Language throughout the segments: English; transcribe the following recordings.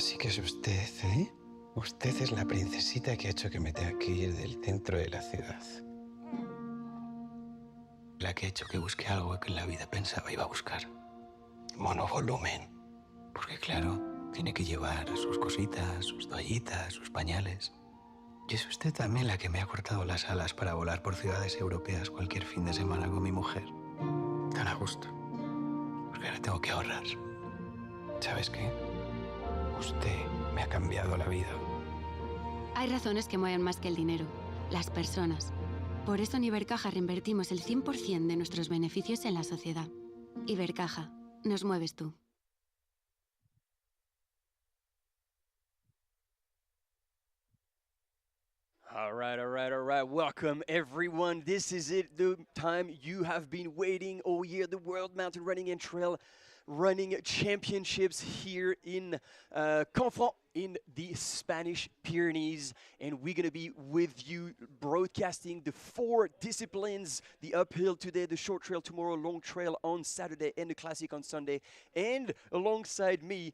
sí que es usted, ¿eh? Usted es la princesita que ha hecho que me tenga que ir del centro de la ciudad. La que ha hecho que busque algo que en la vida pensaba iba a buscar. Monovolumen. Porque claro, tiene que llevar sus cositas, sus toallitas, sus pañales. Y es usted también la que me ha cortado las alas para volar por ciudades europeas cualquier fin de semana con mi mujer. Tan a gusto. Porque ahora tengo que ahorrar. ¿Sabes qué? Usted me ha cambiado la vida. Hay razones que mueven más que el dinero, las personas. Por eso en Ibercaja reinvertimos el 100% de nuestros beneficios en la sociedad. Ibercaja, nos mueves tú. All right. Welcome, everyone. This is it, the time you have been waiting all year, the World Mountain Running and Trail Running Championships here in Canfranc in the Spanish Pyrenees. And we're going to be with you broadcasting the 4 disciplines, the uphill today, the short trail tomorrow, long trail on Saturday, and the classic on Sunday. And alongside me,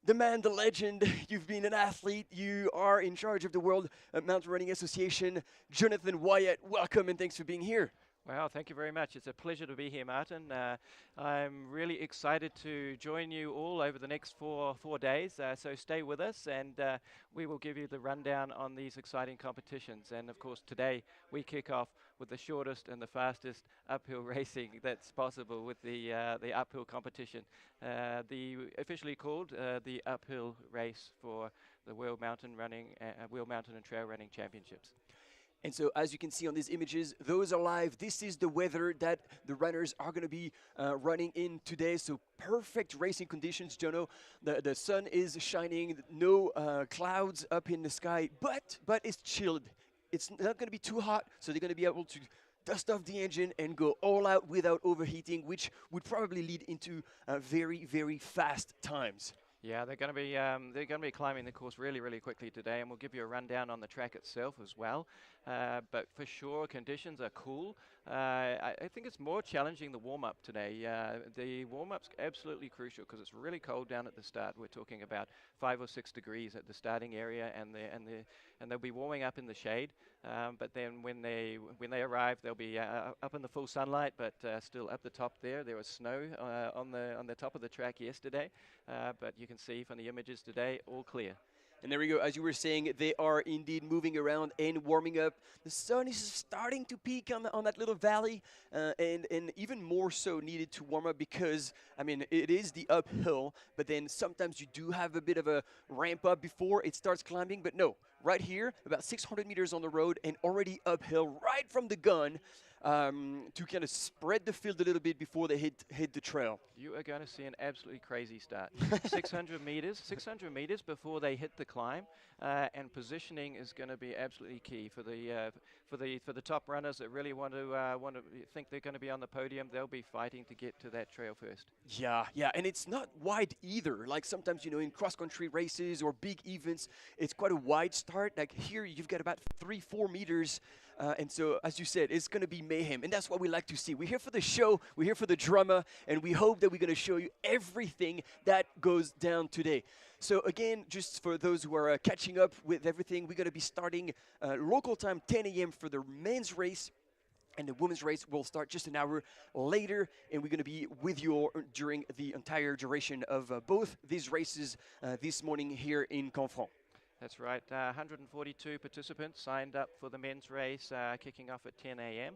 the man, the legend, you've been an athlete, you are in charge of the World Mountain Running Association. Jonathan Wyatt, welcome and thanks for being here. Well, thank you very much. It's a pleasure to be here, Martin. I'm really excited to join you all over the next four days, so stay with us and we will give you the rundown on these exciting competitions. And of course, today we kick off with the shortest and the fastest uphill racing that's possible with the uphill competition. The officially called the uphill race for the World Mountain and Trail Running Championships. And so, as you can see on these images, those are live. This is the weather that the runners are going to be running in today. So, perfect racing conditions, Jono. The sun is shining, no clouds up in the sky, but it's chilled. It's not going to be too hot, so they're going to be able to dust off the engine and go all out without overheating, which would probably lead into very, very fast times. Yeah, they're going to be climbing the course really, really quickly today, and we'll give you a rundown on the track itself as well. But for sure, conditions are cool. I think it's more challenging the warm-up today. The warm-up's absolutely crucial because it's really cold down at the start. We're talking about 5 or 6 degrees at the starting area, and they'll be warming up in the shade. But then when they arrive, they'll be up in the full sunlight, but still up the top there. There was snow on the top of the track yesterday, but you can see from the images today, all clear. And there we go. As you were saying, they are indeed moving around and warming up. The sun is starting to peak on that little valley, and even more so needed to warm up because, I mean, it is the uphill, but then sometimes you do have a bit of a ramp up before it starts climbing. But no, right here, about 600 meters on the road and already uphill right from the gun. To kind of spread the field a little bit before they hit the trail. You are going to see an absolutely crazy start. 600 meters before they hit the climb, and positioning is going to be absolutely key for the top runners that really want to think they're going to be on the podium. They'll be fighting to get to that trail first. Yeah, and it's not wide either. Like sometimes, you know, in cross-country races or big events, it's quite a wide start. Like here, you've got about 3-4 meters. And so, as you said, it's going to be mayhem. And that's what we like to see. We're here for the show. We're here for the drama. And we hope that we're going to show you everything that goes down today. So, again, just for those who are catching up with everything, we're going to be starting local time 10 a.m. for the men's race. And the women's race will start just an hour later. And we're going to be with you during the entire duration of both these races this morning here in Canfranc. That's right. 142 participants signed up for the men's race, kicking off at 10 a.m.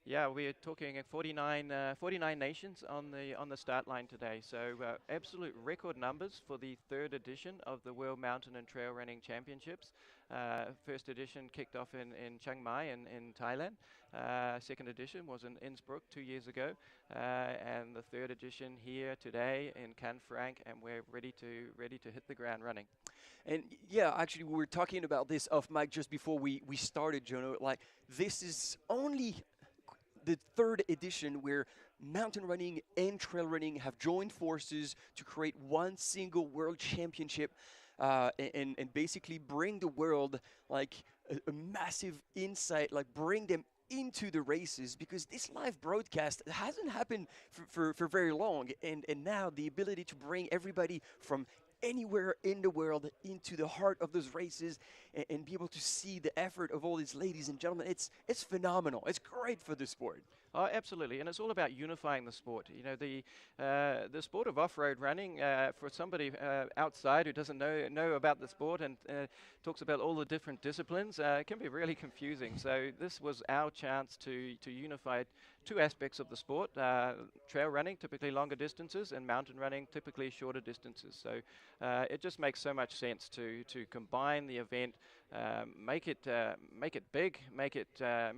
Yeah, we're talking 49 nations on the start line today. So absolute record numbers for the 3rd edition of the World Mountain and Trail Running Championships. First edition kicked off in Chiang Mai in Thailand. Second edition was in Innsbruck 2 years ago, and the 3rd edition here today in Canfranc, and we're ready to hit the ground running. And yeah, actually, we were talking about this off mic just before we started, Jono. Like, this is only the 3rd edition where mountain running and trail running have joined forces to create one single world championship and basically bring the world like a massive insight, like bring them into the races, because this live broadcast hasn't happened for very long, and now the ability to bring everybody from anywhere in the world into the heart of those races and be able to see the effort of all these ladies and gentlemen, it's phenomenal. It's great for the sport. Oh, absolutely, and it's all about unifying the sport. You know, the sport of off-road running, for somebody outside who doesn't know about the sport and talks about all the different disciplines, it can be really confusing. So this was our chance to unify two aspects of the sport: trail running, typically longer distances, and mountain running, typically shorter distances. So it just makes so much sense to combine the event, make it big, make it a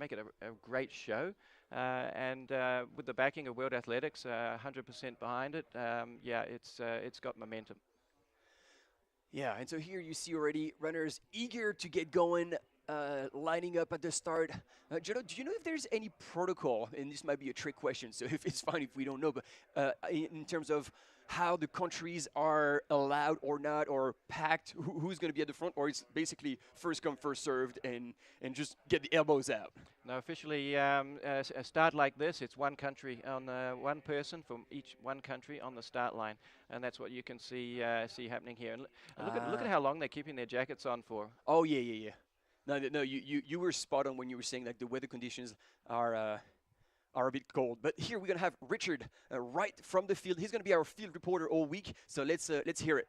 great show. And with the backing of World Athletics, 100% behind it, yeah, it's got momentum. Yeah, and so here you see already runners eager to get going, lining up at the start. Jono, do you know if there's any protocol, and this might be a trick question, so if it's fine if we don't know, but in terms of how the countries are allowed or not, or packed, who's going to be at the front, or it's basically first come, first served, and just get the elbows out? Now, officially, a start like this, it's one country on one person from each one country on the start line, and that's what you can see happening here. And look at how long they're keeping their jackets on for. Oh yeah. No, you were spot on when you were saying like the weather conditions are a bit cold. But here we're gonna have Richard right from the field. He's gonna be our field reporter all week. So let's hear it.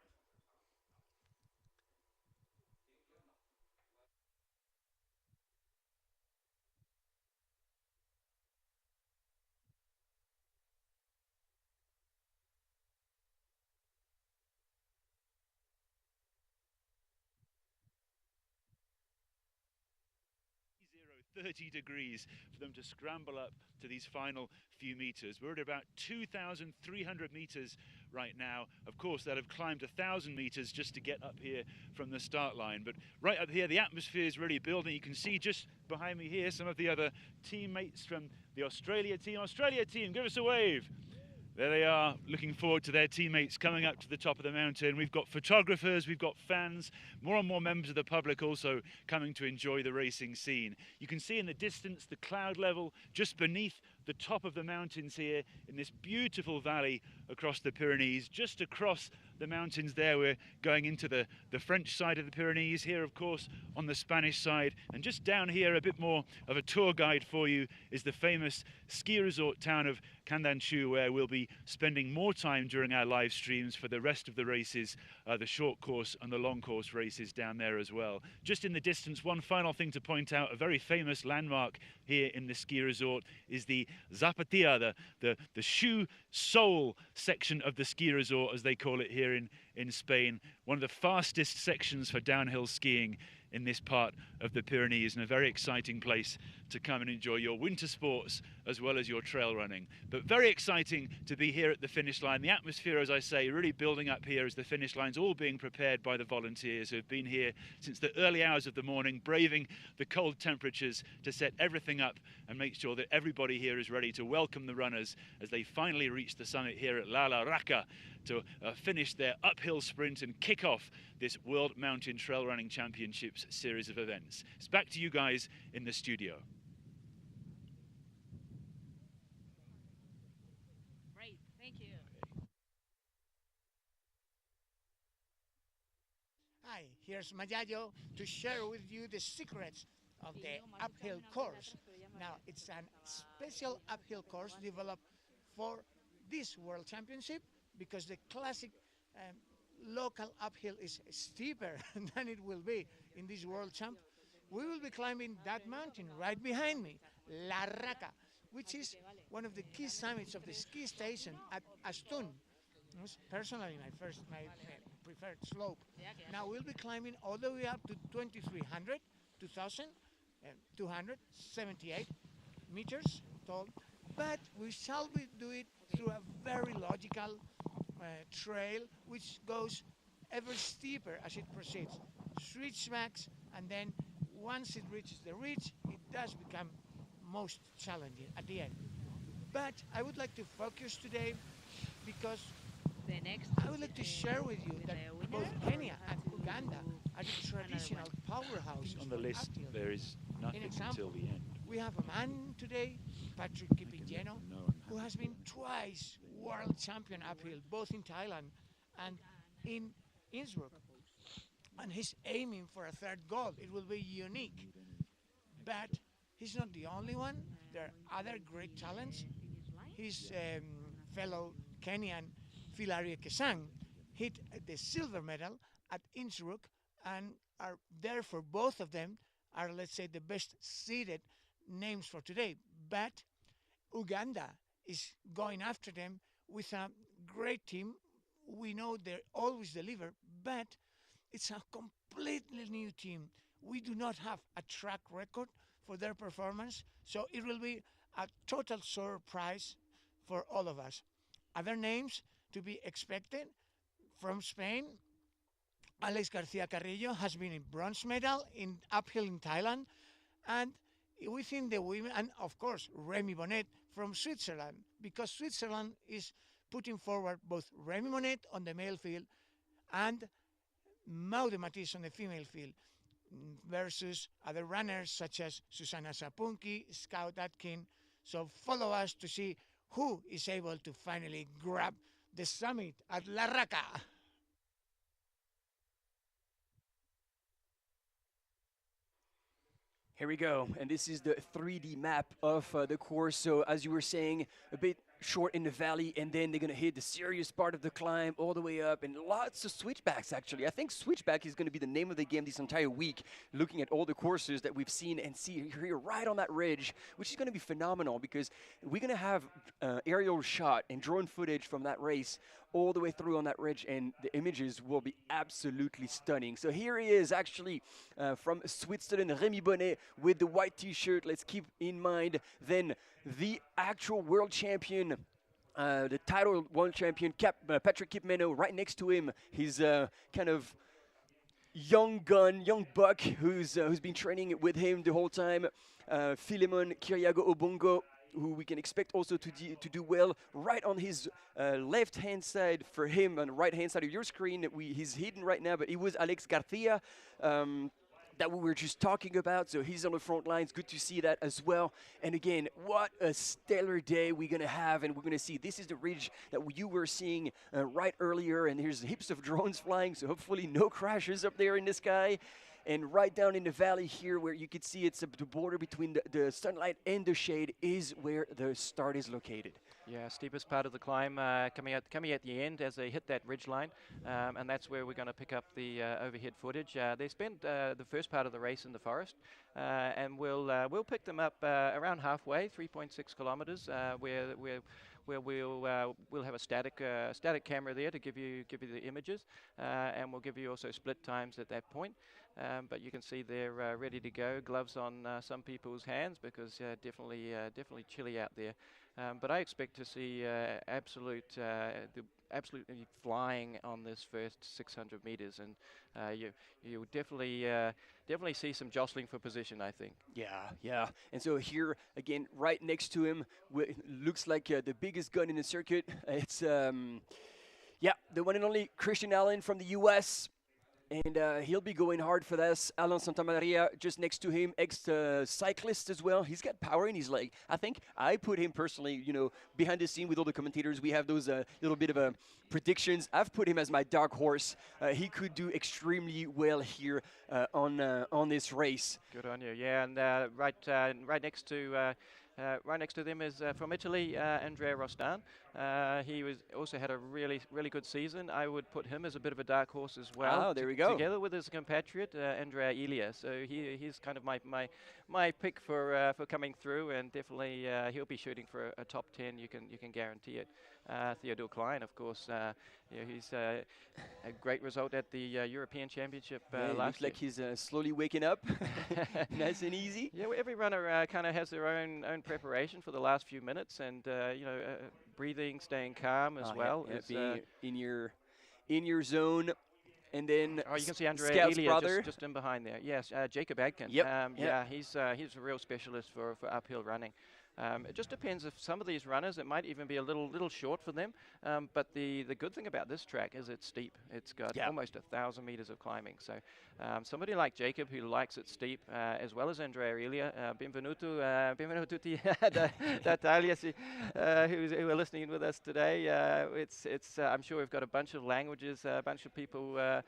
30 degrees for them to scramble up to these final few meters. We're at about 2,300 meters right now. Of course, they'll have climbed 1,000 meters just to get up here from the start line. But right up here, the atmosphere is really building. You can see just behind me here some of the other teammates from the Australia team. Australia team, give us a wave. There they are, looking forward to their teammates coming up to the top of the mountain. We've got photographers, we've got fans, more and more members of the public also coming to enjoy the racing scene. You can see in the distance the cloud level just beneath the top of the mountains here in this beautiful valley across the Pyrenees. Just across the mountains there, we're going into the French side of the Pyrenees, here of course on the Spanish side, and just down here, a bit more of a tour guide for you, is the famous ski resort town of Canfranc, where we'll be spending more time during our live streams for the rest of the races, the short course and the long course races down there as well. Just in the distance, one final thing to point out, a very famous landmark here in the ski resort is the Zapatilla, the shoe sole section of the ski resort, as they call it here in Spain. One of the fastest sections for downhill skiing in this part of the Pyrenees, and a very exciting place to come and enjoy your winter sports as well as your trail running. But very exciting to be here at the finish line. The atmosphere, as I say, really building up here as the finish line's all being prepared by the volunteers who have been here since the early hours of the morning, braving the cold temperatures to set everything up and make sure that everybody here is ready to welcome the runners as they finally reach the summit here at La Raca to finish their uphill sprint and kick off this World Mountain Trail Running Championships series of events. It's back to you guys in the studio. Great, thank you. Hi, here's Mayayo to share with you the secrets of the uphill course. Now, it's a special uphill course developed for this World Championship because the classic local uphill is steeper than it will be in this World Champ. We will be climbing that mountain right behind me, La Raca, which is one of the key summits of the ski station at Astun. Personally, my preferred slope. Now we'll be climbing all the way up to 2,300, 2,278 meters tall, but we shall do it through a very logical trail which goes ever steeper as it proceeds. Switchbacks, and then once it reaches the ridge, it does become most challenging at the end. But I would like to focus today because I would like to share with you that both Kenya and Uganda are the traditional powerhouse on the list. uphill. There is nothing until the end. We have a man today, Patrick Kipingeno, who has been twice world champion uphill, both in Thailand and in Innsbruck. And he's aiming for a third gold. It will be unique. But he's not the only one. There are other great talents. His fellow Kenyan, Philarie Kesang, hit the silver medal at Innsbruck and are there for both of them, are, let's say, the best seeded names for today. But Uganda is going after them with a great team. We know they always deliver, but it's a completely new team. We do not have a track record for their performance, so it will be a total surprise for all of us. Other names to be expected from Spain, Alex Garcia Carrillo has been a bronze medal in uphill in Thailand, and within the women, and of course Remy Bonnet from Switzerland, because Switzerland is putting forward both Remy Bonnet on the male field and Maude Matisse on the female field versus other runners such as Susanna Sapunki, Scout Atkin. So follow us to see who is able to finally grab the summit at La Raqqa. Here we go, and this is the 3D map of the course. So as you were saying, a bit short in the valley, and then they're gonna hit the serious part of the climb all the way up, and lots of switchbacks actually. I think switchback is gonna be the name of the game this entire week, looking at all the courses that we've seen and see here right on that ridge, which is gonna be phenomenal because we're gonna have aerial shot and drone footage from that race all the way through on that ridge, and the images will be absolutely stunning. So here he is actually from Switzerland, Remy Bonnet with the white t-shirt. Let's keep in mind then the actual world champion, the title world champion, Patrick Kipingeno, right next to him. He's kind of young gun, young buck who's been training with him the whole time. Philemon Kiriago Obongo, who we can expect also to do well. Right on his left-hand side for him, on the right-hand side of your screen, he's hidden right now, but it was Alex Garcia that we were just talking about, so he's on the front lines. Good to see that as well. And again, what a stellar day we're gonna have, and we're gonna see. This is the ridge that you were seeing right earlier, and here's heaps of drones flying, so hopefully no crashes up there in the sky. And right down in the valley here, where you can see it's the border between the sunlight and the shade, is where the start is located. Yeah, steepest part of the climb coming at the end as they hit that ridge line, and that's where we're going to pick up the overhead footage. They spent the first part of the race in the forest, and we'll pick them up around halfway, 3.6 kilometers, where we'll have a static camera there to give you the images, and we'll give you also split times at that point. But you can see they're ready to go. Gloves on some people's hands because definitely chilly out there. But I expect to see absolutely flying on this first 600 meters, and you definitely see some jostling for position, I think. Yeah. And so here again, right next to him, looks like the biggest gun in the circuit. It's the one and only Christian Allen from the U.S. And he'll be going hard for this. Alan Santamaria just next to him, ex-cyclist as well. He's got power in his leg. I think I put him personally, behind the scene with all the commentators. We have those little bit of predictions. I've put him as my dark horse. He could do extremely well here on this race. Good on you. Yeah, and right next to them is from Italy, Andrea Rostan. He also had a really good season. I would put him as a bit of a dark horse as well. Oh, there we go. Together with his compatriot Andrea Elia. So he's kind of my pick for coming through, and definitely he'll be shooting for a top 10. You can guarantee it. Theodore Klein, of course, he's a great result at the European Championship last looks year. like he's slowly waking up, nice and easy. Yeah, well, every runner kind of has their own preparation for the last few minutes, and breathing, staying calm as well. Being in your zone. and then Oh, you can see Andrea Scout's Elia brother. just in behind there. Yes, Jacob Adkin. Yep, Yeah, he's a real specialist for uphill running. It just depends if some of these runners, it might even be a little short for them. But the good thing about this track is it's steep. It's got almost 1,000 meters of climbing. So somebody like Jacob who likes it steep, as well as Andrea Elia, benvenuto tutti d'Italia, who are listening with us today. I'm sure we've got a bunch of languages, a bunch of people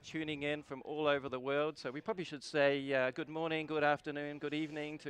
tuning in from all over the world. So we probably should say good morning, good afternoon, good evening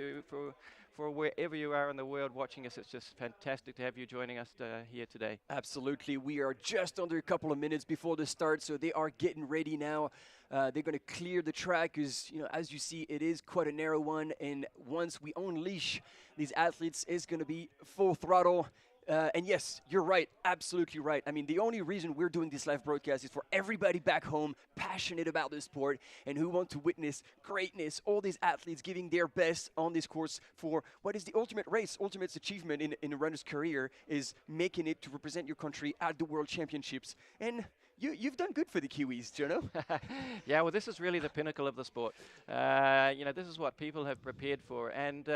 for wherever you are in the world watching us. It's just fantastic to have you joining us here today. Absolutely. We are just under a couple of minutes before the start, so they are getting ready now. They're going to clear the track because, as you see, it is quite a narrow one. And once we unleash these athletes, it's going to be full throttle. And yes, you're right, absolutely right. I mean, the only reason we're doing this live broadcast is for everybody back home passionate about the sport and who want to witness greatness, all these athletes giving their best on this course for what is the ultimate race, ultimate achievement in a runner's career is making it to represent your country at the World Championships. And you've done good for the Kiwis, Jono. Yeah, well, this is really the pinnacle of the sport. This is what people have prepared for. And,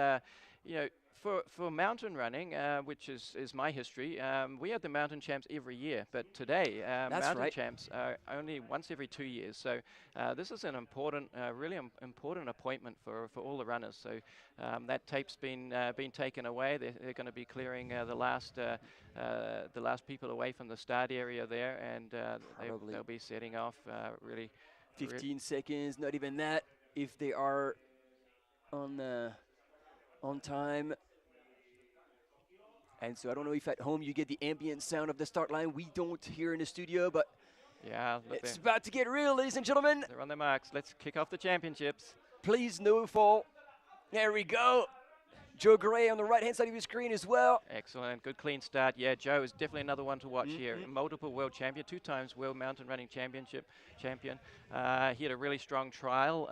for mountain running, which is my history, we had the mountain champs every year, but today mountain champs are only once every 2 years. So this is an important, really important appointment for all the runners. So that tape's been taken away. They're going to be clearing the last people away from the start area there, and they'll be setting off really 15 seconds, not even that, if they are on time. And so I don't know if at home you get the ambient sound of the start line. We don't here in the studio, but yeah, it's about to get real, ladies and gentlemen. They're on their marks. Let's kick off the championships. Please, no fall. There we go. Joe Gray on the right-hand side of your screen as well. Excellent. Good clean start. Yeah, Joe is definitely another one to watch here. Multiple world champion, 2 times world mountain running champion. He had a really strong trial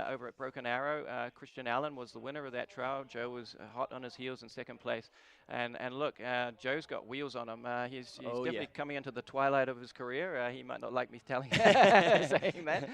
over at Broken Arrow. Christian Allen was the winner of that trial. Joe was hot on his heels in second place. And look, Joe's got wheels on him. He's definitely coming into the twilight of his career. He might not like me saying that,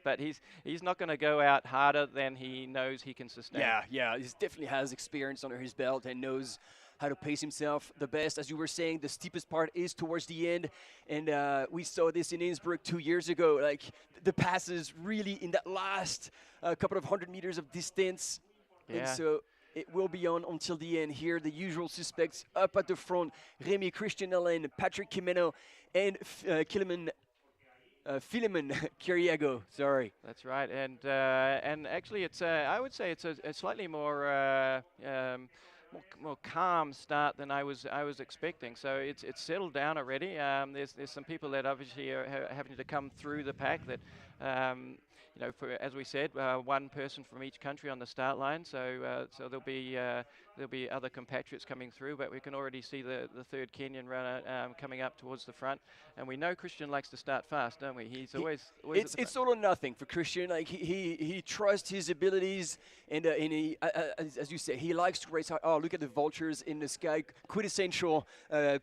but he's not going to go out harder than he knows he can sustain. Yeah, he definitely has experience under his belt and knows how to pace himself the best. As you were saying, the steepest part is towards the end, and we saw this in Innsbruck 2 years ago. Like the passes really in that last couple of 100 meters of distance, and so it will be on until the end. Here, the usual suspects up at the front: Remy, Christian Allen, Patrick Jimeno, and Philemon Kiriago. Sorry. That's right, and actually, it's I would say it's a slightly more calm start than I was expecting. So it's settled down already. There's some people that obviously are having to come through the pack that. As we said, one person from each country on the start line. So there'll be other compatriots coming through, but we can already see the third Kenyan runner coming up towards the front. And we know Christian likes to start fast, don't we? He's always it's all or nothing for Christian. Like he trusts his abilities, and he, as you say, he likes to race hard. Oh, look at the vultures in the sky! Quintessential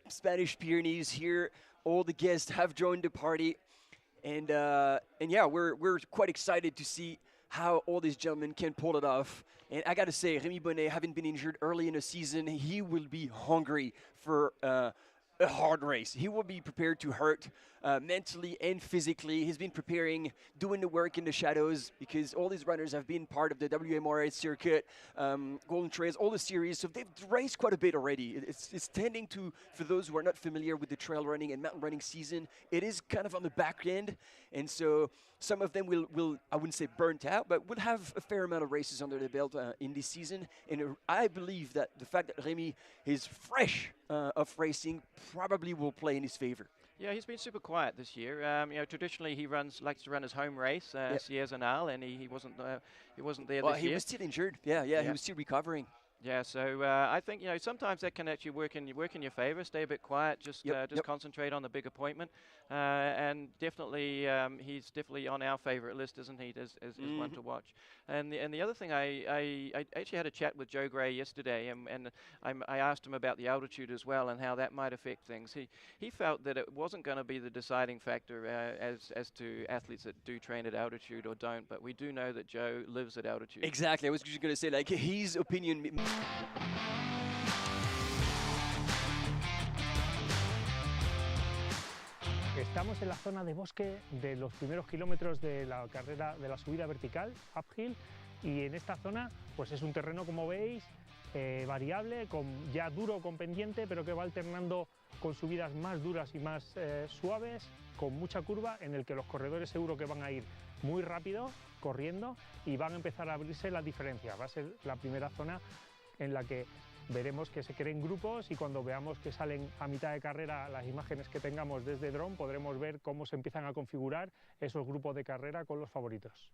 Spanish Pyrenees here. All the guests have joined the party. And yeah, we're quite excited to see how all these gentlemen can pull it off. And I got to say, Remy Bonnet, having been injured early in the season, he will be hungry for a hard race. He will be prepared to hurt mentally and physically. He's been preparing, doing the work in the shadows, because all these runners have been part of the WMRA circuit, Golden Trails, all the series. So they've raced quite a bit already. It's tending to, for those who are not familiar with the trail running and mountain running season, it is kind of on the back end. And so some of them will I wouldn't say burnt out, but will have a fair amount of races under the belt in this season. And I believe that the fact that Remy is fresh of racing probably will play in his favor. Yeah, he's been super quiet this year. Traditionally he likes to run his home race, Sierre Zanal, and he wasn't there this year. Well, he was still injured. Yeah, he was still recovering. Yeah, so I think, you know, sometimes that can actually work in your favor. Stay a bit quiet, just concentrate on the big appointment, and definitely he's definitely on our favorite list, isn't he? As one to watch. And the other thing, I actually had a chat with Joe Gray yesterday, and I asked him about the altitude as well and how that might affect things. He felt that it wasn't going to be the deciding factor as to athletes that do train at altitude or don't, but we do know that Joe lives at altitude. Exactly. I was just going to say, like, his opinion. Estamos en la zona de bosque de los primeros kilómetros de la carrera de la subida vertical, uphill, y en esta zona pues es un terreno, como veis, variable, ya duro con pendiente, pero que va alternando con subidas más duras y más suaves, con mucha curva, en el que los corredores seguro que van a ir muy rápido, corriendo, y van a empezar a abrirse las diferencias. Va a ser la primera zona en la que veremos que se creen grupos, y cuando veamos que salen a mitad de carrera las imágenes que tengamos desde dron, podremos ver cómo se empiezan a configurar esos grupos de carrera con los favoritos.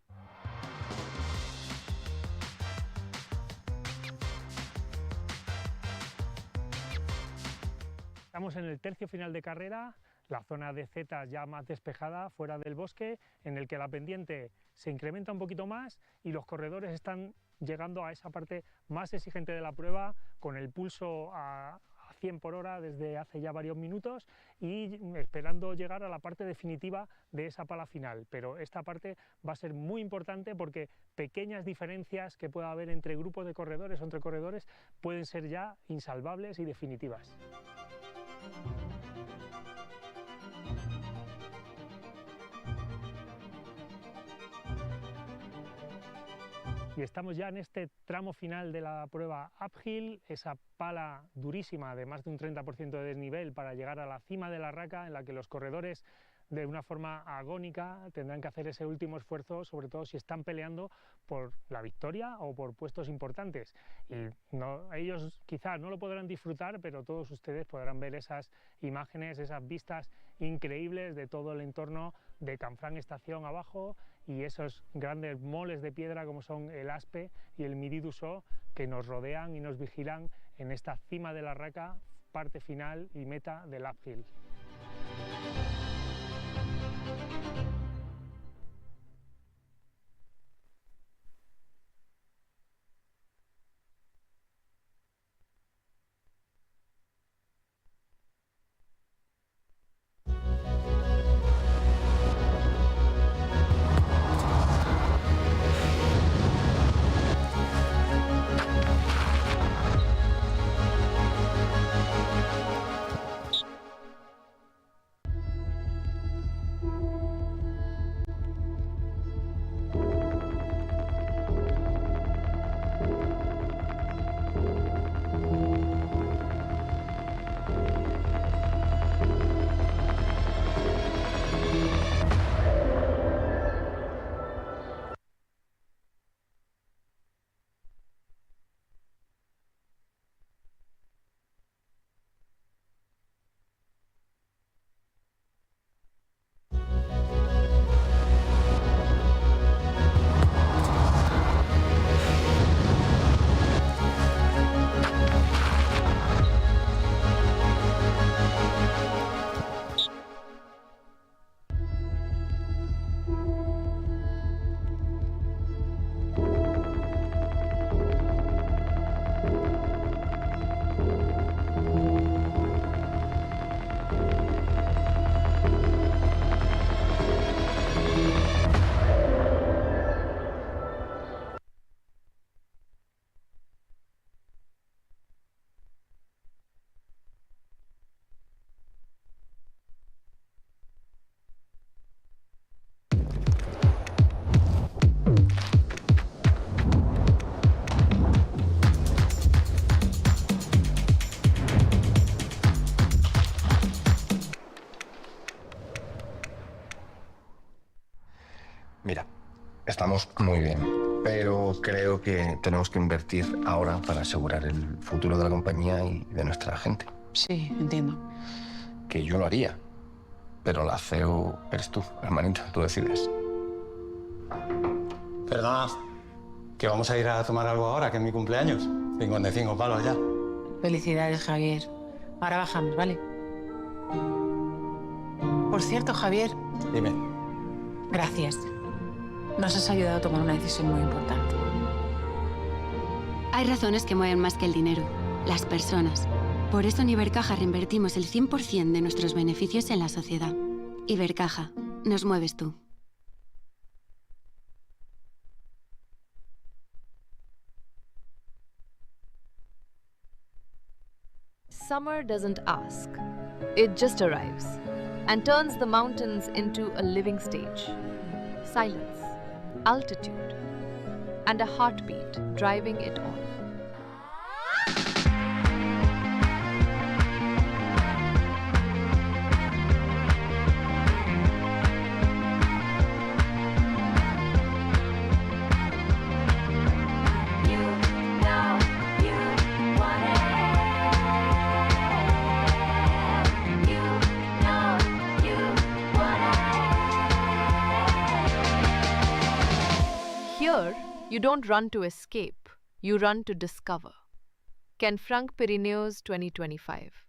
Estamos en el tercio final de carrera, la zona de Z ya más despejada, fuera del bosque, en el que la pendiente se incrementa un poquito más y los corredores están llegando a esa parte más exigente de la prueba, con el pulso a 100 por hora desde hace ya varios minutos, y esperando llegar a la parte definitiva de esa pala final. Pero esta parte va a ser muy importante, porque pequeñas diferencias que pueda haber entre grupos de corredores o entre corredores pueden ser ya insalvables y definitivas. Y estamos ya en este tramo final de la prueba uphill, esa pala durísima de más de un 30% de desnivel para llegar a la cima de la raca, en la que los corredores, de una forma agónica, tendrán que hacer ese último esfuerzo, sobre todo si están peleando por la victoria o por puestos importantes. Y ellos quizá no lo podrán disfrutar, pero todos ustedes podrán ver esas imágenes, esas vistas increíbles de todo el entorno de Canfranc estación abajo, y esos grandes moles de piedra como son el Aspe y el Midi du Sceau, que nos rodean y nos vigilan en esta cima de la raca, parte final y meta del uphill. Mira, estamos muy bien, pero creo que tenemos que invertir ahora para asegurar el futuro de la compañía y de nuestra gente. Sí, entiendo. Que yo lo haría, pero la CEO eres tú, hermanita, tú decides. Perdona, que vamos a ir a tomar algo ahora, que es mi cumpleaños. 55 palos ya. Felicidades, Javier. Ahora bajamos, ¿vale? Por cierto, Javier. Dime. Gracias. Nos has ayudado a tomar una decisión muy importante. Hay razones que mueven más que el dinero, las personas. Por eso en Ibercaja reinvertimos el 100% de nuestros beneficios en la sociedad. Ibercaja, nos mueves tú. Summer doesn't ask. It just arrives and turns the mountains into a living stage. Silence, altitude, and a heartbeat driving it all. Here, you don't run to escape, you run to discover. Canfranc Pirineos 2025.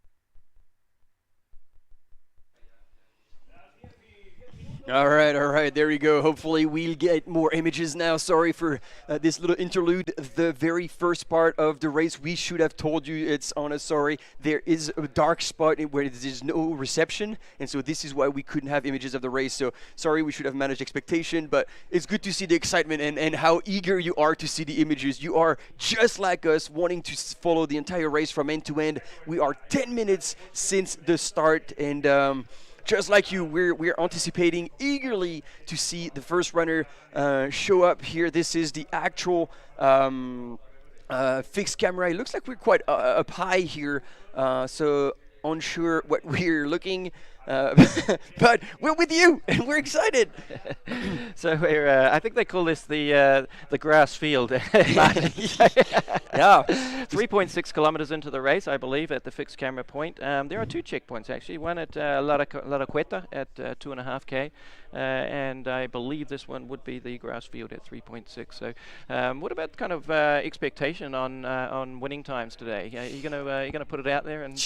All right, there we go. Hopefully we'll get more images now. Sorry for this little interlude. The very first part of the race, we should have told you it's on us. Sorry, there is a dark spot where there's no reception, and so this is why we couldn't have images of the race. So sorry, we should have managed expectation, but it's good to see the excitement and how eager you are to see the images. You are just like us, wanting to follow the entire race from end to end. We are 10 minutes since the start, and just like you, we're anticipating eagerly to see the first runner show up here. This is the actual fixed camera. It looks like we're quite up high here, so unsure what we're looking. But we're with you, and we're excited. So we're, I think they call this the grass field. Yeah. 3.6 kilometers into the race, I believe, at the fixed camera point. There are two checkpoints, actually. One at La Raqueta at 2.5K, and I believe this one would be the grass field at 3.6. So what about kind of expectation on winning times today? Are you gonna put it out there? And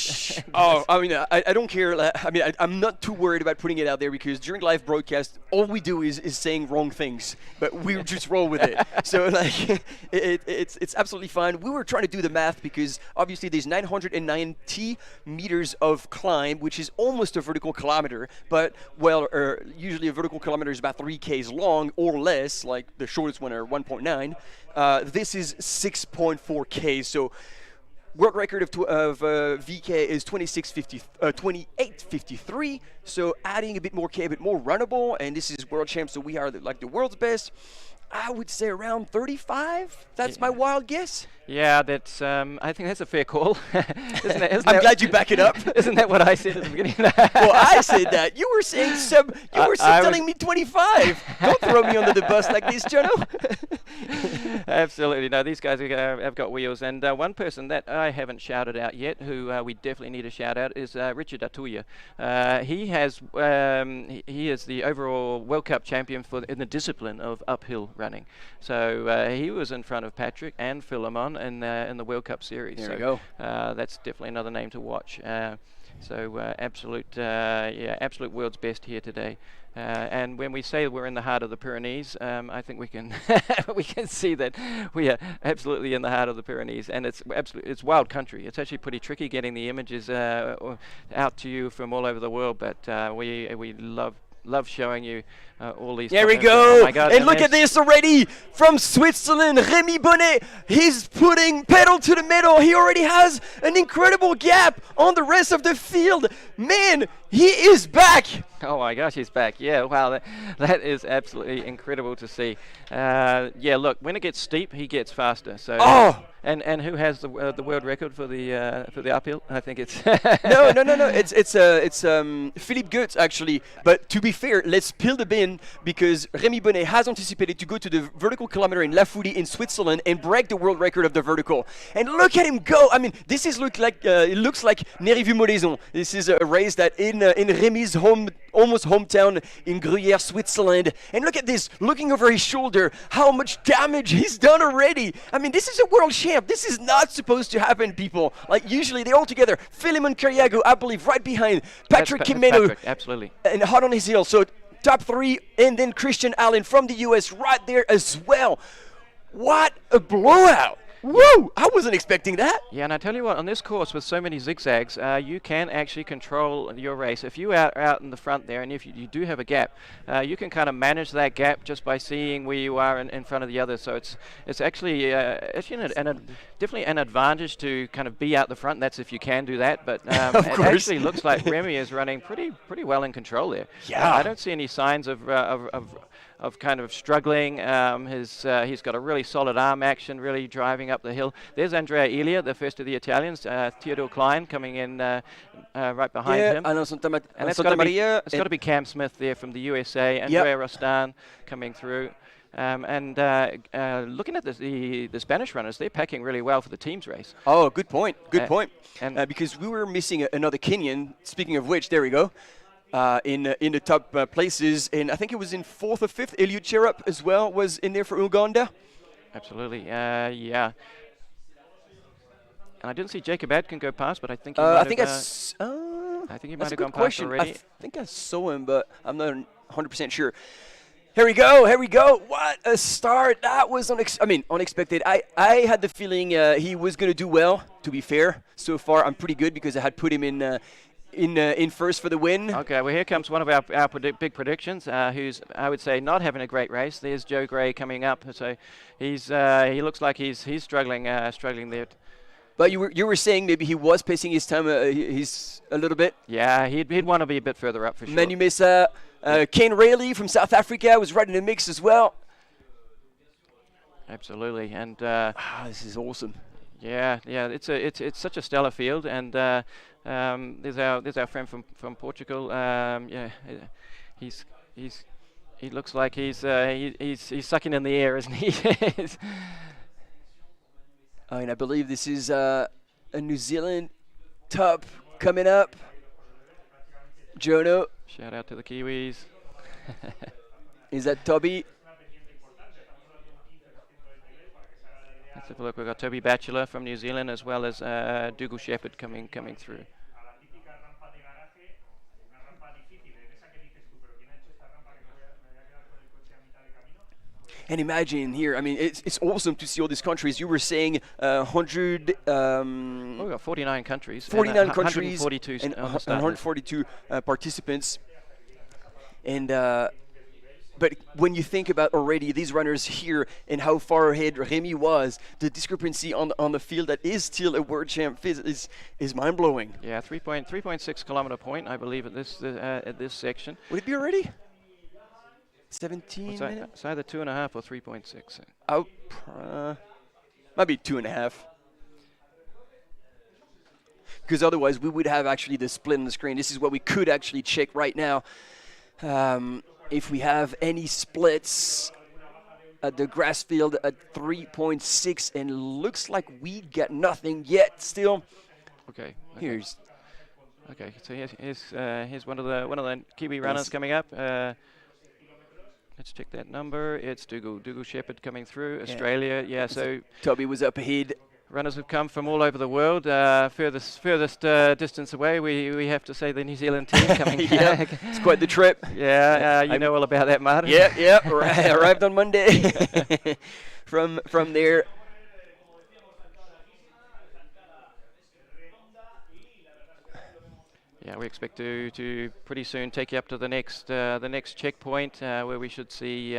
Oh, I mean, I don't care. I mean, I'm not too worried about putting it out there because during live broadcast, all we do is saying wrong things, but we just roll with it. So like, it's absolutely fine. We were trying to do the math because obviously there's 990 meters of climb, which is almost a vertical kilometer, but well, usually a vertical kilometer is about 3 Ks long or less, like the shortest one are 1.9. This is 6.4 Ks, so world record of VK is 28:53. So adding a bit more K, a bit more runnable, and this is world champ, so we are like the world's best. I would say around 35. That's my wild guess. Yeah, that's. I think that's a fair call. Isn't I'm glad you back it up. Isn't that what I said at the beginning? Well, I said that. You were saying You were telling me 25. Don't throw me under the bus like this, Jono. Absolutely. No, these guys have got wheels. And one person that I haven't shouted out yet, who we definitely need to shout out, is Richard Atuya. He is the overall World Cup champion in the discipline of uphill running. So he was in front of Patrick and Philemon in the World Cup series. There we go. That's definitely another name to watch. Absolute world's best here today. And when we say we're in the heart of the Pyrenees, I think we can we can see that we are absolutely in the heart of the Pyrenees, and it's wild country. It's actually pretty tricky getting the images out to you from all over the world, but we love showing you all these. There we go. Oh my God, and look at this already from Switzerland. Rémi Bonnet, he's putting pedal to the metal. He already has an incredible gap on the rest of the field. Man, he is back. Oh my gosh, he's back. Yeah, wow, that is absolutely incredible to see. Yeah, look, when it gets steep, he gets faster. So. Oh. And who has the world record for the uphill? I think it's no. It's Philippe Goetz actually. But to be fair, let's spill the bean because Rémi Bonnet has anticipated to go to the vertical kilometer in La Fouille in Switzerland and break the world record of the vertical. And look at him go! I mean, this is it looks like Nérivieux-Molézon. This is a race that in Rémi's almost hometown in Gruyère, Switzerland. And look at this, looking over his shoulder, how much damage he's done already. I mean, this is a world champ. damn, this is not supposed to happen, people. Like, usually they're all together. Philemon Kariago, I believe, right behind. Patrick Kimeno. Absolutely. And hot on his heel. So top 3, and then Christian Allen from the US right there as well. What a blowout. Woo! I wasn't expecting that. Yeah, and I tell you what, on this course with so many zigzags, you can actually control your race. If you are out in the front there, and if you do have a gap, you can kind of manage that gap just by seeing where you are in front of the others. So it's actually definitely an advantage to kind of be out the front. That's if you can do that. But it actually looks like Remy is running pretty well in control there. Yeah. I don't see any signs of kind of struggling. He's got a really solid arm action, really driving up the hill. There's Andrea Elia, the first of the Italians. Theodore Klein coming in right behind him. And It's got to be Cam Smith there from the USA. Andrea Rostan coming through. Looking at the Spanish runners, they're packing really well for the team's race. Oh, good point. Good point. Because we were missing another Kenyan. Speaking of which, there we go. In the top places, and I think it was in 4th or 5th. Eliud Cherub as well was in there for Uganda. Absolutely, yeah. And I didn't see Jacob Adkin go past, but I think he might have gone past already. I think I saw him, but I'm not 100% sure. Here we go. What a start. That was unexpected. I had the feeling he was going to do well, to be fair. So far, I'm pretty good because I had put him in first for the win. Okay, well, here comes one of our big predictions, who's, I would say, not having a great race. There's Joe Gray coming up. So he looks like he's struggling there. But you were saying maybe he was pacing his time he's a little bit. Yeah, he'd want to be a bit further up for sure. Manu Mesa, Kane Rayleigh from South Africa was right in the mix as well. Absolutely, and this is awesome. Yeah, it's such a stellar field, and there's our friend from Portugal. He looks like he's sucking in the air, isn't he? And I believe this is a New Zealand top coming up. Jono. Shout out to the Kiwis. Is that Toby? Let's have a look. We've got Toby Batchelor from New Zealand, as well as Dougal Shepherd coming through. And imagine here, I mean, it's awesome to see all these countries. You were saying 100... we've got 49 countries. 49 countries 142 and 142 participants. And but when you think about already these runners here and how far ahead Remy was, the discrepancy on the field that is still a world champ is mind-blowing. Yeah, 3.6 kilometer point, I believe, at this section. Would it be already? 17 minutes? It's either 2.5 or 3.6. Might be 2.5. Because otherwise we would have actually the split on the screen. This is what we could actually check right now. If we have any splits at the grass field at 3.6, and looks like we get nothing yet still. Okay. So here's one of the Kiwi runners coming up. Let's check that number. It's Dougal Shepherd coming through. Australia, so Toby was up ahead. Runners have come from all over the world. Furthest distance away, we have to say the New Zealand team coming. It's quite the trip. Yeah, you know all about that, Martin. Yeah. Arrived on Monday. From there. Yeah, we expect to pretty soon take you up to the next checkpoint where we should see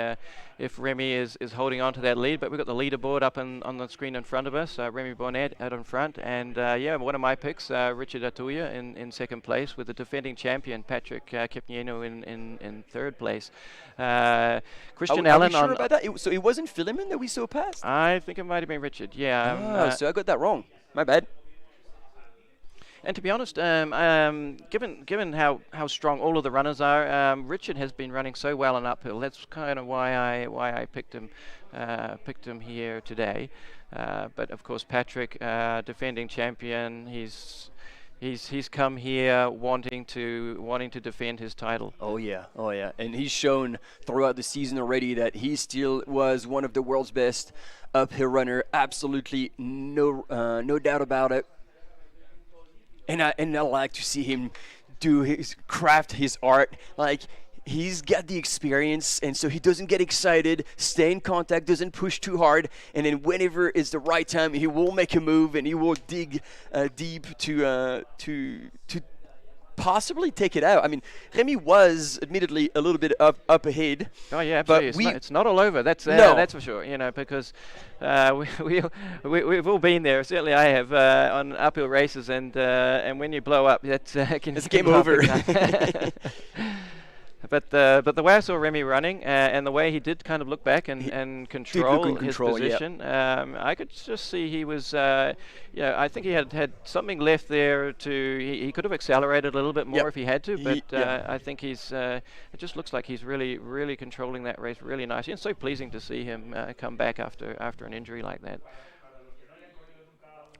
if Remy is holding on to that lead. But we've got the leaderboard up on the screen in front of us. Remy Bonnet out in front, and one of my picks, Richard Atuya in second place, with the defending champion Patrick Kipnieno in third place. Christian Allen. Are you sure about that? So it wasn't Philemon that we saw past? I think it might have been Richard. Yeah. So I got that wrong. My bad. And to be honest, given how strong all of the runners are, Richard has been running so well on uphill. That's kind of why I picked him here today. But of course, Patrick, defending champion, he's He's come here wanting to defend his title. Oh yeah, and he's shown throughout the season already that he still was one of the world's best uphill runner. Absolutely no doubt about it. And I like to see him craft his art. Like, he's got the experience, and so he doesn't get excited, stay in contact, doesn't push too hard, and then whenever it's the right time, he will make a move and he will dig deep to possibly take it out. I mean, Remy was admittedly a little bit up ahead. Oh yeah, absolutely. But it's not all over. That's No. that's for sure. You know, because we've all been there. Certainly, I have on uphill races, and when you blow up, it's game over. But the way I saw Remy running and the way he did kind of look back and control his position, I could just see he was, I think he had something left there he could have accelerated a little bit more if he had to, but I think it just looks like he's really, really controlling that race really nicely, and so pleasing to see him come back after an injury like that.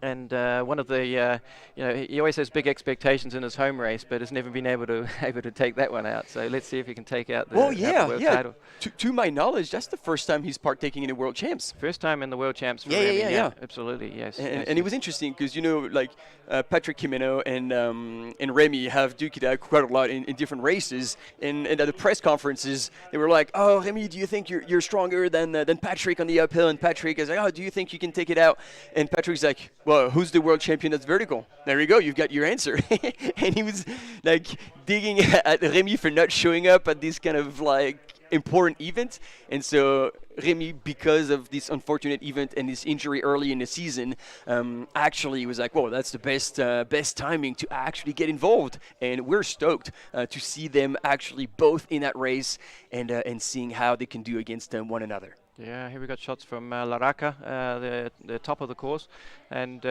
And one of the, he always has big expectations in his home race, but has never been able to take that one out. So let's see if he can take out the world title. To my knowledge, that's the first time he's partaking in the World Champs. First time in the World Champs for Remy. Yeah, absolutely, yes. And it was interesting because, Patrick Quimeno and Remy have duked it out quite a lot in different races. And at the press conferences, they were like, "Oh, Remy, do you think you're stronger than Patrick on the uphill?" And Patrick is like, "Oh, do you think you can take it out?" And Patrick's like, "Well, who's the world champion that's vertical?" There you go, you've got your answer. And he was like digging at Remy for not showing up at this kind of like important event. And so Remy, because of this unfortunate event and this injury early in the season, actually was like, "Whoa, that's the best timing to actually get involved." And we're stoked to see them actually both in that race and seeing how they can do against one another. Yeah, here we got shots from Larraca, the top of the course, and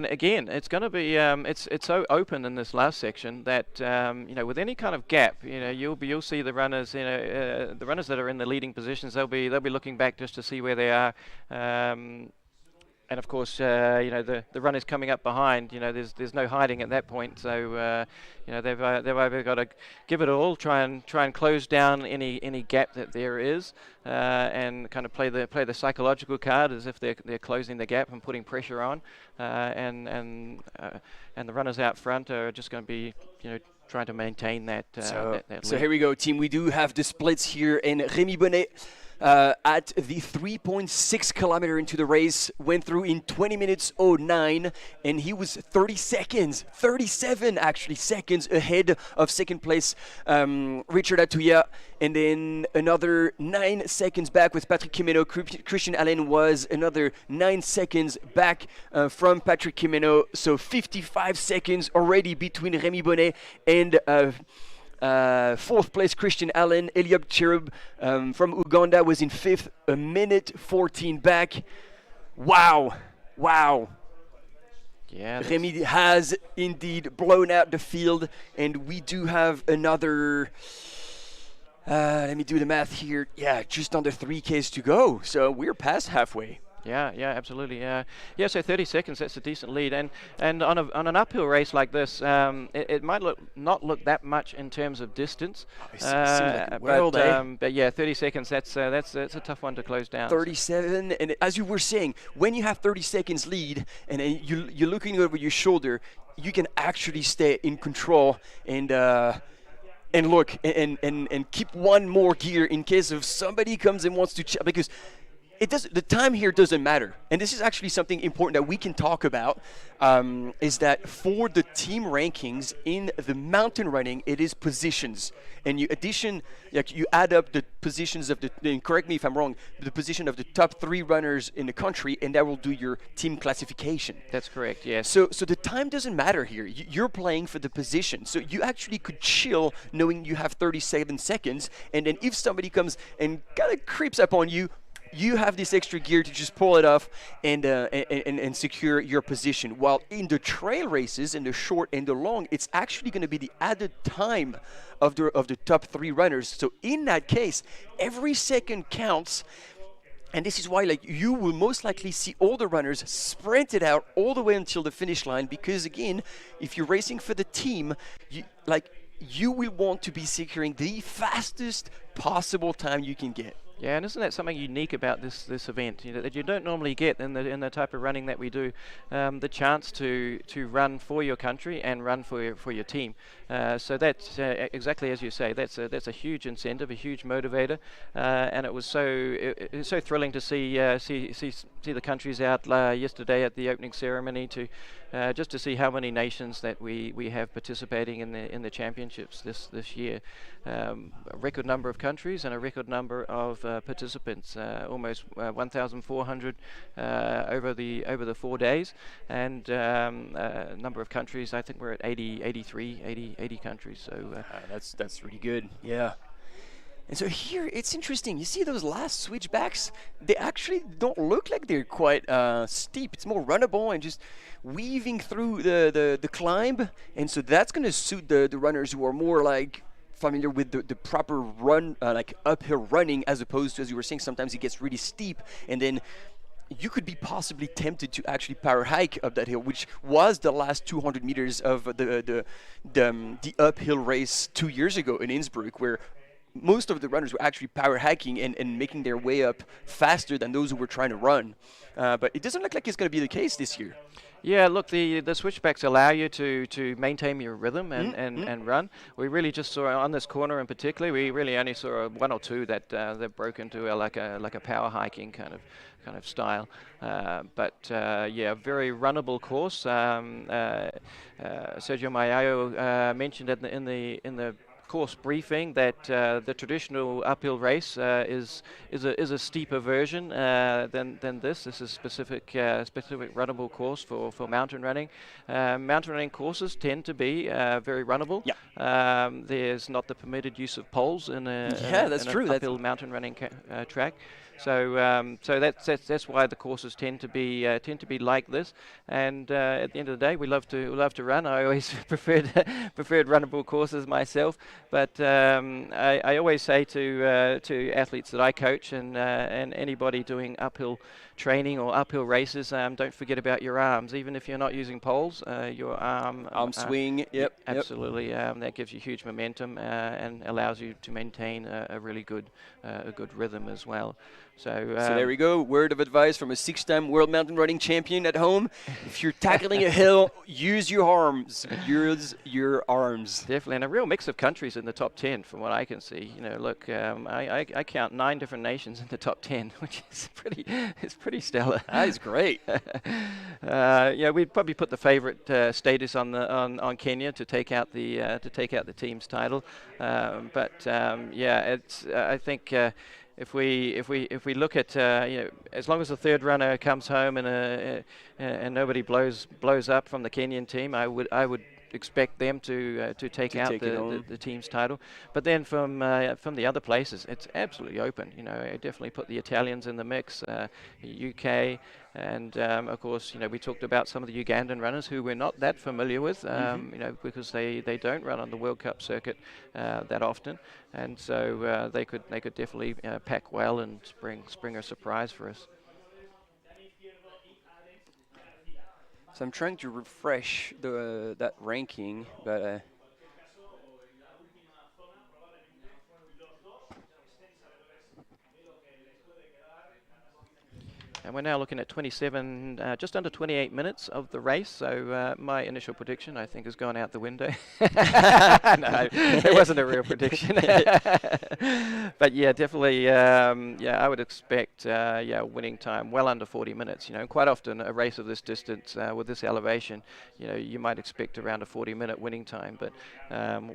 again, it's going to be it's so open in this last section that with any kind of gap, you'll see the runners, the runners that are in the leading positions, they'll be looking back just to see where they are. And of course, the runners coming up behind, there's no hiding at that point. So, they've either got to give it all, try and close down any gap that there is, and kind of play the psychological card as if they're closing the gap and putting pressure on, and the runners out front are just going to be, trying to maintain that. That lead. So here we go, team. We do have the splits here, and Remy Bonnet, at the 3.6 kilometer into the race, went through in 20 minutes 09, and he was 37 actually seconds ahead of second place Richard Atuya, and then another 9 seconds back with Patrick Quimeno. Christian Allen was another 9 seconds back from Patrick Quimeno, so 55 seconds already between Remy Bonnet and fourth place Christian Allen. Eliab Cherub from Uganda was in fifth, a minute 14 back. Wow. Yeah, Remy has indeed blown out the field, and we do have another, let me do the math here. Yeah, just under 3Ks to go, so we're past halfway. Yeah, absolutely. So 30 seconds, that's a decent lead. And on an uphill race like this, it might not look that much in terms of distance. But yeah, 30 seconds, that's a tough one to close down. 37, and as you were saying, when you have 30 seconds lead and you're looking over your shoulder, you can actually stay in control and look and keep one more gear in case if somebody comes and wants to because the time here doesn't matter. And this is actually something important that we can talk about, is that for the team rankings in the mountain running, it is positions. And you add up the positions of and correct me if I'm wrong, the position of the top 3 runners in the country, and that will do your team classification. That's correct, yes. So the time doesn't matter here. You're playing for the position. So you actually could chill knowing you have 37 seconds, and then if somebody comes and kind of creeps up on you, you have this extra gear to just pull it off and secure your position. While in the trail races, in the short and the long, it's actually going to be the added time of the top 3 runners. So in that case, every second counts. And this is why, like, you will most likely see all the runners sprinted out all the way until the finish line, because again, if you're racing for the team, you will want to be securing the fastest possible time you can get. Yeah, and isn't that something unique about this event, that you don't normally get in the type of running that we do, the chance to run for your country and run for your team. So that's exactly as you say. That's a huge incentive, a huge motivator, and it was so thrilling to see the countries out yesterday at the opening ceremony, to just to see how many nations that we have participating in the championships this year. A record number of countries and a record number of participants, almost 1,400 over the 4 days, and number of countries, I think we're at 80 countries. So that's really good. Yeah. And so here it's interesting. You see those last switchbacks? They actually don't look like they're quite steep. It's more runnable and just weaving through the climb. And so that's going to suit the runners who are more like familiar with the proper run, like uphill running, as opposed to, as you were saying, sometimes it gets really steep, and then you could be possibly tempted to actually power hike up that hill, which was the last 200 meters of the uphill race 2 years ago in Innsbruck, where most of the runners were actually power hiking and making their way up faster than those who were trying to run. But it doesn't look like it's going to be the case this year. Yeah, look, the switchbacks allow you to maintain your rhythm and run. We really just saw on this corner in particular, we really only saw one or two that broke into like a power hiking kind of style. But yeah, very runnable course. Sergio Mayo mentioned in the course briefing that the traditional uphill race is a steeper version than this. This is specific runnable course for mountain running. Mountain running courses tend to be very runnable. Yeah. There's not the permitted use of poles in an uphill mountain running track. So that's why the courses tend to be like this. And at the end of the day, we love to run. I always preferred runnable courses myself. But I always say to athletes that I coach and anybody doing uphill training or uphill races, don't forget about your arms. Even if you're not using poles, your arm swing. Yep. Absolutely. That gives you huge momentum and allows you to maintain a really good rhythm as well. So there we go. Word of advice from a 6-time world mountain running champion at home. If you're tackling a hill, use your arms. Use your arms. Definitely, and a real mix of countries in the top 10 from what I can see. Look, I count 9 different nations in the top 10, which is pretty stellar. That is great. Yeah, we'd probably put the favorite status on Kenya to take out the team's title. But yeah, it's I think. If we look at as long as the third runner comes home and nobody blows up from the Kenyan team, I would expect them to take out the team's title. But then from the other places, it's absolutely open. I definitely put the Italians in the mix, UK, and of course, we talked about some of the Ugandan runners who we're not that familiar with, because they don't run on the World Cup circuit that often, and so they could definitely pack well and spring a surprise for us. So I'm trying to refresh that ranking, but and we're now looking at 27, just under 28 minutes of the race. So my initial prediction, I think, has gone out the window. No, it wasn't a real prediction. But yeah, definitely. I would expect winning time well under 40 minutes. Quite often a race of this distance with this elevation, you might expect around a 40-minute winning time. But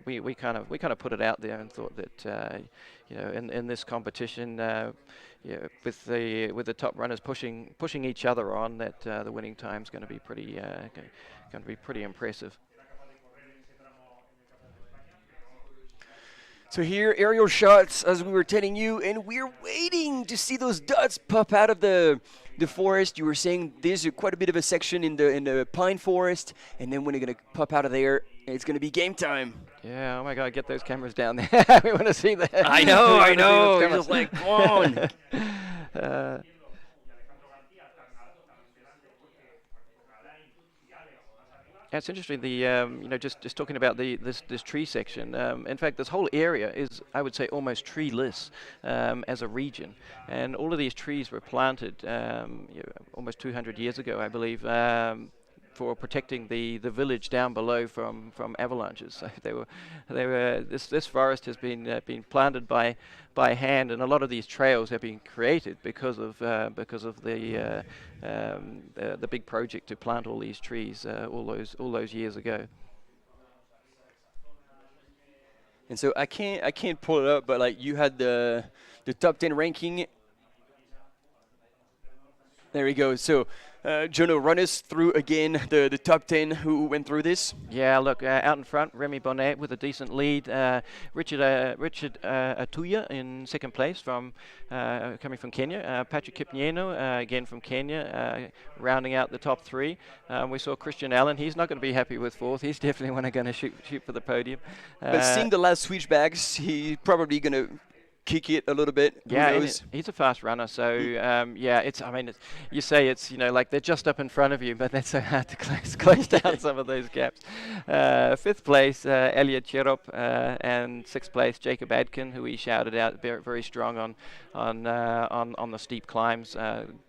we kind of put it out there and thought that in this competition. With the top runners pushing each other on, that the winning time is going to be pretty impressive. So here, aerial shots as we were telling you, and we're waiting to see those dots pop out of the forest. You were saying there's quite a bit of a section in the pine forest, and then when they're going to pop out of there, it's going to be game time. Yeah, oh my God, get those cameras down there. We want to see that. I know. You're just like, come on. It's interesting. Just talking about this tree section. In fact, this whole area is, I would say, almost treeless as a region, and all of these trees were planted almost 200 years ago, I believe, for protecting the village down below from avalanches. So this forest has been planted by hand, and a lot of these trails have been created because of the big project to plant all these trees all those years ago. And so I can't pull it up, but like you had the top 10 ranking. There we go. So, Jono, run us through again the top 10 who went through this. Yeah, look, out in front, Remy Bonnet with a decent lead. Richard Atuya in second place coming from Kenya. Patrick Kipnieno again from Kenya, rounding out the top three. We saw Christian Allen. He's not going to be happy with fourth. He's definitely going to shoot for the podium. But seeing the last switchbacks, he's probably going to kick it a little bit. Yeah, he's a fast runner. So you say it's like they're just up in front of you, but that's so hard to close down some of those gaps. Fifth place, Elliot Cherop, and sixth place, Jacob Adkin, who he shouted out, very strong on the steep climbs,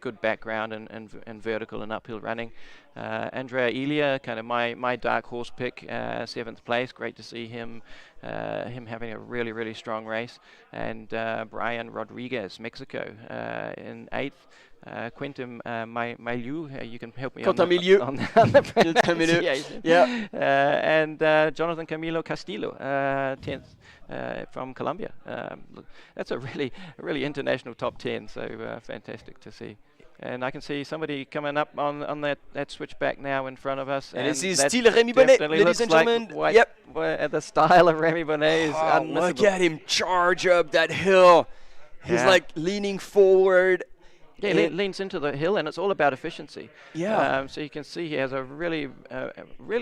good background and vertical and uphill running. Andrea Elia, kind of my dark horse pick, seventh place. Great to see him having a really strong race. And Brian Rodriguez, Mexico, in eighth. Quentin Mailiu, you can help me on the pronunciation. Yeah. And Jonathan Camilo Castillo, 10th from Colombia. That's a really international top 10, so fantastic to see. And I can see somebody coming up on that switchback now in front of us. And this is still Remy Bonnet, ladies and gentlemen. The style of Remy Bonnet is unmissable. Look at him charge up that hill. He's like leaning forward. Yeah, he leans into the hill, and it's all about efficiency. Yeah. So you can see he has a really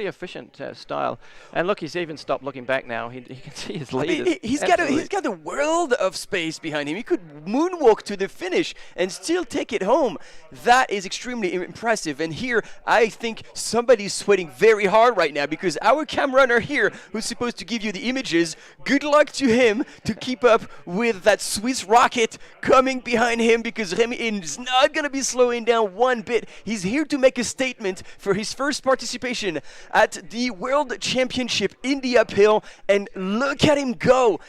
efficient style. And look, he's even stopped looking back now. He can see his leaders. He's got the world of space behind him. He could moonwalk to the finish and still take it home. That is extremely impressive. And here, I think somebody's sweating very hard right now, because our cam runner here, who's supposed to give you the images, good luck to him to keep up with that Swiss rocket coming behind him, because Remy is not going to be slowing down one bit. He's here to make a statement for his first participation at the World Championship in the uphill, and look at him go.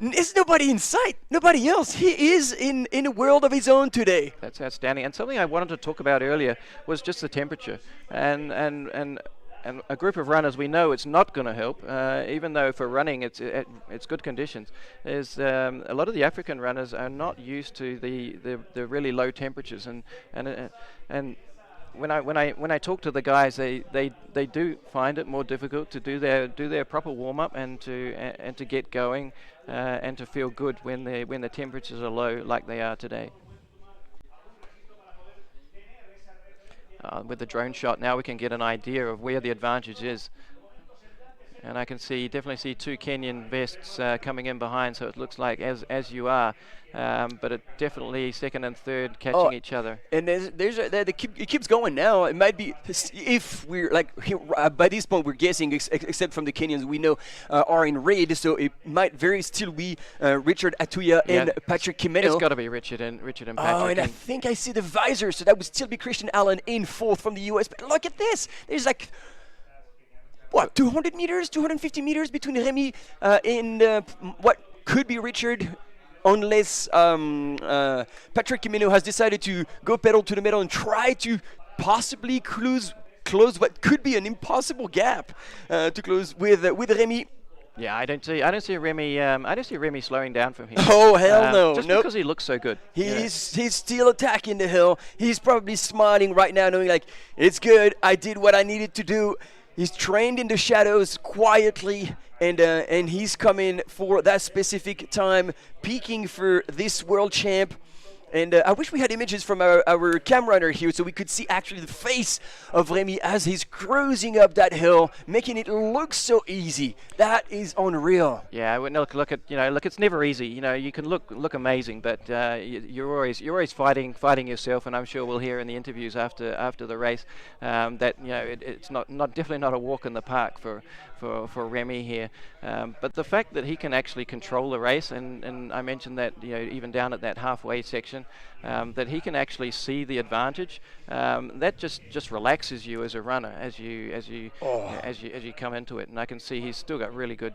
There's nobody in sight, nobody else. He is in a world of his own today. That's outstanding. And something I wanted to talk about earlier was just the temperature. And a group of runners, we know it's not going to help, even though for running it's good conditions. Is a lot of the African runners are not used to the really low temperatures, and when I talk to the guys, they do find it more difficult to do their proper warm up and to get going and to feel good when the temperatures are low like they are today. With the drone shot, now we can get an idea of where the advantage is. And I can definitely see two Kenyan vests coming in behind, so it looks like as you are, but it definitely second and third catching each other. And it keeps going now. It might be, if we're like by this point we're guessing, except from the Kenyans we know are in red, so it might very still be Richard Atuya and Patrick Kipnieno. It's got to be Richard and Patrick. Oh, and I think I see the visor, so that would still be Christian Allen in fourth from the US. But look at this. There's like 200 meters, 250 meters between Remy and what could be Richard, unless Patrick Kipnieno has decided to go pedal to the metal and try to possibly close what could be an impossible gap to close with Remy. Yeah, I don't see Remy slowing down from here. Oh hell no! Just because he looks so good. He's still attacking the hill. He's probably smiling right now, knowing like it's good. I did what I needed to do. He's trained in the shadows quietly, and he's coming for that specific time, peaking for this world champ. And I wish we had images from our cam runner here so we could see actually the face of Remy as he's cruising up that hill, making it look so easy. That is unreal. Yeah, look at it's never easy. You can look amazing, but you're always fighting yourself. And I'm sure we'll hear in the interviews after the race that it's definitely not a walk in the park for Remy here. But the fact that he can actually control the race, and I mentioned that even down at that halfway section, that he can actually see the advantage, that just relaxes you as a runner as you come into it. And I can see he's still got really good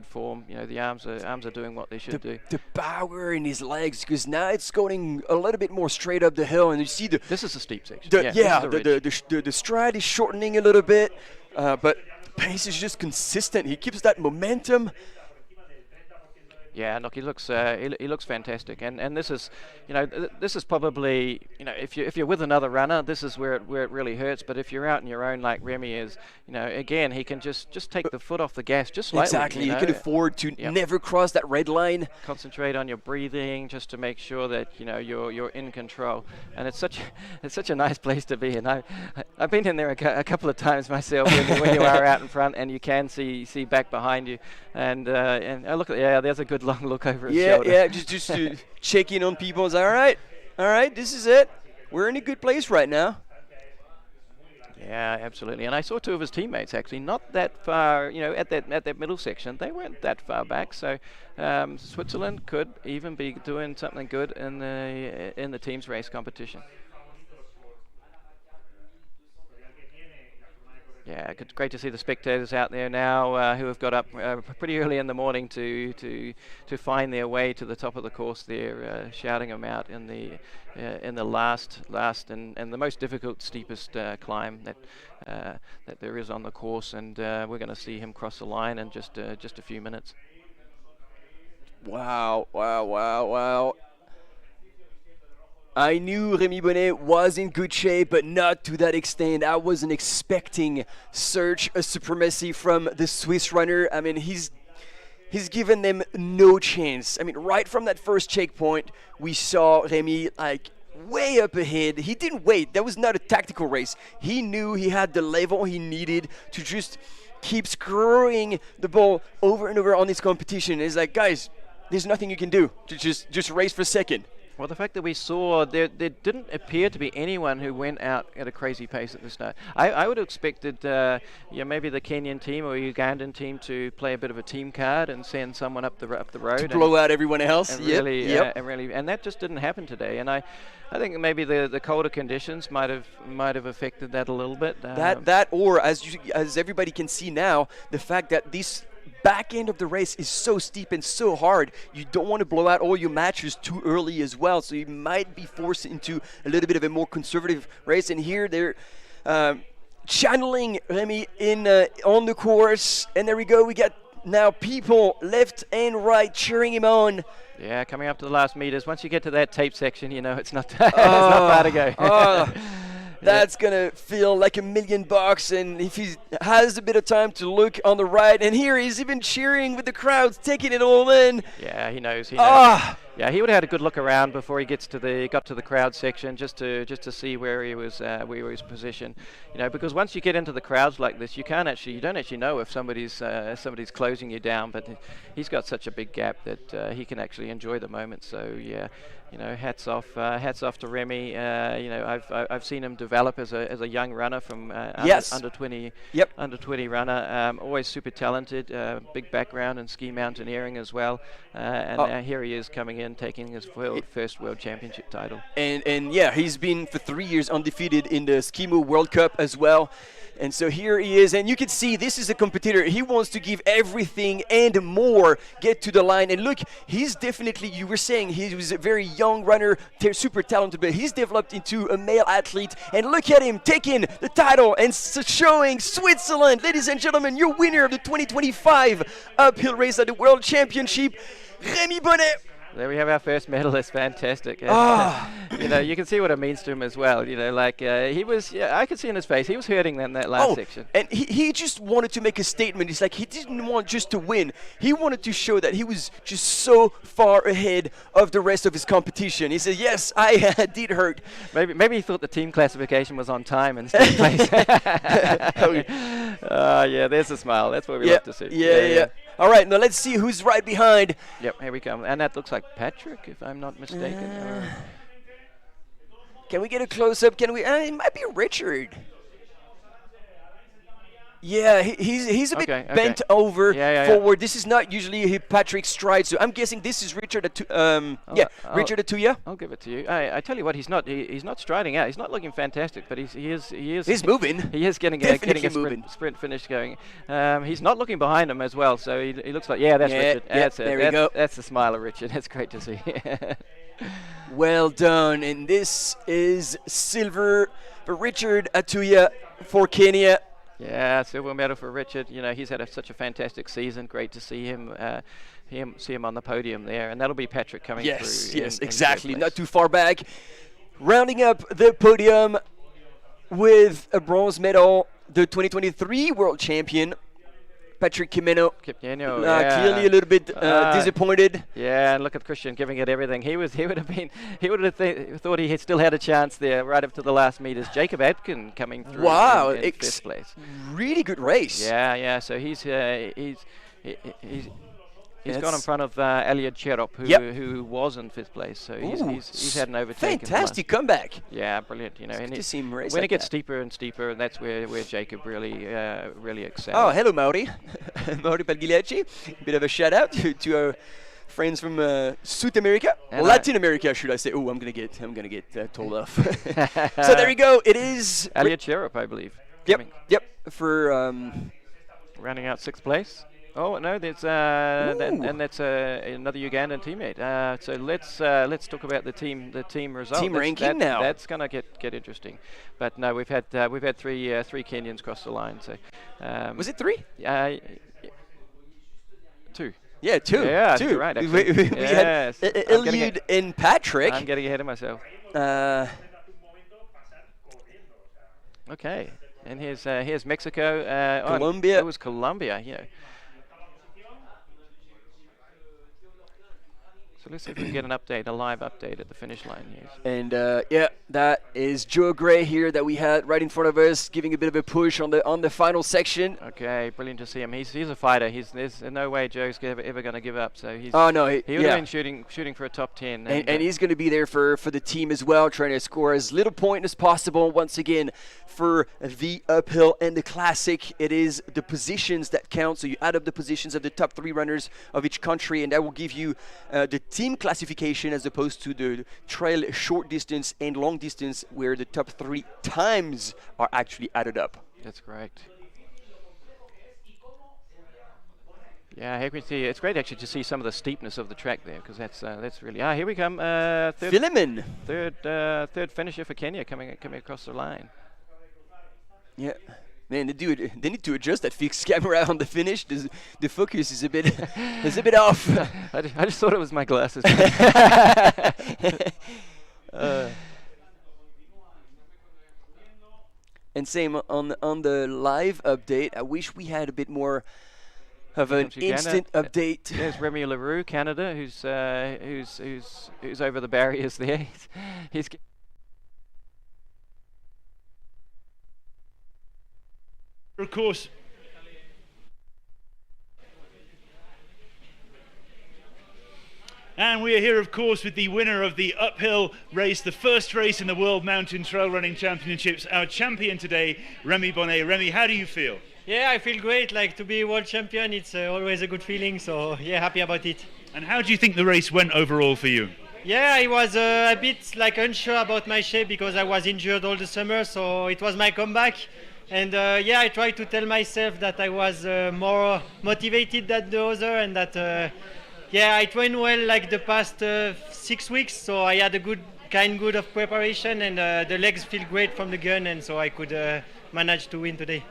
form. The arms are doing what they should do. The power in his legs, because now it's going a little bit more straight up the hill, and you see this is a steep section. The stride is shortening a little bit, but pace is just consistent. He keeps that momentum. Yeah, look, he looks fantastic, and this is this is probably if you're with another runner, this is where it really hurts. But if you're out on your own like Remy is, again he can just take the foot off the gas just slightly. Exactly, you can afford to never cross that red line. Concentrate on your breathing just to make sure that you're in control. And it's such a nice place to be. And I've been in there a couple of times myself when you are out in front and you can see back behind you. And I look at there's a good long look over his shoulder. Yeah, just to check in on people. It's all right, this is it. We're in a good place right now. Yeah, absolutely. And I saw two of his teammates actually not that far, at that middle section. They weren't that far back. So Switzerland could even be doing something good in the teams race competition. Yeah, great to see the spectators out there now who have got up pretty early in the morning to find their way to the top of the course there, shouting them out in the last and the most difficult, steepest climb that there is on the course, and we're going to see him cross the line in just a few minutes. Wow. I knew Remy Bonnet was in good shape, but not to that extent. I wasn't expecting such a supremacy from the Swiss runner. I mean, he's given them no chance. I mean, right from that first checkpoint, we saw Remy way up ahead. He didn't wait. That was not a tactical race. He knew he had the level he needed to just keep screwing the ball over and over on this competition. It's like, guys, there's nothing you can do. Just race for second. Well, the fact that we saw there didn't appear to be anyone who went out at a crazy pace at the start. I would have expected maybe the Kenyan team or Ugandan team to play a bit of a team card and send someone up the road to blow out everyone else. And and that just didn't happen today. And I think maybe the colder conditions might have affected that a little bit. Or as everybody can see now, the fact that this back end of the race is so steep and so hard, you don't want to blow out all your matches too early as well, so you might be forced into a little bit of a more conservative race. And here they're channeling Remy on the course, and there we go. We got now people left and right cheering him on. Yeah, coming up to the last meters. Once you get to that tape section, it's not it's not far to go. That's gonna feel like $1 million, and if he has a bit of time to look on the right, and here he's even cheering with the crowds, taking it all in. Yeah, he knows. Yeah, he would have had a good look around before he got to the crowd section, just to see where he was positioned. Because once you get into the crowds like this, you don't actually know if somebody's closing you down. But he's got such a big gap that he can actually enjoy the moment. So yeah. Hats off to Remy. I've seen him develop as a young runner from under 20 runner. Always super talented. Big background in ski mountaineering as well. And here he is coming in, taking his first World Championship title. And yeah, he's been for 3 years undefeated in the Skimo World Cup as well. And so here he is, and you can see this is a competitor. He wants to give everything and more, get to the line. And look, he's definitely, you were saying he was a very young runner, super talented, but he's developed into a male athlete. And look at him taking the title and showing Switzerland. Ladies and gentlemen, your winner of the 2025 uphill race at the World Championship, Remy Bonnet. There we have our first medalist. Fantastic. Ah. You know, you can see what it means to him as well. You know, like he was. Yeah, I could see in his face he was hurting in that last section. And he just wanted to make a statement. He's like, he didn't want just to win. He wanted to show that he was just so far ahead of the rest of his competition. He said, yes, I did hurt. Maybe he thought the team classification was on time instead of place. Yeah, there's a smile. That's what we love to see. Yeah. All right, now let's see who's right behind. Yep, here we come. And that looks like Patrick, if I'm not mistaken. Can we get a close-up? Can we? It might be Richard. Yeah, he's a bit bent over forward. This is not usually Patrick's stride, so I'm guessing this is Richard. Richard Atuya. I'll give it to you. I tell you what, he's not striding out. He's not looking fantastic, but he is. He's moving. He is getting a sprint finish going. He's not looking behind him as well, so he looks like that's Richard. That's it. There we go. That's the smile of Richard. That's great to see. Well done, and this is silver for Richard Atuya for Kenya. Yeah, silver medal for Richard. You know, he's had such a fantastic season. Great to see him on the podium there, and that'll be Patrick coming through. Yes, exactly. Not too far back. Rounding up the podium with a bronze medal, the 2023 world champion, Patrick Kimeno. Clearly a little bit disappointed. Yeah, and look at Christian giving it everything. He would have thought he still had a chance there right up to the last meters. Jacob Atkin coming through. Wow, in fifth place. Really good race. Yeah. So he's gone in front of Eliud Cherop, who was in fifth place. So he's had an overtake. Fantastic comeback. Yeah, brilliant. You know, and to see him race when like it gets that. steeper and steeper, that's where Jacob really excels. Oh, hello, Mauri. Mauri Palgigliacci. Bit of a shout out to our friends from South America, Latin America, should I say? Oh, I'm gonna get told off. So there you go. It is Eliud Cherop, I believe. Yep. For rounding out sixth place. Oh no, there's and that's another Ugandan teammate. So let's talk about the team result. Team ranking now. That's gonna get interesting. But no, we've had three Kenyans cross the line. So was it three? Two. Yeah, two. Yeah, two. Right. We had Eliud and Patrick. I'm getting ahead of myself. Okay. And here's Mexico. Colombia. It was Colombia, yeah. So let's see if we can get a live update at the finish line here. And that is Joe Gray here that we had right in front of us, giving a bit of a push on the final section. Okay, brilliant to see him. He's a fighter. There's no way Joe's ever going to give up. So he would have been shooting for a top 10. And he's going to be there for the team as well, trying to score as little point as possible. Once again, for the uphill and the classic, it is the positions that count. So you add up the positions of the top 3 runners of each country, and that will give you the team classification as opposed to the trail short distance and long distance, where the top 3 times are actually added up. That's correct. Yeah, it's great actually to see some of the steepness of the track there, because that's really. Here we come. Philemon. Third finisher for Kenya coming across the line. Yeah. Man, they need to adjust that fixed camera on the finish. The focus is a bit off. I just thought it was my glasses. And same on the live update. I wish we had a bit more of an instant update. There's Remy LaRue, Canada, who's over the barriers there. He's of course, and we are here, of course, with the winner of the uphill race, the first race in the World Mountain Trail Running Championships, our champion today, Remy Bonnet. Remy, how do you feel? Yeah, I feel great. Like, to be world champion, it's always a good feeling. So yeah, happy about it. And how do you think the race went overall for you? Yeah, I was a bit unsure about my shape because I was injured all the summer. So it was my comeback. And I tried to tell myself that I was more motivated than the other, and that I trained well like the past 6 weeks. So I had a good of preparation, and the legs feel great from the gun, and so I could managed to win today.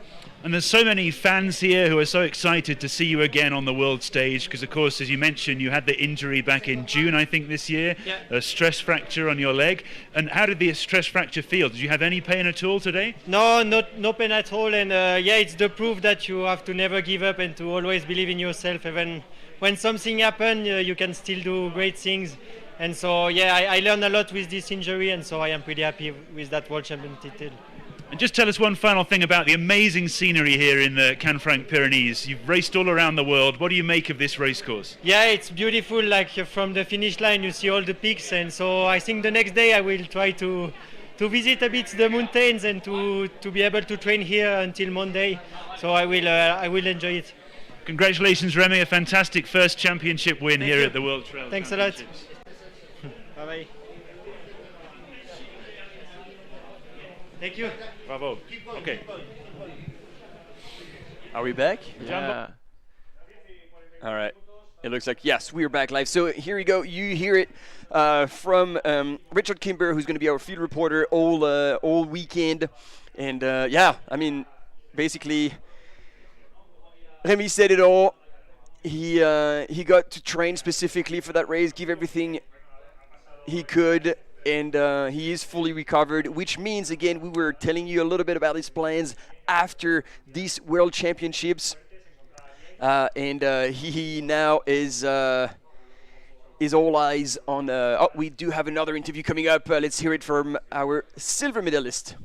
And there's so many fans here who are so excited to see you again on the world stage because, of course, as you mentioned, you had the injury back in June, I think, this year, a stress fracture on your leg. And how did the stress fracture feel? Did you have any pain at all today? No, no pain at all. And yeah, it's the proof that you have to never give up and to always believe in yourself. Even when something happens, you can still do great things. And so, yeah, I learned a lot with this injury, and so I am pretty happy with that world champion title. And just tell us one final thing about the amazing scenery here in the Canfranc Pyrenees. You've raced all around the world. What do you make of this race course? Yeah, it's beautiful. Like from the finish line, you see all the peaks, and so I think the next day I will try to visit a bit the mountains and to be able to train here until Monday. So I will enjoy it. Congratulations, Remy! A fantastic first championship win here at the World Trail Thanks a lot. Championships. Bye bye. Thank you. Bravo. Okay. Are we back? Yeah. All right. It looks like, yes, we are back live. So here we go. You hear it from Richard Kimber, who's going to be our field reporter all weekend. And yeah, I mean, basically, Remy said it all. He got to train specifically for that race, give everything he could, and he is fully recovered, which means, again, we were telling you a little bit about his plans after these World Championships. And he now is all eyes on... oh, we do have another interview coming up. Let's hear it from our silver medalist.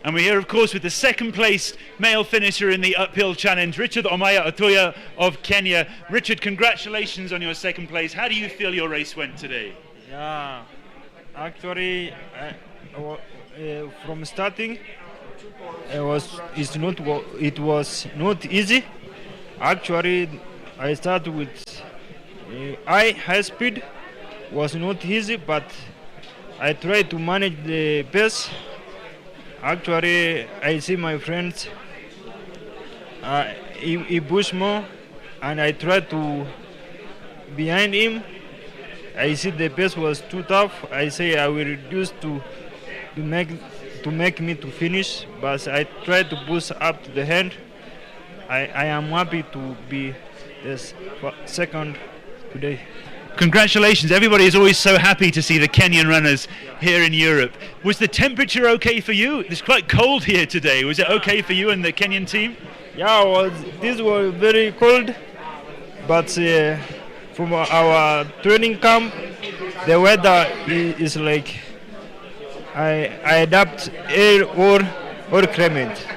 And we're here, of course, with the second-placed male finisher in the uphill challenge, Richard Omaya Otoya of Kenya. Richard, congratulations on your second place. How do you feel your race went today? Yeah, actually, from starting, it was not easy. Actually, I started with high speed. Was not easy, but I tried to manage the pace. Actually, I see my friends, he pushed more, and I tried to behind him. I see the pace was too tough. I say I will reduce to make me to finish, but I tried to push up to the end. I am happy to be this second today. Congratulations. Everybody is always so happy to see the Kenyan runners here in Europe. Was the temperature okay for you? It's quite cold here today. Was it okay for you and the Kenyan team? Yeah, this was very cold, but from our training camp, the weather is like I adapt air or climate.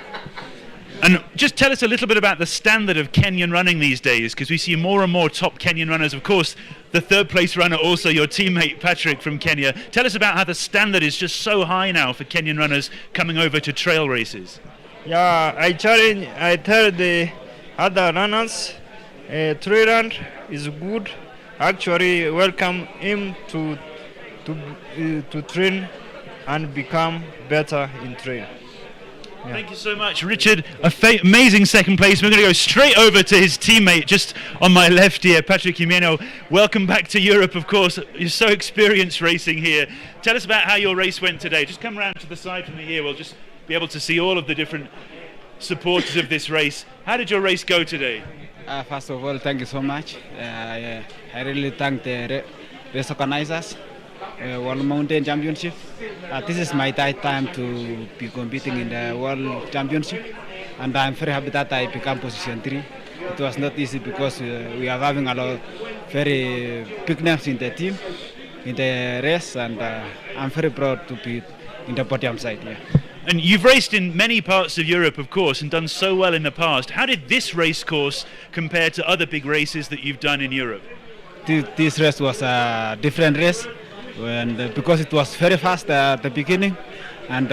And just tell us a little bit about the standard of Kenyan running these days, because we see more and more top Kenyan runners. Of course, the third place runner, also your teammate Patrick from Kenya. Tell us about how the standard is just so high now for Kenyan runners coming over to trail races. Yeah, I tell the other runners, trail run is good. Actually, welcome him to train and become better in trail. Yeah. Thank you so much, Richard. Amazing second place. We're going to go straight over to his teammate just on my left here, Patrick Jimeno. Welcome back to Europe, of course. You're so experienced racing here. Tell us about how your race went today. Just come around to the side from me here. We'll just be able to see all of the different supporters of this race. How did your race go today? First of all, thank you so much. I really thank the race organizers. World Mountain Championship. This is my third time to be competing in the World Championship, and I'm very happy that I became position 3. It was not easy because we are having a lot very big names in the team, in the race, and I'm very proud to be in the podium side here. And you've raced in many parts of Europe, of course, and done so well in the past. How did this race course compare to other big races that you've done in Europe? This race was a different race. And because it was very fast at the beginning, and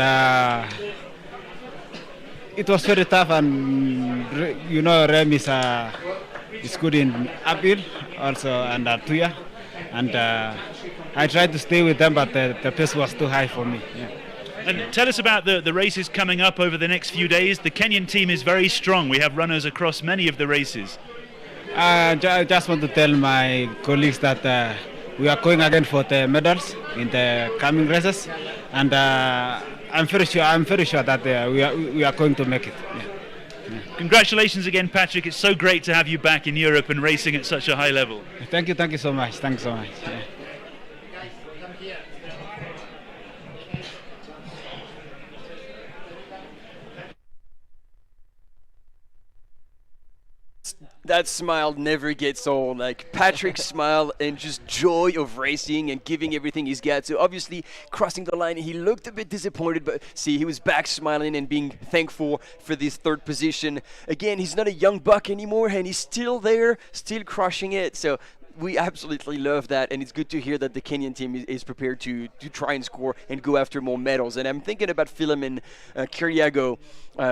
it was very tough, and you know, Rem is good in uphill also and Tuya, and I tried to stay with them, but the pace was too high for me. Yeah. And tell us about the races coming up over the next few days. The Kenyan team is very strong. We have runners across many of the races. I just want to tell my colleagues that we are going again for the medals in the coming races, and I'm very sure that we are going to make it. Yeah. Yeah. Congratulations again, Patrick. It's so great to have you back in Europe and racing at such a high level. Thank you so much. Thanks so much. Yeah. That smile never gets old. Like Patrick's smile and just joy of racing and giving everything he's got. So obviously crossing the line, he looked a bit disappointed, but see, he was back smiling and being thankful for this third position. Again, he's not a young buck anymore, and he's still there, still crushing it. So we absolutely love that, and it's good to hear that the Kenyan team is prepared to try and score and go after more medals. And I'm thinking about Philemon Kiriago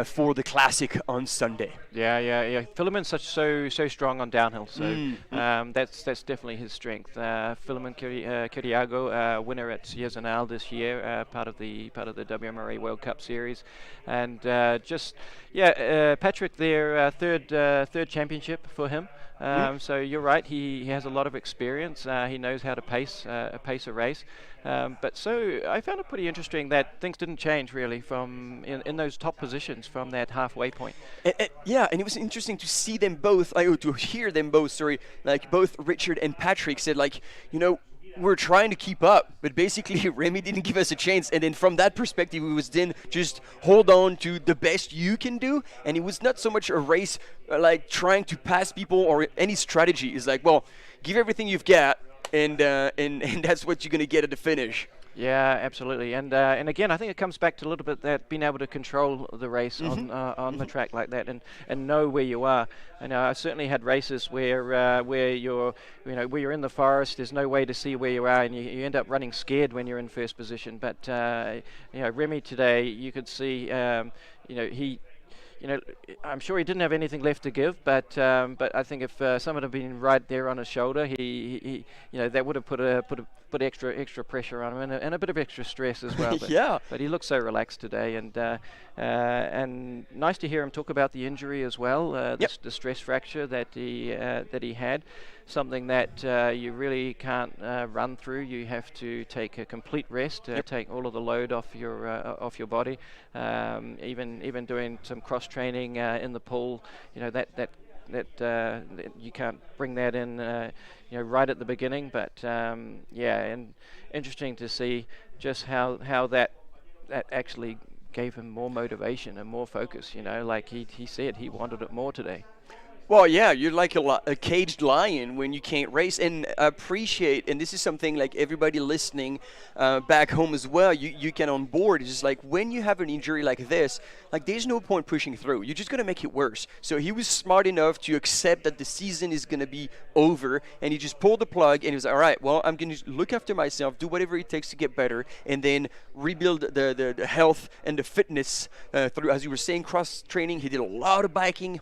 for the Classic on Sunday. Yeah. Philemon's so strong on downhill, so that's definitely his strength. Philemon Kiriago, winner at Yesenal this year, part of the WMRA World Cup Series, and Patrick, their third championship for him. So you're right, he has a lot of experience. He knows how to pace a race. But so I found it pretty interesting that things didn't change really from in those top positions from that halfway point. And it was interesting to see them both, to hear them both, like both Richard and Patrick said, like, we're trying to keep up, but basically Remy didn't give us a chance. And then from that perspective, it was then just hold on to the best you can do. And it was not so much a race like trying to pass people or any strategy. It's like, well, give everything you've got, and that's what you're going to get at the finish. Yeah, absolutely, and again, I think it comes back to a little bit that being able to control the race on the track like that, and know where you are. And I certainly had races where you're in the forest. There's no way to see where you are, and you end up running scared when you're in first position. But Remy today, you could see, I'm sure he didn't have anything left to give, but I think if someone had been right there on his shoulder, he that would have put extra pressure on him and a bit of extra stress as well. But, yeah. But he looked so relaxed today, and nice to hear him talk about the injury as well, the stress fracture that he had. Something that you really can't run through. You have to take a complete rest, take all of the load off your body. Even doing some cross training in the pool, that you can't bring that in, right at the beginning. But and interesting to see just how that actually gave him more motivation and more focus. Like he said, he wanted it more today. Well, yeah, you're like a caged lion when you can't race. And appreciate, and this is something like everybody listening back home as well, you can on board. It's just like when you have an injury like this, like there's no point pushing through. You're just going to make it worse. So he was smart enough to accept that the season is going to be over, and he just pulled the plug, and he was like, all right, well, I'm going to look after myself, do whatever it takes to get better, and then rebuild the health and the fitness through, as you were saying, cross-training. He did a lot of biking.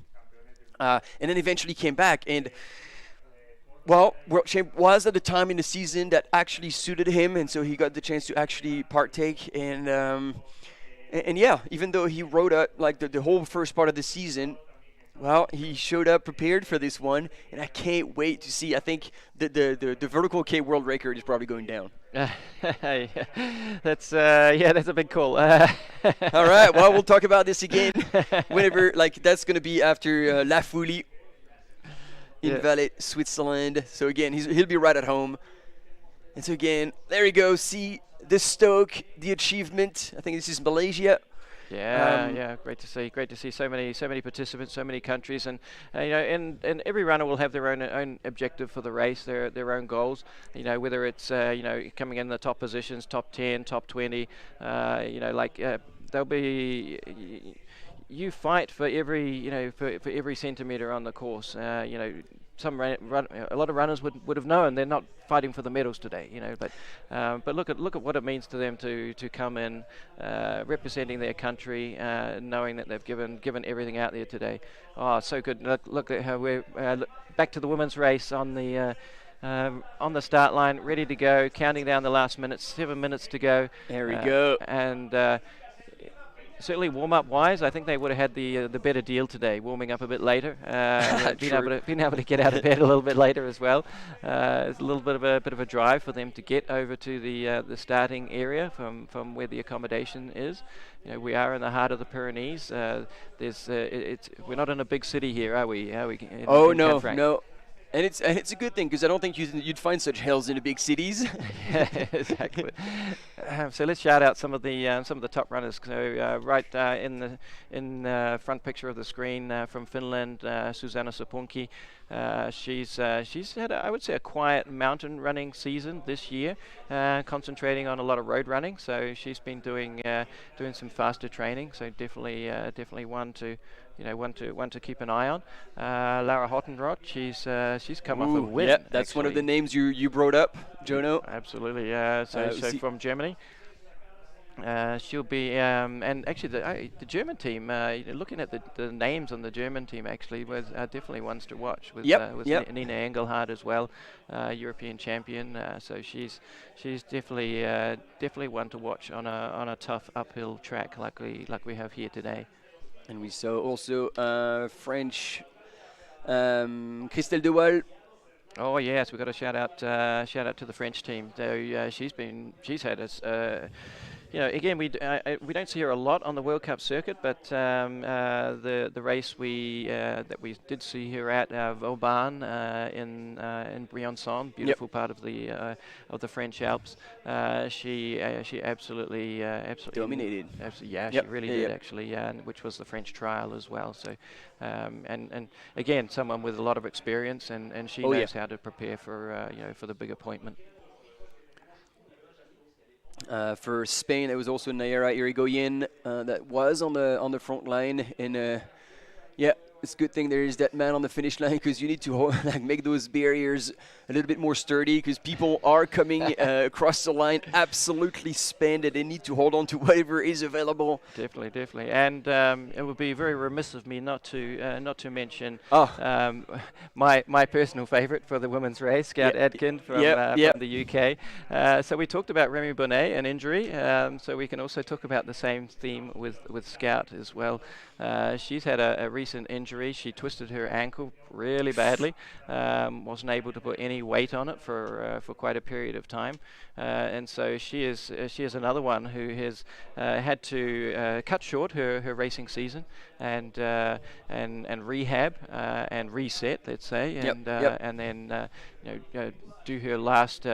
And then eventually came back, and World Champ was at the time in the season that actually suited him, and so he got the chance to actually partake. And even though he rode out like the whole first part of the season, well, he showed up prepared for this one, and I can't wait to see. I think the vertical K world record is probably going down. That's a big call. All right, well, we'll talk about this again whenever, like, that's going to be after La Fouille in Valais, Switzerland. So again, he'll be right at home. And so again, there you go. See the Stoke, the achievement. I think this is Malaysia. Great to see so many participants, so many countries, and and every runner will have their own objective for the race, their own goals. Whether it's coming in the top positions, top 10, top 20. They'll be. You fight for every for every centimetre on the course. a lot of runners would have known they're not fighting for the medals today, you know. But look at what it means to them to come in, representing their country, knowing that they've given everything out there today. Oh, so good. Look at how we're back to the women's race on the start line, ready to go, counting down the last minutes, 7 minutes to go. There we go. And certainly warm-up wise, I think they would have had the better deal today, warming up a bit later, being able to get out of bed a little bit later as well. It's a little bit of a drive for them to get over to the starting area from where the accommodation is. You know, we are in the heart of the Pyrenees. We're not in a big city here, are we? No, Canfranc? no. And it's a good thing, because I don't think you'd find such hills in the big cities. Yeah, exactly. So let's shout out some of the top runners. So right in the front picture of the screen from Finland, Susanna Sapunki. She's had I would say a quiet mountain running season this year, concentrating on a lot of road running. So she's been doing some faster training. So definitely one to keep an eye on. Lara Hottenrott, she's come off a win. Yep, that's one of the names you brought up, Jono. Absolutely, yeah. So from Germany. She'll be, and actually the German team, looking at the names on the German team actually was definitely ones to watch with Nina Engelhardt as well, European champion. So she's definitely one to watch on a tough uphill track like we have here today. And we saw also French Christelle Dewal. Oh yes, we've got a shout out to the French team. So she's had us. Again, we don't see her a lot on the World Cup circuit, but the race that we did see her at Vauban in Briançon, beautiful part of the French Alps. She absolutely dominated. She really did actually, which was the French trial as well. So, and again, someone with a lot of experience, and she knows how to prepare for the big appointment. For Spain, it was also Nayara Irigoyen that was on the front line, and it's a good thing there is that man on the finish line, because you need to make those barriers a little bit more sturdy, because people are coming across the line absolutely spent, and they need to hold on to whatever is available. Definitely, and it would be very remiss of me not to mention my personal favourite for the women's race, Scout Adkin from the UK. So we talked about Remy Bonnet, an injury, so we can also talk about the same theme with Scout as well. She's had a recent injury. She twisted her ankle really badly, wasn't able to put any weight on it for quite a period of time, and so she is another one who has had to cut short her racing season and rehab and reset, let's say, and then do her last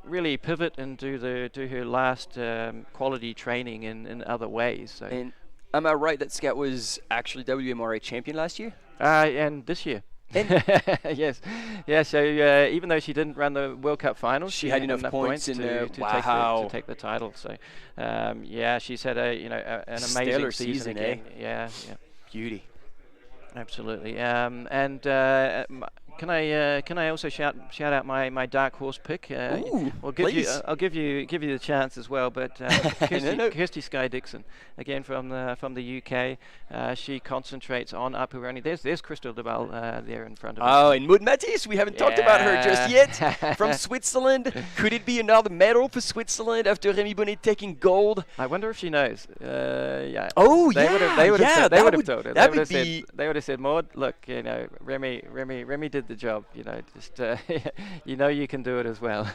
really pivot and do her last quality training in other ways. So. Am I right that Scout was actually WMRA champion last year? And this year. Yes. Yeah, so even though she didn't run the World Cup finals, she had enough points to take the title. So, she's had an amazing season again. Yeah. Beauty. Absolutely. Can I also shout out my dark horse pick? I'll give you the chance as well. But Kirsty Skye Dixon, again from the UK. She concentrates on uphill running. There's Christelle Dewal there in front of us. Oh, and Maud Matisse, we haven't talked about her just yet. From Switzerland, could it be another medal for Switzerland after Remy Bonnet taking gold? I wonder if she knows. Yeah. Oh, they would have told her. They would have said, Maud, look, Remy did the job, just you can do it as well.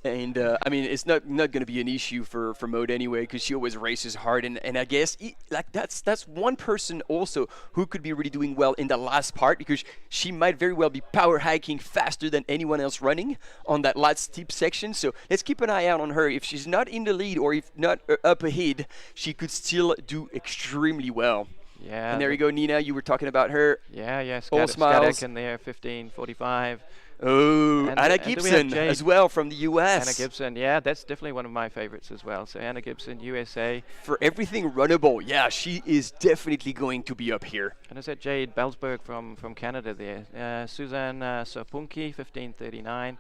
And it's not going to be an issue for Maud anyway, because she always races hard, and I guess that's one person also who could be really doing well in the last part, because she might very well be power hiking faster than anyone else running on that last steep section. So let's keep an eye out on her. If she's not in the lead or if not up ahead, she could still do extremely well. Yeah. And there you go, Nina. You were talking about her. Yeah. All smiles. Scott in there, 15:45. Oh, And, Anna do we have Gibson Jade? as well from the US. Anna Gibson, yeah, that's definitely one of my favorites as well. So Anna Gibson, USA. For everything runnable, yeah, she is definitely going to be up here. And is that Jade Belsberg from Canada there? Suzanne Sopunki, 15:39.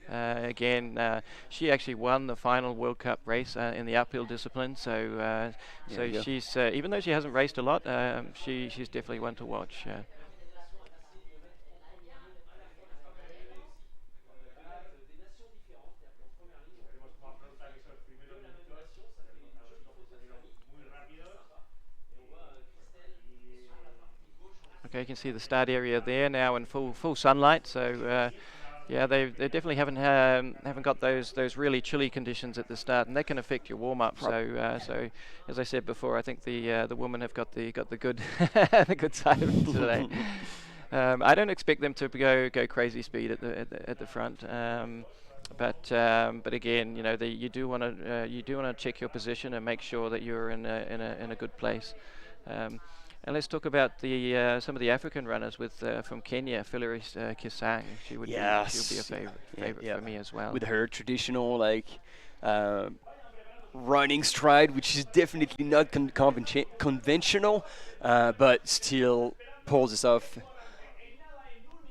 Again, she actually won the final World Cup race in the uphill discipline. So she's even though she hasn't raced a lot, she's definitely one to watch. Okay, you can see the start area there now in full sunlight. So yeah, they definitely haven't got those really chilly conditions at the start, and that can affect your warm up. So as I said before, I think the women have got the good the good side of it today. I don't expect them to go crazy speed at the front. But again, you know, you do want to check your position and make sure that you're in a good place. And let's talk about some of the African runners from Kenya, Phyllis Kisang. She'll be a favorite for me as well. With her traditional running stride, which is definitely not conventional, but still pulls us off.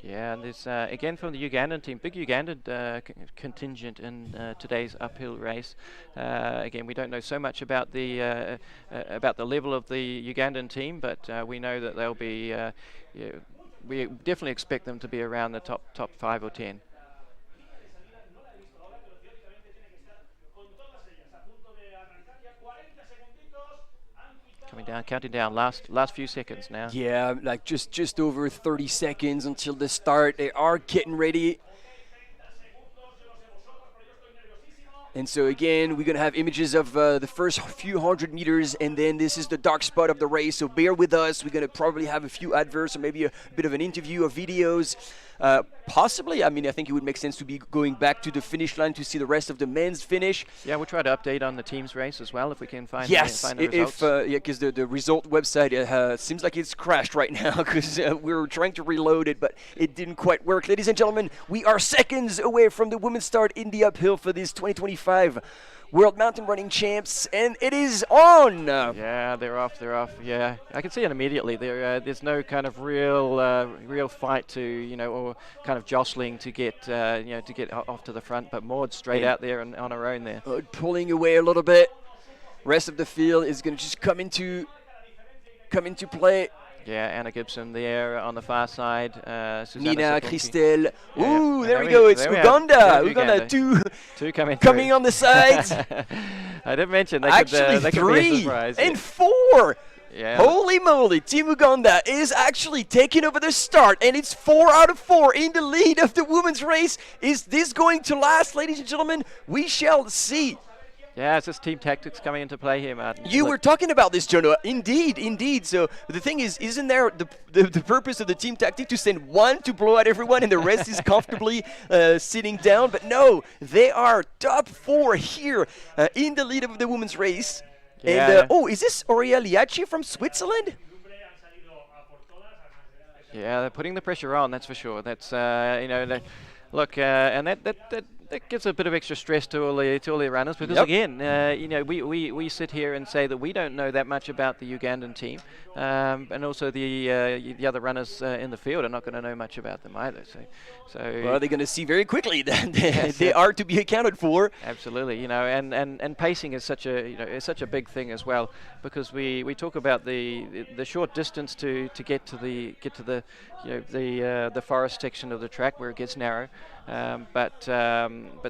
Yeah, and there's again from the Ugandan team, big Ugandan contingent in today's uphill race. Again, we don't know so much about the level of the Ugandan team, but we know that they'll be. We definitely expect them to be around the top 5 or 10. Coming down, counting down, last few seconds now. Yeah, like just over 30 seconds until the start. They are getting ready. And so again, we're going to have images of the first few 100 meters, and then this is the dark spot of the race, so bear with us. We're going to probably have a few adverts or maybe a bit of an interview or videos. Possibly, I mean, I think it would make sense to be going back to the finish line to see the rest of the men's finish. Yeah, we'll try to update on the team's race as well if we can find the results. Because the result website seems like it's crashed right now because we were trying to reload it, but it didn't quite work. Ladies and gentlemen, we are seconds away from the women's start in the uphill for this 2025 World Mountain Running Champs, and it is on. Yeah, they're off. Yeah, I can see it immediately. There's no kind of real fight to or kind of jostling to get to get off to the front. But Maud's straight out there and on her own there. Pulling away a little bit. Rest of the field is going to just come into play. Yeah, Anna Gibson there on the far side. Nina, Christelle. Ooh, there we go. It's Uganda. Uganda, two coming on the sides. I didn't mention they could be a surprise. And 4. Yeah. Holy moly, Team Uganda is actually taking over the start, and it's 4 out of 4 in the lead of the women's race. Is this going to last, ladies and gentlemen? We shall see. Yeah, it's just team tactics coming into play here, Martin. You were talking about this, Jono. Indeed. So the thing is, isn't there the purpose of the team tactic to send one to blow out everyone and the rest is comfortably sitting down? But no, they are top 4 here in the lead of the women's race. Yeah. And, is this Aurea Liachi from Switzerland? Yeah, they're putting the pressure on, that's for sure. That's, look, and that gives a bit of extra stress to all the runners because again, we sit here and say that we don't know that much about the Ugandan team, and also the other runners in the field are not going to know much about them either. So well, they're going to see very quickly that they are to be accounted for. Absolutely, and pacing is such a big thing as well because we talk about the short distance to get to the forest section of the track where it gets narrow. But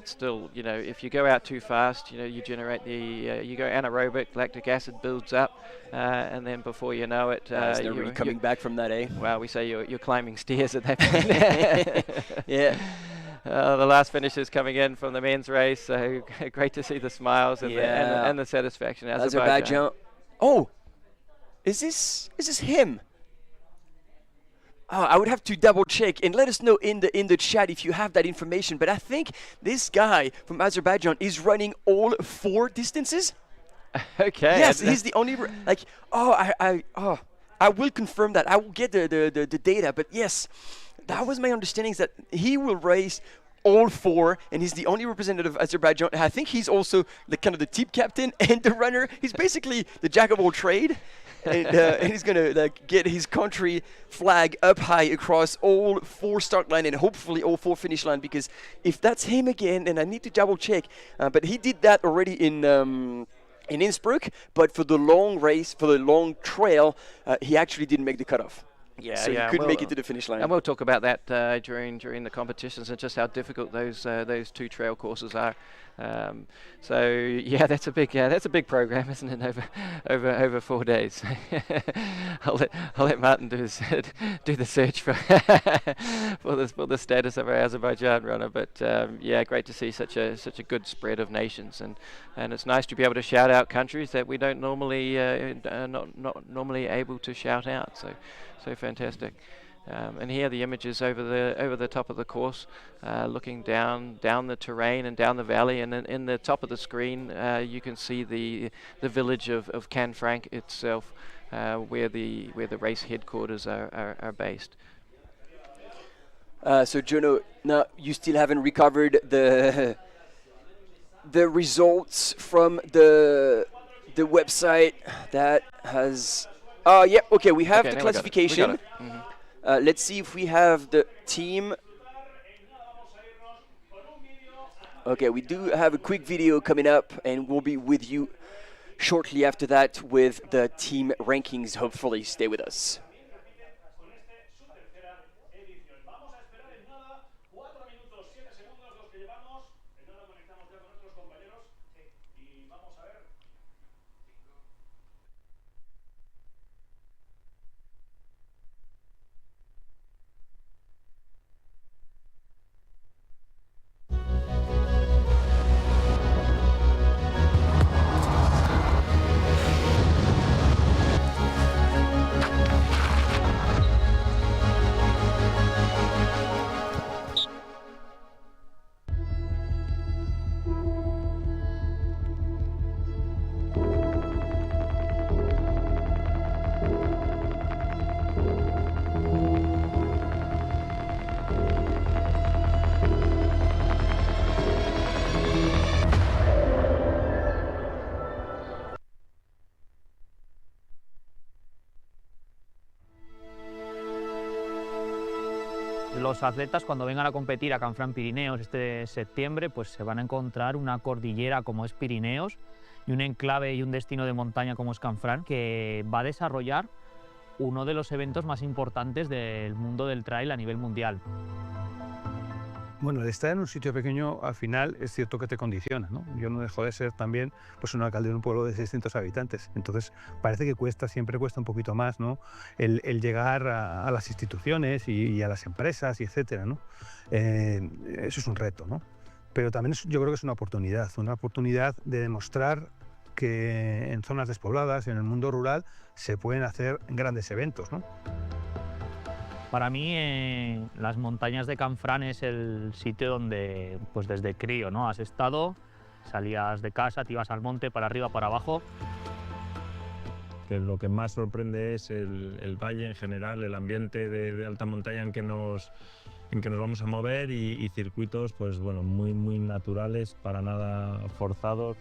still, if you go out too fast, you generate you go anaerobic, lactic acid builds up, and then before you know it, you're really coming back from that, eh? Well, we say you're climbing stairs at that point. Yeah. The last finishers coming in from the men's race, so great to see the smiles and the satisfaction. Azerbaijan. Oh, is this him? I would have to double check and let us know in the chat if you have that information. But I think this guy from Azerbaijan is running all 4 distances. Okay. Yes, he's the only. I will confirm that. I will get the data. But yes, that was my understanding, is that he will race all four, and he's the only representative of Azerbaijan. I think he's also the kind of the team captain and the runner. He's basically the jack of all trade. And he's gonna get his country flag up high across all four start line and hopefully all four finish line, because if that's him again, and I need to double check, but he did that already in Innsbruck, but for the long race, for the long trail, he actually didn't make the cutoff. Yeah, so he couldn't make it to the finish line. And we'll talk about that during the competitions and just how difficult those two trail courses are. So yeah, that's a big program, isn't it? Over 4 days. I'll let Martin do the search for for the status of our Azerbaijan runner. But yeah, great to see such a good spread of nations, and it's nice to be able to shout out countries that we don't normally not normally able to shout out. So fantastic. And here are the images over the top of the course, looking down the terrain and down the valley, and then in the top of the screen you can see the village of Canfranc itself, where the race headquarters are based. So Jono, now you still haven't recovered the results from the website that has. Yeah, okay, we have the classification. Let's see if we have the team. Okay, we do have a quick video coming up, and we'll be with you shortly after that with the team rankings. Hopefully, stay with us. Los atletas, cuando vengan a competir a Canfranc Pirineos este septiembre, pues se van a encontrar una cordillera como es Pirineos y un enclave y un destino de montaña como es Canfranc, que va a desarrollar uno de los eventos más importantes del mundo del trail a nivel mundial. Bueno, el estar en un sitio pequeño al final es cierto que te condiciona, ¿no? Yo no dejo de ser también pues, un alcalde de un pueblo de 600 habitantes, entonces parece que siempre cuesta un poquito más, ¿no? el llegar a las instituciones y a las empresas y etcétera, ¿no? Eso es un reto, ¿no? Pero también yo creo que es una oportunidad de demostrar que en zonas despobladas, en el mundo rural, se pueden hacer grandes eventos, ¿no? Para mí, las montañas de Canfranc es el sitio donde, pues desde crío, ¿no? Has estado, salías de casa, te ibas al monte, para arriba, para abajo. Que lo que más sorprende es el valle en general, el ambiente de alta montaña en que nos vamos a mover y circuitos, pues bueno, muy naturales, para nada forzados.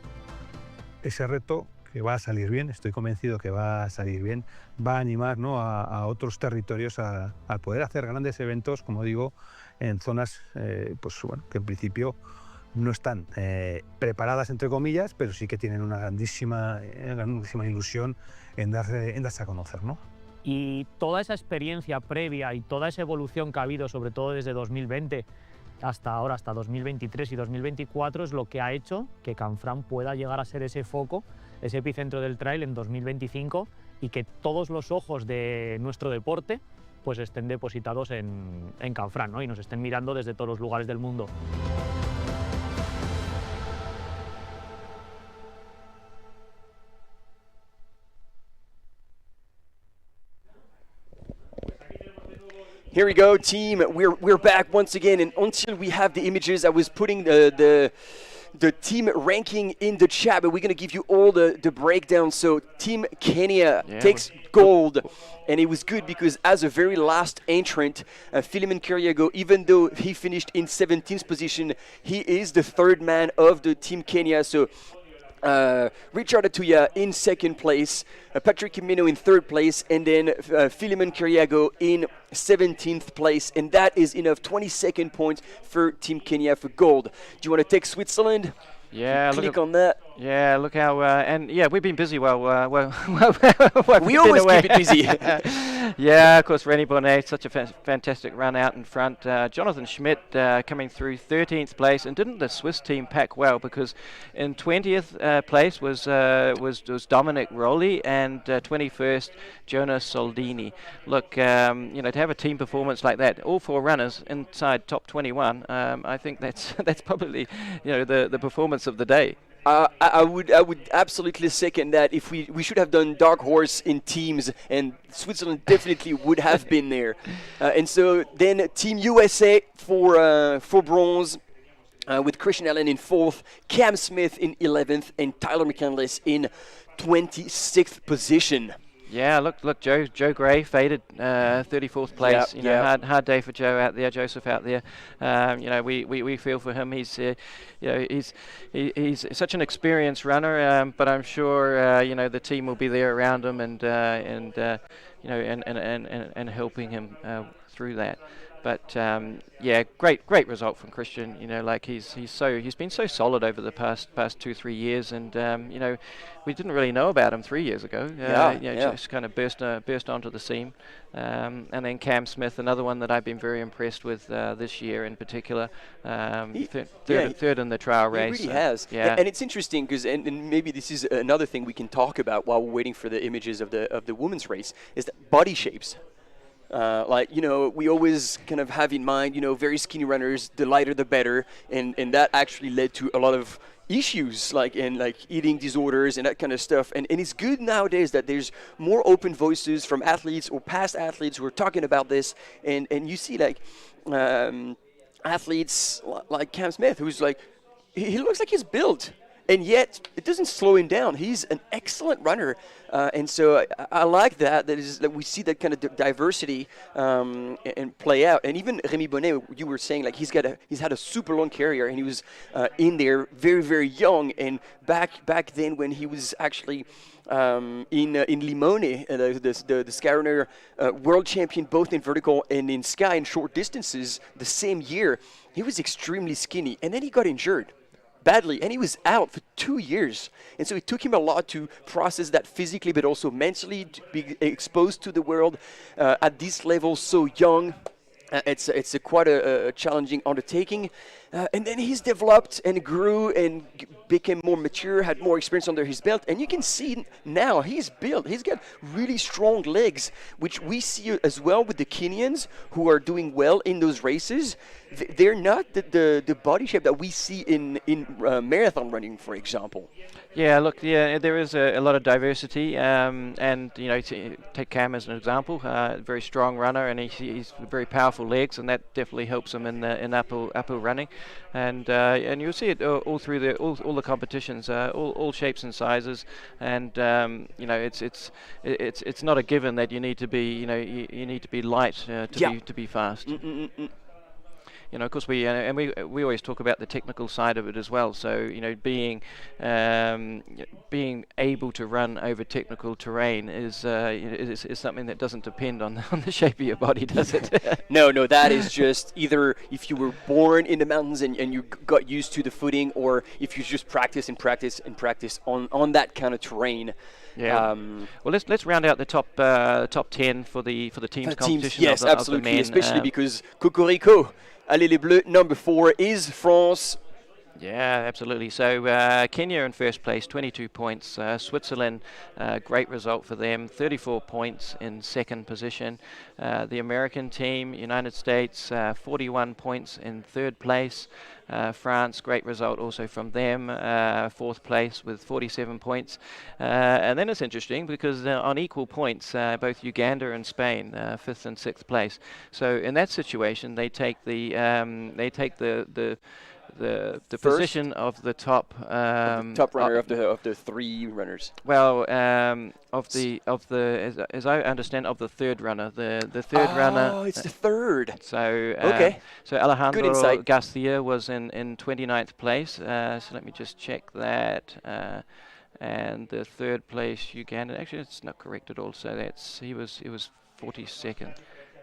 Ese reto que va a salir bien, estoy convencido que va a salir bien, va a animar, ¿no? a otros territorios a poder hacer grandes eventos, como digo, en zonas pues, bueno, que en principio no están preparadas, entre comillas, pero sí que tienen una grandísima ilusión en darse a conocer, ¿no? Y toda esa experiencia previa y toda esa evolución que ha habido, sobre todo desde 2020 hasta ahora, hasta 2023 y 2024, es lo que ha hecho que Canfranc pueda llegar a ser ese foco, ese epicentro del trail en 2025, y que todos los ojos de nuestro deporte pues estén depositados en Canfranc, ¿no? Y nos estén mirando desde todos los lugares del mundo. Here we go, team. We're back once again, and until we have the images, I was putting the the team ranking in the chat, but we're going to give you all the breakdown. So Team Kenya takes gold, and it was good because as a very last entrant, Philemon Kiriago, even though he finished in 17th position, he is the third man of the Team Kenya. So Richard Atuya in second place, Patrick Kimino in third place, and then Philemon Kiriago in 17th place, and that is enough 22nd points for Team Kenya for gold. Do you want to take Switzerland? Yeah, click on that. Yeah, look how and yeah, we've been busy. We always keep it busy. Yeah, of course, René Bonnet, such a fantastic run out in front. Jonathan Schmidt coming through 13th place, and didn't the Swiss team pack well? Because in 20th place was Dominic Rowley, and 21st Jonas Soldini. Look, to have a team performance like that, all four runners inside top 21, I think that's probably the performance of the day. I would absolutely second that. If we should have done dark horse in teams, and Switzerland definitely would have been there. And so then Team USA for bronze, with Christian Allen in 4th, Cam Smith in 11th, and Tyler McCandless in 26th position. Yeah, look, Joe Gray faded 34th place. Hard day for Joe out there, Joseph out there. We feel for him. He's such an experienced runner, but I'm sure the team will be there around him and helping him through that. But great result from Christian. He's been so solid over the past 2-3 years, and we didn't really know about him 3 years ago. Just kind of burst onto the scene. And then Cam Smith, another one that I've been very impressed with this year in particular. Third in the trial race. He really has. Yeah. And it's interesting because, and maybe this is another thing we can talk about while we're waiting for the images of the women's race, is that body shapes. We always kind of have in mind, very skinny runners, the lighter the better, and that actually led to a lot of issues like eating disorders and that kind of stuff. And it's good nowadays that there's more open voices from athletes or past athletes who are talking about this, and you see athletes like Cam Smith, who's he looks like he's built. And yet, it doesn't slow him down. He's an excellent runner. And so I like that we see that kind of diversity and play out. And even Rémi Bonnet, you were saying, he's had a super long career, and he was in there very, very young. And back then when he was actually in Limone, the sky runner world champion both in vertical and in sky and short distances the same year, he was extremely skinny. And then he got injured badly, and he was out for 2 years, and so it took him a lot to process that physically but also mentally, to be exposed to the world at this level so young. It's quite a challenging undertaking, and then he's developed and grew and became more mature, had more experience under his belt, and you can see now he's built. He's got really strong legs, which we see as well with the Kenyans who are doing well in those races. They're not the body shape that we see in marathon running, for example. Yeah, look, there is a lot of diversity, and take Cam as an example, very strong runner, and he's very powerful legs, and that definitely helps him in uphill running, and you'll see it all through all the competitions, all shapes and sizes, and it's not a given that you need to be you need to be light to be fast. Of course, we always talk about the technical side of it as well. So, being able to run over technical terrain is something that doesn't depend on the shape of your body, does it? No, that is just either if you were born in the mountains and you got used to the footing, or if you just practice on that kind of terrain. Yeah. Well, let's round out the top 10 for the teams competition. Yes, absolutely, of the men. Especially because Cocorico, Allez les Bleus, number 4 is France. Yeah, absolutely. So Kenya in first place, 22 points. Switzerland, great result for them, 34 points in second position. The American team, United States, 41 points in third place. France, great result also from them, fourth place with 47 points. And then it's interesting because on equal points, both Uganda and Spain, fifth and sixth place. So in that situation, they take the First? position of the top top runner of the three runners. Well, as I understand, of the third runner, the third runner. Oh, it's the third. So okay. So Alejandro insight. Garcia was in 29th place. So let me just check that. And the third place Ugandan. Actually, it's not correct at all. So he was 42nd.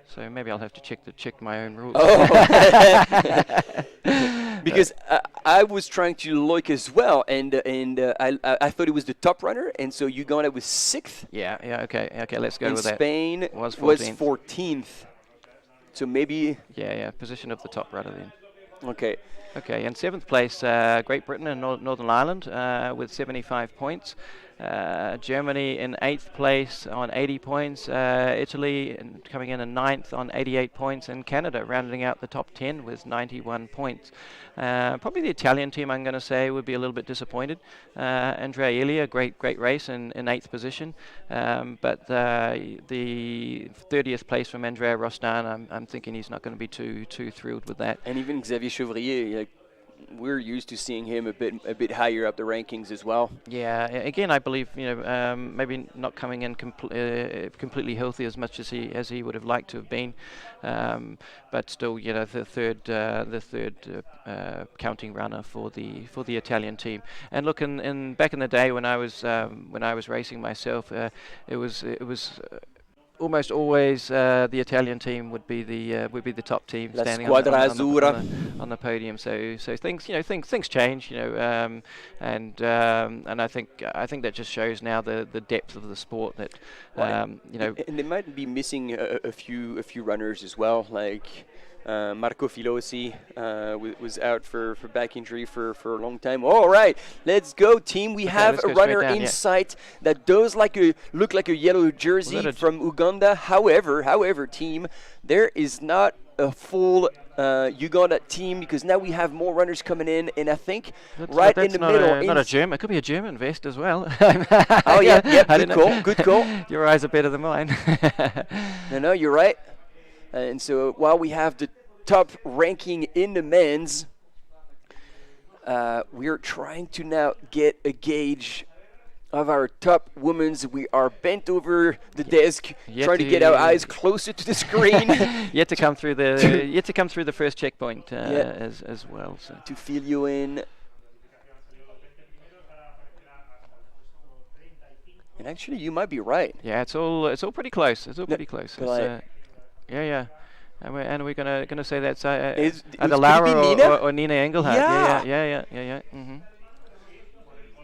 So maybe I'll have to check my own rules. Oh. Because I was trying to look as well, and I thought it was the top runner, and so Uganda was 6th. Yeah. Okay. Let's go with that. Spain was 14th. So maybe. Yeah. Position of the top runner then. Okay. Okay, in 7th place, Great Britain and Northern Ireland with 75 points. Germany in 8th place on 80 points. Italy coming in 9th on 88 points. And Canada rounding out the top 10 with 91 points. Probably the Italian team, I'm going to say, would be a little bit disappointed. Andrea Elia, great race in 8th position. But the 30th place from Andrea Rostan, I'm thinking he's not going to be too thrilled with that. And even Xavier Chevrier, we're used to seeing him a bit higher up the rankings as well. Yeah, again, I believe maybe not coming in completely healthy as much as he would have liked to have been, but still, the third counting runner for the Italian team. And look, in back in the day when I was racing myself, it was almost always the Italian team would be the top team standing on the podium. So things change, and I think that just shows now the depth of the sport that and they might be missing a few runners as well, like Marco Filosi was out for back injury for a long time. All right, let's go, team. We have a runner in sight that does look like a yellow jersey from Uganda. However, team, there is not a full Uganda team because now we have more runners coming in, and I think in the middle. Not a German. It could be a German vest as well. Oh yeah, good call. Your eyes are better than mine. No, you're right. And so while we have the top ranking in the men's, we're trying to now get a gauge of our top women's. We are bent over the desk, trying to get our eyes closer to the screen. Yet to come through the first checkpoint as well. So. To fill you in. And actually, you might be right. Yeah, it's all pretty close. It's all pretty close. Yeah. And we're gonna say that's either Laura or Nina Engelhardt. Yeah. Mm-hmm.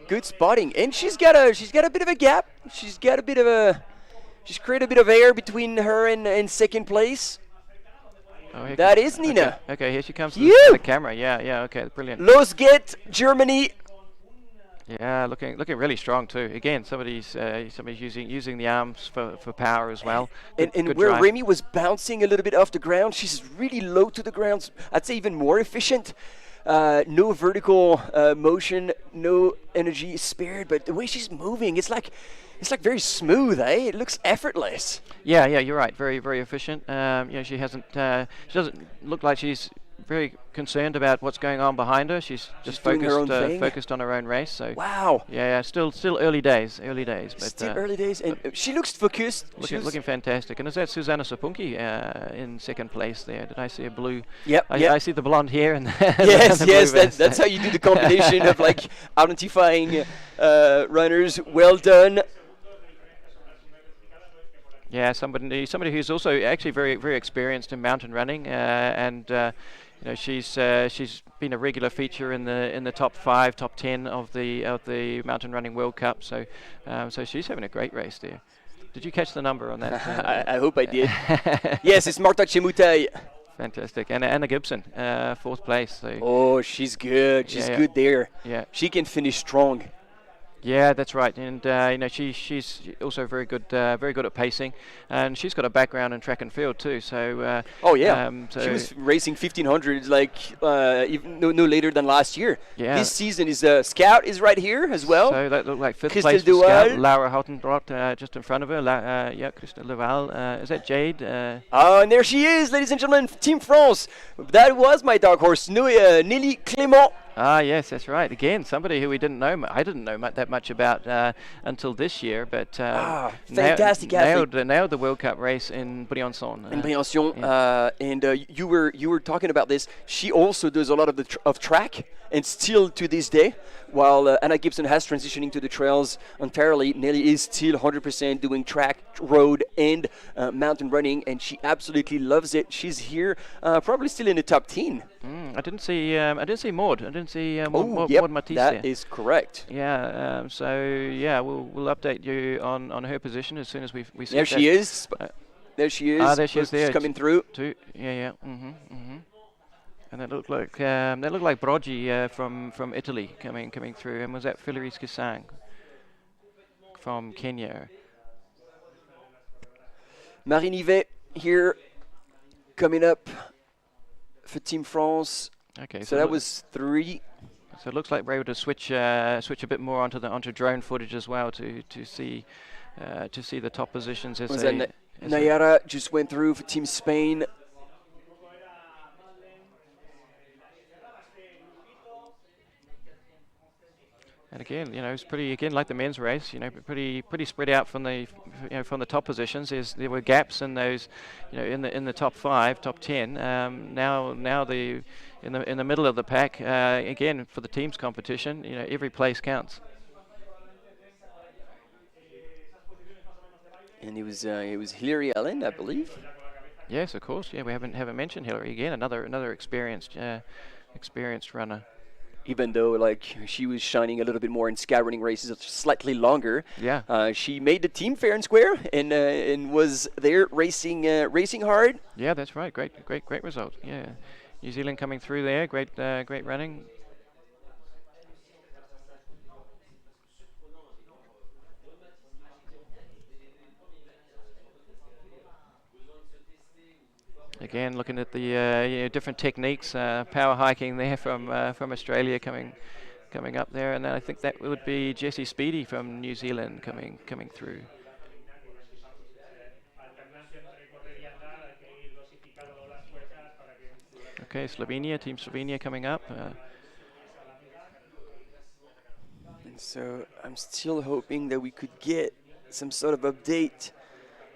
Good spotting, and she's got a bit of a gap. She's created a bit of air between her and second place. Oh, that is Nina. Okay, here she comes to the camera. Yeah. Okay, brilliant. Los Get Germany. Yeah, looking really strong too. Again, somebody's using the arms for power as well. And where Remy was bouncing a little bit off the ground, she's really low to the ground. I'd say even more efficient. No vertical motion, no energy spared, but the way she's moving, it's like very smooth, eh? It looks effortless. Yeah, you're right. Very, very efficient. She doesn't look like she's very concerned about what's going on behind her. She's just focused on her own race. So wow. Yeah, still early days. But still early days, and she looks focused. Looking fantastic. And is that Susanna Sapunki in second place there? Did I see a blue? Yep. I see the blonde hair and yes. That's how you do the combination of identifying runners. Well done. Yeah, somebody who's also actually very, very experienced in mountain running, and she's been a regular feature in the top 5, top 10 of the Mountain Running World Cup. So she's having a great race there. Did you catch the number on that? I hope I did. Yes, it's Marta Chemutai. Fantastic. And Anna Gibson, 4th place. So. Oh, she's good. She's good there. Yeah. She can finish strong. Yeah, that's right, and you know she's also very good at pacing, and she's got a background in track and field too. So oh yeah, so she was racing 1500 like even no later than last year. Yeah. This season is Scout is right here as well. So that looked like 5th Christelle place for Duval. Scout. Laura Houtenbrot just in front of her. Yeah, Christelle Duval. Is that Jade? Oh, and there she is, ladies and gentlemen, Team France. That was my dark horse, Nelly Clément. Ah, yes, that's right. Again, somebody who we didn't know. I didn't know that much about until this year, but fantastic athlete. Nailed the World Cup race in Briançon. In Briançon, and you were talking about this. She also does a lot of track, and still to this day, while Anna Gibson has transitioning to the trails entirely, Nelly is still 100% doing track, road, and mountain running, and she absolutely loves it. She's here, probably still in the top 10. I didn't see Maud. I didn't see Maud Matisse that there. is correct. Yeah. So yeah, we'll update you on her position as soon as we see. There she is. There she is. Ah, there she is. There. She's coming through. Yeah. And that looked like Broggi from Italy coming through. And was that Philaris Kisang from Kenya? Marie Nivet here, coming up for Team France. Okay, so that was 3. So it looks like we're able to switch a bit more onto drone footage as well to see the top positions as Nayara just went through for Team Spain. And again, it's pretty like the men's race. Pretty spread out from the from the top positions. There were gaps in those, in the top 5, top 10. Now in the middle of the pack. Again, for the teams competition, every place counts. And it was Hilary Allen, I believe. Yes, of course. Yeah, we haven't mentioned Hilary again. Another experienced runner. Even though like she was shining a little bit more in scout running races, slightly longer. Yeah. She made the team fair and square, and was there racing hard. Yeah, that's right. Great result. Yeah, New Zealand coming through there. Great running. Again, looking at the different techniques, power hiking there from Australia coming up there, and then I think that would be Jessie Speedy from New Zealand coming through. Okay, Team Slovenia coming up. And so I'm still hoping that we could get some sort of update.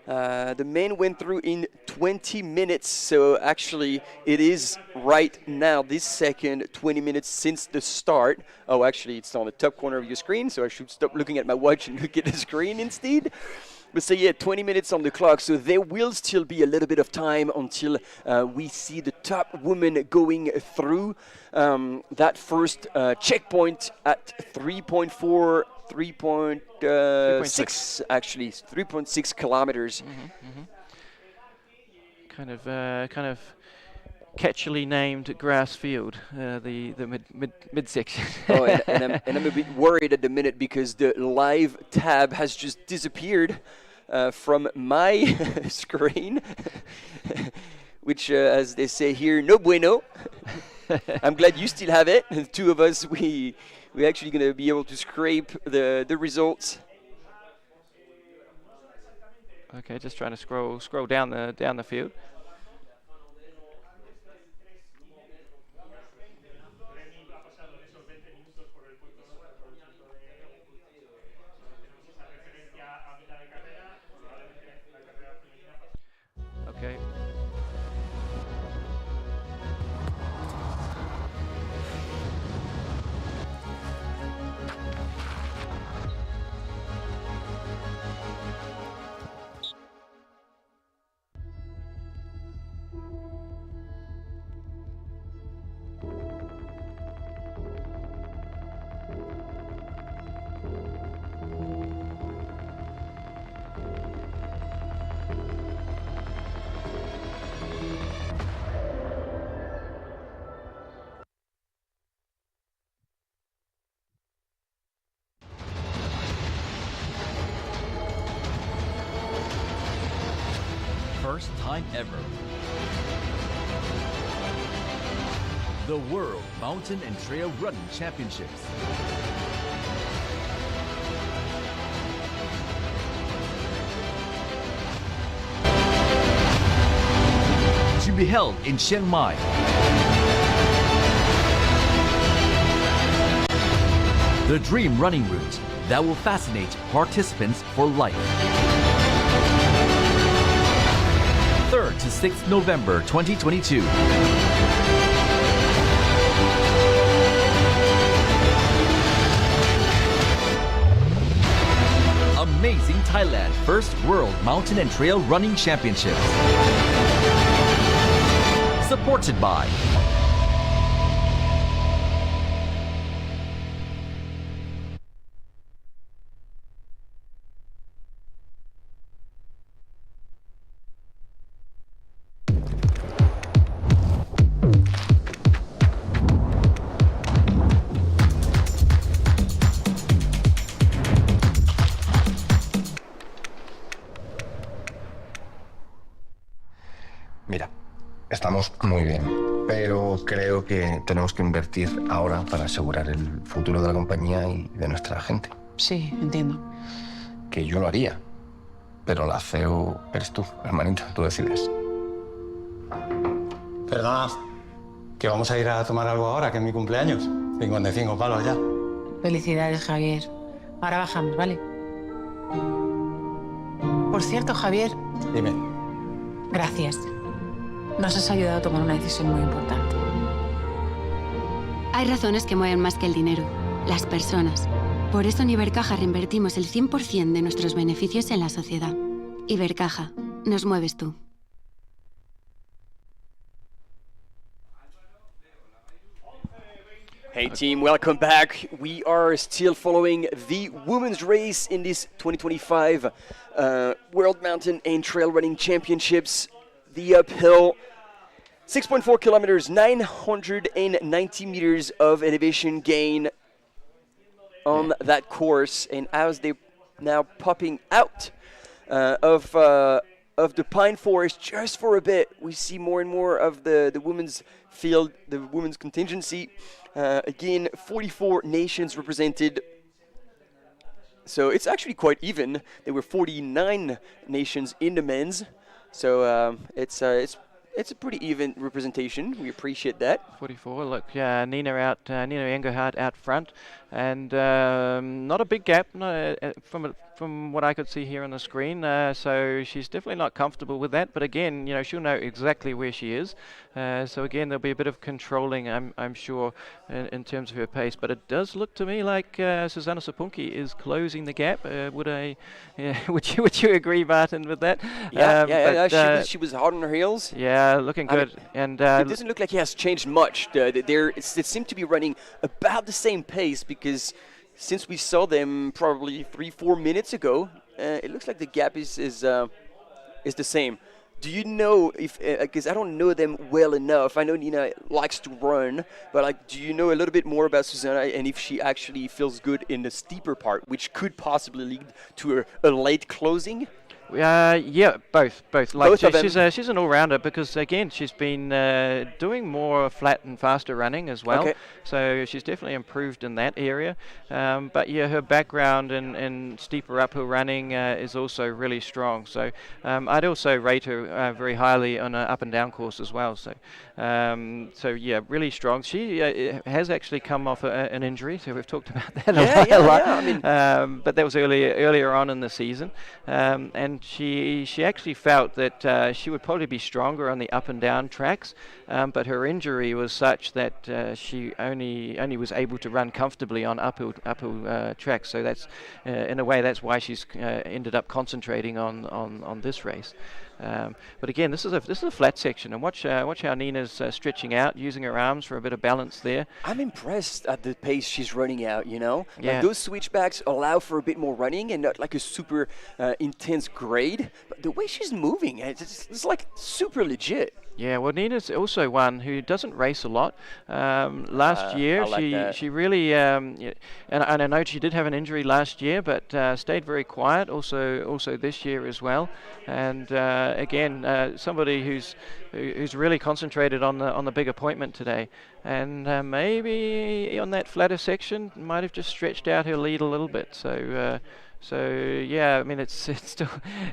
The men went through in 20 minutes, so actually it is right now, this second, 20 minutes since the start. Oh, actually it's on the top corner of your screen, so I should stop looking at my watch and look at the screen instead. But so yeah, 20 minutes on the clock, so there will still be a little bit of time until we see the top woman going through that first checkpoint at 3.6 actually, 3.6 kilometers. Kind of catchily named grass field, the mid section. Oh, and I'm a bit worried at the minute because the live tab has just disappeared from my screen, which, as they say here, no bueno. I'm glad you still have it. The two of us, we're actually going to be able to scrape the results. Okay, just trying to scroll down the field. Okay. first time ever. The World Mountain and Trail Running Championships. To be held in Chiang Mai. The dream running route that will fascinate participants for life. 3rd to 6th November 2022. Amazing Thailand First World Mountain and Trail Running Championships. Supported by Mira, estamos muy bien, pero creo que tenemos que invertir ahora para asegurar el futuro de la compañía y de nuestra gente. Sí, entiendo. Que yo lo haría, pero la CEO eres tú, hermanito, tú decides. Perdona, que vamos a ir a tomar algo ahora, que es mi cumpleaños. 55 palos ya. Felicidades, Javier. Ahora bajamos, ¿vale? Por cierto, Javier. Dime. Gracias. Nos has ayudado a tomar una decisión muy importante. Hay razones que mueven más que el dinero, las personas. Por eso en Ibercaja reinvertimos el 100% de nuestros beneficios en la sociedad. Ibercaja, nos mueves tú. Hey team, welcome back. We are still following the women's race in this 2025 World Mountain and Trail Running Championships. The uphill, 6.4 kilometers, 990 meters of elevation gain on that course. And as they're now popping out of the pine forest just for a bit, we see more and more of the women's field, the women's contingency. Again, 44 nations represented. So it's actually quite even. There were 49 nations in the men's. So it's a pretty even representation. We appreciate that. 44. Look, Nina Engelhardt out front, and not a big gap from what I could see here on the screen. So she's definitely not comfortable with that. But again, she'll know exactly where she is. So again, there'll be a bit of controlling, I'm sure, in terms of her pace. But it does look to me like Susanna Sapunki is closing the gap. Would you agree, Martin, with that? Yeah. She was hard on her heels. Yeah, looking good. And it doesn't look like he has changed much. They seem to be running about the same pace because since we saw them probably 3-4 minutes ago, it looks like the gap is the same. Do you know if, because I don't know them well enough, I know Nina likes to run, but do you know a little bit more about Susanna and if she actually feels good in the steeper part, which could possibly lead to a late closing? Yeah, both. Both of them. She's an all-rounder because again she's been doing more flat and faster running as well. Okay. So she's definitely improved in that area. But yeah, her background in steeper uphill running is also really strong. So I'd also rate her very highly on an up and down course as well. So yeah, really strong. She has actually come off an injury, so we've talked about that a lot. Yeah. I mean, but that was earlier on in the season, and she actually felt that she would probably be stronger on the up and down tracks, but her injury was such that she only was able to run comfortably on uphill tracks. So that's in a way that's why she's ended up concentrating on this race. But again, this is a flat section, and watch how Nina's stretching out, using her arms for a bit of balance there. I'm impressed at the pace she's running out, Yeah. Like those switchbacks allow for a bit more running and not like a super intense grade, but the way she's moving, it's like super legit. Yeah, well, Nina's also one who doesn't race a lot. Last year, she really, and I know she did have an injury last year, but stayed very quiet. Also this year as well. And again, somebody who's really concentrated on the big appointment today. And maybe on that flatter section, might have just stretched out her lead a little bit. So yeah, I mean it's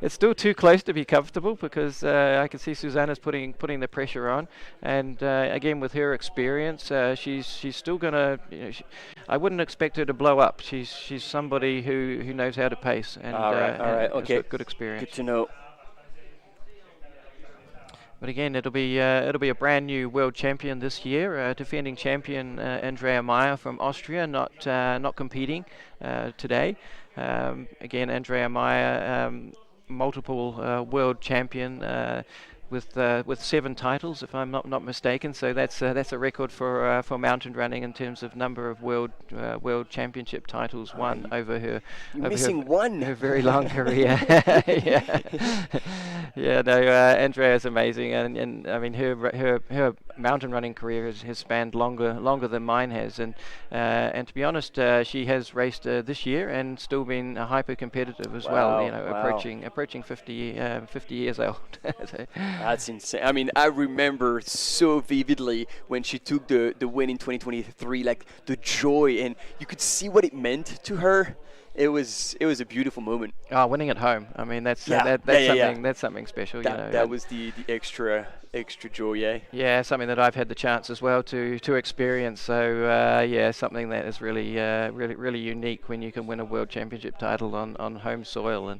still too close to be comfortable, because I can see Susanna's putting the pressure on, and again with her experience, she's still gonna. I wouldn't expect her to blow up. She's somebody who knows how to pace, and all right, okay, has got good experience. Good to know. But again, it'll be a brand new world champion this year, defending champion Andrea Meyer from Austria, not competing today. Again, Andrea Meyer, multiple world champion with 7 titles, if I'm not mistaken. So that's a record for mountain running in terms of number of world championship titles won over her. You're missing one. Her very long career. Yeah. No, Andrea is amazing, and I mean her mountain running career has spanned longer than mine has, and to be honest, she has raced this year and still been hyper competitive as well. You know, approaching 50 years old. So. That's insane. I mean, I remember so vividly when she took the win in 2023, like the joy, and you could see what it meant to her. It was a beautiful moment. Oh, winning at home. I mean, that's something special. That was the extra joy, yeah. Yeah, something that I've had the chance as well to experience. So yeah, something that is really unique when you can win a world championship title on home soil and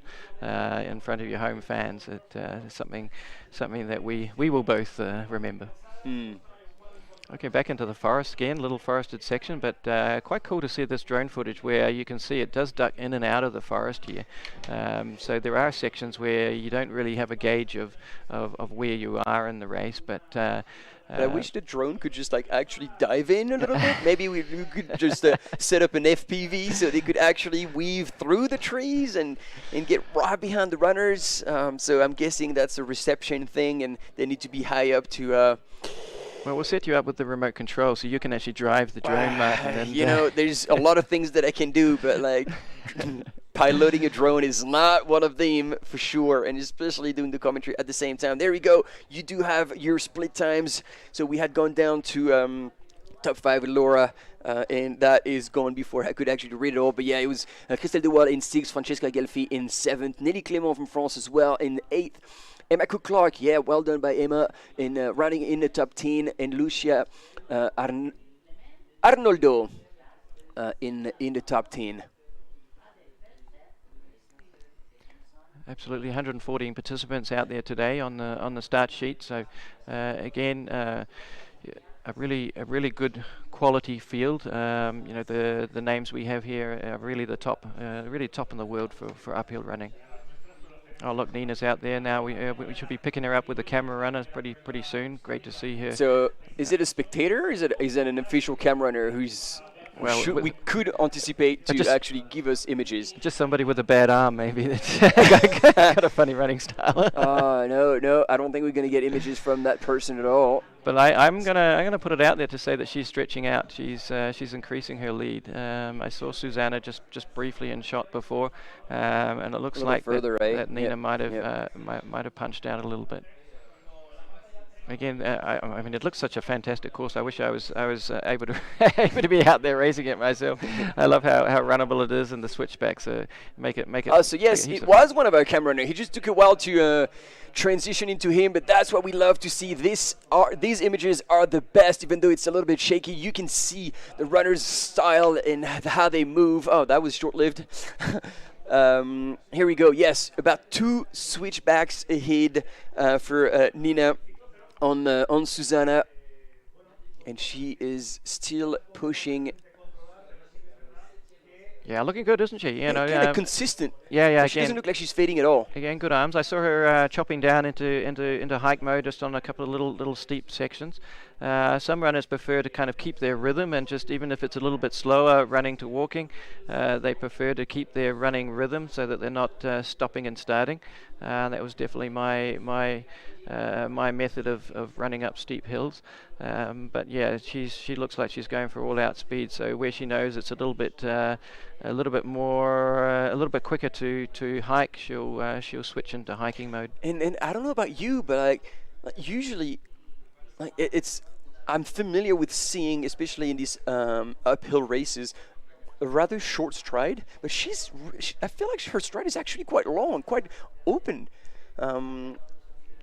in front of your home fans. It's something that we will both remember. Okay, back into the forest again, little forested section, but quite cool to see this drone footage where you can see it does duck in and out of the forest here. So there are sections where you don't really have a gauge of where you are in the race, but I wish the drone could just like actually dive in a little bit. Maybe we could just set up an FPV so they could actually weave through the trees and get right behind the runners. So I'm guessing that's a reception thing, and they need to be high up to... Well, we'll set you up with the remote control so you can actually drive the drone, Martin. And, you know, there's a lot of things that I can do, but like piloting a drone is not one of them for sure, and especially doing the commentary at the same time. There we go. You do have your split times. So we had gone down to top 5 with Laura, and that is gone before I could actually read it all. But yeah, it was Christelle Dewal in 6th, Francesca Gelfi in 7th, Nelly Clément from France as well in 8th. Emma Cook-Clark, yeah, well done by Emma in running in the top 10, and Lucia Arnoldo in the top 10. Absolutely, 114 participants out there today on the start sheet. So again, a really good quality field. You know, the names we have here are really the top, really top in the world for uphill running. Oh look, Nina's out there now. We should be picking her up with the camera runner pretty soon. Great to see her. So is it a spectator? Or is it an official camera runner who's? Well, we could anticipate to actually give us images. Just somebody with a bad arm, maybe. That's got a funny running style. No, I don't think we're going to get images from that person at all. But I'm gonna put it out there to say that she's stretching out. She's increasing her lead. I saw Susanna just briefly in shot before, and it looks like that Nina might have punched out a little bit. Again, I mean, it looks such a fantastic course. I wish I was able to be out there racing it myself. I love how runnable it is, and the switchbacks make it. Oh, so yes, it was one of our camera runners. He just took a while to transition into him, but that's what we love to see. These images are the best, even though it's a little bit shaky. You can see the runner's style and how they move. Oh, that was short-lived. Here we go. Yes, about 2 switchbacks ahead for Nina on Susanna, and she is still pushing. Yeah, looking good, isn't she? You know, kind of consistent. Yeah. She doesn't look like she's fading at all. Again, good arms. I saw her chopping down into hike mode just on a couple of little steep sections. Some runners prefer to kind of keep their rhythm, and just even if it's a little bit slower running to walking, they prefer to keep their running rhythm so that they're not stopping and starting. That was definitely my method of running up steep hills. But yeah, she looks like she's going for all-out speed. So where she knows it's a little bit quicker to hike, she'll switch into hiking mode. And I don't know about you, but like usually, like I'm familiar with seeing, especially in these uphill races, a rather short stride. But I feel like her stride is actually quite long, quite open.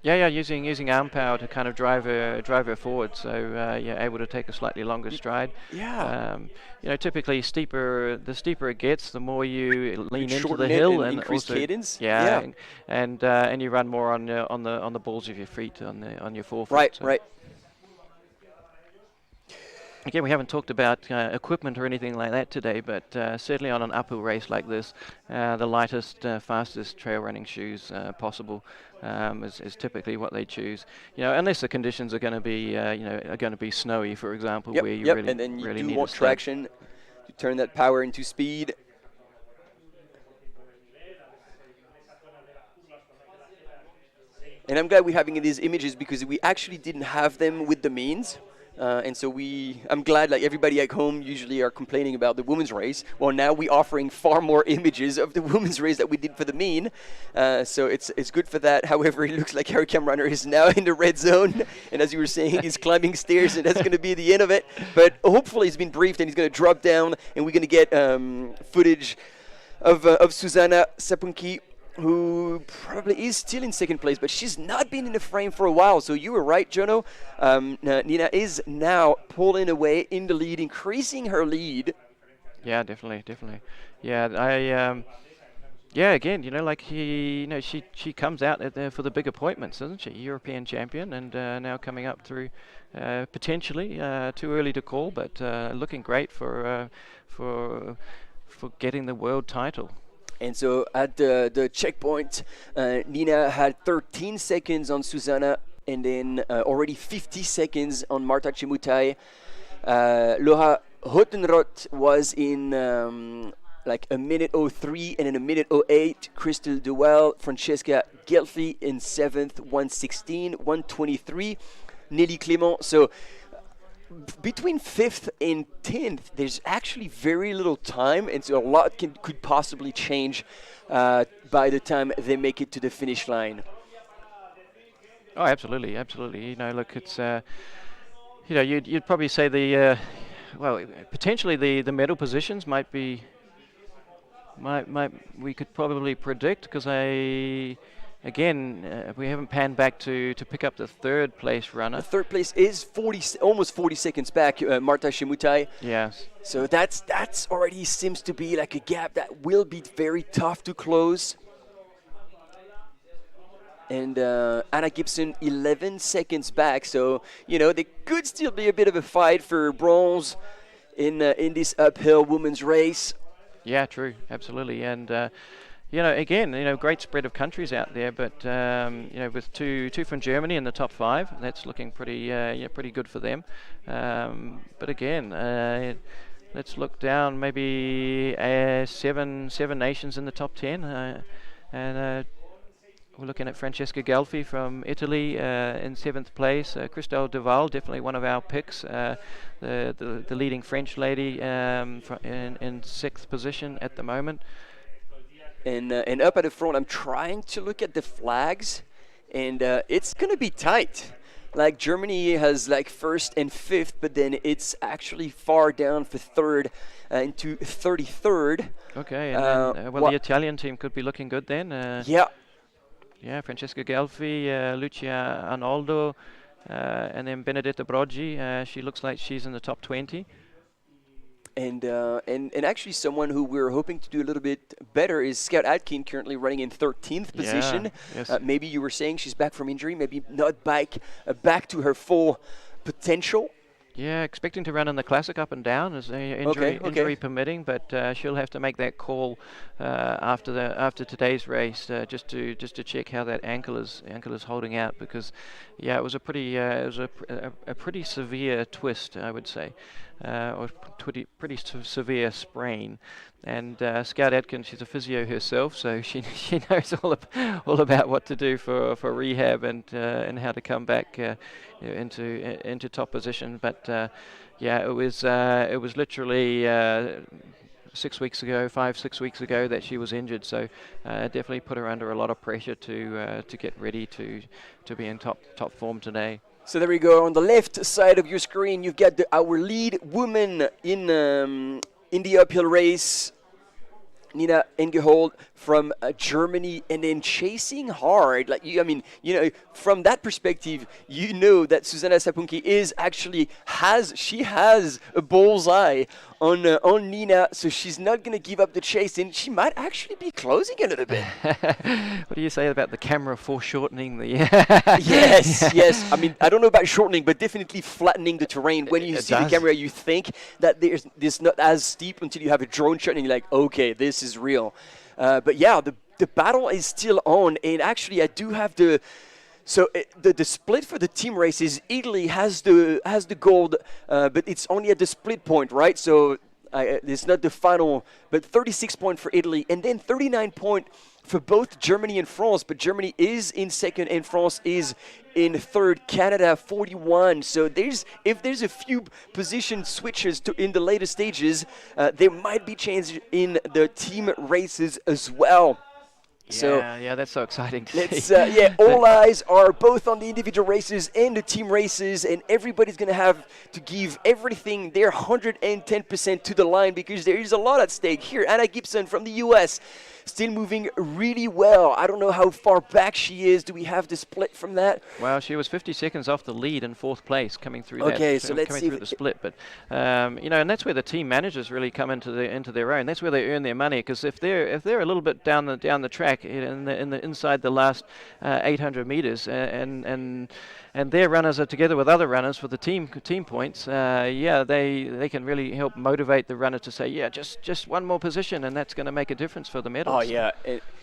Yeah, using arm power to kind of drive her forward, so able to take a slightly longer stride. Yeah. Typically the steeper it gets, the more you lean into the shorten hill and and increase also cadence. Yeah. And you run more on the balls of your feet, on your forefoot. Right, so. right. Again, we haven't talked about equipment or anything like that today, but certainly on an uphill race like this, the lightest, fastest trail running shoes possible is typically what they choose. Unless the conditions are going to be snowy, for example, where you really and then you really do need want a traction to turn that power into speed. And I'm glad we're having these images because we actually didn't have them with the means. And so I'm glad like everybody at home usually are complaining about the women's race. Well, now we're offering far more images of the women's race that we did for the mean. So it's good for that. However, it looks like Harry Camrunner is now in the red zone. And as you were saying, he's climbing stairs and that's going to be the end of it. But hopefully he's been briefed and he's going to drop down and we're going to get footage of Susanna Sapunki, who probably is still in second place, but she's not been in the frame for a while. So you were right, Jono. Nina is now pulling away in the lead, increasing her lead. Yeah, definitely. Yeah, again, she comes out there for the big appointments, doesn't she? European champion, and now coming up through potentially too early to call, but looking great for getting the world title. And so at the checkpoint, Nina had 13 seconds on Susanna and then already 50 seconds on Marta Chemutai. Laura Hottenrott was in like a minute 03 and in a minute 08. Crystal Duell, Francesca Gelfi in 7th, 1:16, 1:23. Nelly Clément. So between 5th and 10th, there's actually very little time, and so a lot could possibly change by the time they make it to the finish line. Oh, absolutely. Look, it's you'd probably say potentially the medal positions might we could probably predict, because we haven't panned back to pick up the third place runner. The third place is almost 40 seconds back, Marta Chemutai. Yes. So that's already seems to be like a gap that will be very tough to close. And Anna Gibson 11 seconds back. So, there could still be a bit of a fight for bronze in this uphill women's race. Yeah, true. Absolutely. And again, great spread of countries out there, but with two from Germany in the top 5, that's looking pretty good for them. But again, let's look down. Maybe 7 nations in the top 10, and we're looking at Francesca Gelfi from Italy in 7th place. Christelle Duval, definitely one of our picks. The leading French lady in 6th position at the moment. And up at the front, I'm trying to look at the flags, and it's going to be tight. Like Germany has like 1st and 5th, but then it's actually far down for 3rd into 33rd. Okay, and then, the Italian team could be looking good then. Yeah, Francesca Gelfi, Lucia Arnoldo, and then Benedetta Broggi. She looks like she's in the top 20. And actually someone who we're hoping to do a little bit better is Scout Atkin, currently running in 13th position. Yes. Maybe you were saying she's back from injury, maybe not back to her full potential. Yeah, expecting to run in the Classic up and down as injury permitting, but she'll have to make that call after today's race just to check how that ankle is holding out, because yeah, it was a pretty severe twist, I would say, or pretty severe sprain. And Scout Atkins, she's a physio herself, so she knows all about what to do for rehab and how to come back into top position. But yeah, it was literally 6 weeks ago, 5-6 weeks ago, that she was injured. So definitely put her under a lot of pressure to get ready to be in top form today. So there we go. On the left side of your screen, you've got our lead woman in the uphill race, Nina Engehold from Germany, and then chasing hard. Like from that perspective, you know that Zuzanna Sapunki has a bullseye on Nina, so she's not going to give up the chase, and she might actually be closing a little bit. What do you say about the camera foreshortening the? Yes. I mean, I don't know about shortening, but definitely flattening the terrain. When you see the camera, you think that there's not as steep until you have a drone shot, and you're like, okay, this is real. But yeah, the battle is still on, and actually, I do have the. So the split for the team races, Italy has the gold, but it's only at the split point, right? So it's not the final, but 36 points for Italy, and then 39 points for both Germany and France. But Germany is in second, and France is in third. Canada 41. So if there's a few position switches in the later stages, there might be change in the team races as well. Yeah, that's so exciting to see. All eyes are both on the individual races and the team races, and everybody's going to have to give everything, their 110% to the line, because there is a lot at stake here. Anna Gibson from the US, still moving really well. I don't know how far back she is. Do we have the split from that? Well, she was 50 seconds off the lead in fourth place coming through the split. But and that's where the team managers really come into their own. That's where they earn their money, because if they're a little bit down the track in the inside the last 800 meters and their runners are together with other runners for the team points, they can really help motivate the runner to say, just one more position, and that's going to make a difference for the medals. Oh yeah,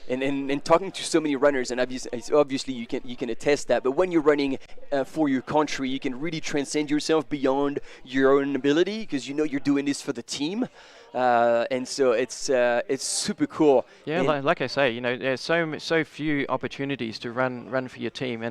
and talking to so many runners, and obviously you can attest that. But when you're running for your country, you can really transcend yourself beyond your own ability, because you know you're doing this for the team. And so it's super cool. Yeah, like I say, there's so few opportunities to run for your team,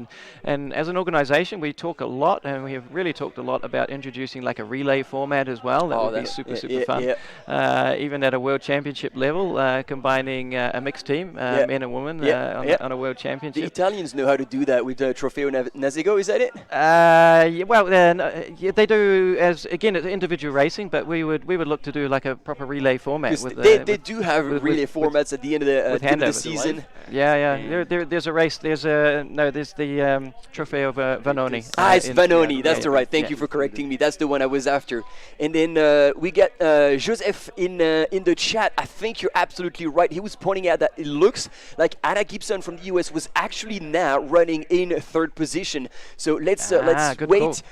and as an organisation, we talk a lot, and we have really talked a lot about introducing like a relay format as well. That would be super fun. Yeah. Even at a world championship level, combining a mixed team, men and women, on a world championship. The Italians know how to do that with Trofeo Nazego. Is that it? They do as individual racing, but we would look to do like a proper relay format. They do have relay formats at the end of the season. There's a race. There's the Trofeo Vanoni. It's Vanoni. That's the right. Thank you for correcting me. That's the one I was after. And then we get Joseph in the chat. I think you're absolutely right. He was pointing out that it looks like Anna Gibson from the US was actually now running in third position. So let's wait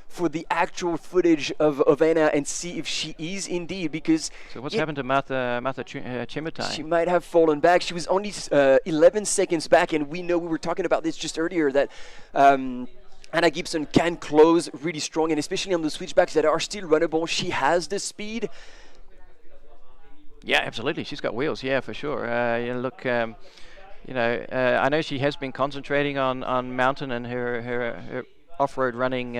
for the actual footage of Anna and see if she is indeed, because... So what's happened to Martha Chimitai? She might have fallen back. She was only 11 seconds back, and we were talking about this just earlier, that Anna Gibson can close really strong, and especially on the switchbacks that are still runnable. She has the speed. Yeah, absolutely. She's got wheels, for sure. I know she has been concentrating on mountain and her off-road running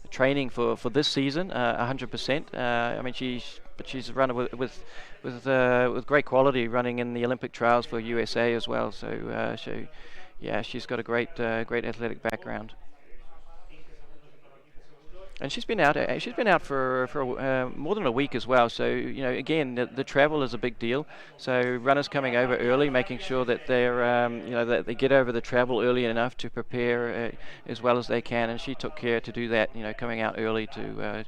training for this season, 100%. I mean, she's a runner with great quality, running in the Olympic trials for USA as well. So she's got a great athletic background. And she's been out for more than a week as well. So again, the travel is a big deal. So runners coming over early, making sure that they're that they get over the travel early enough to prepare as well as they can. And she took care to do that. Coming out early to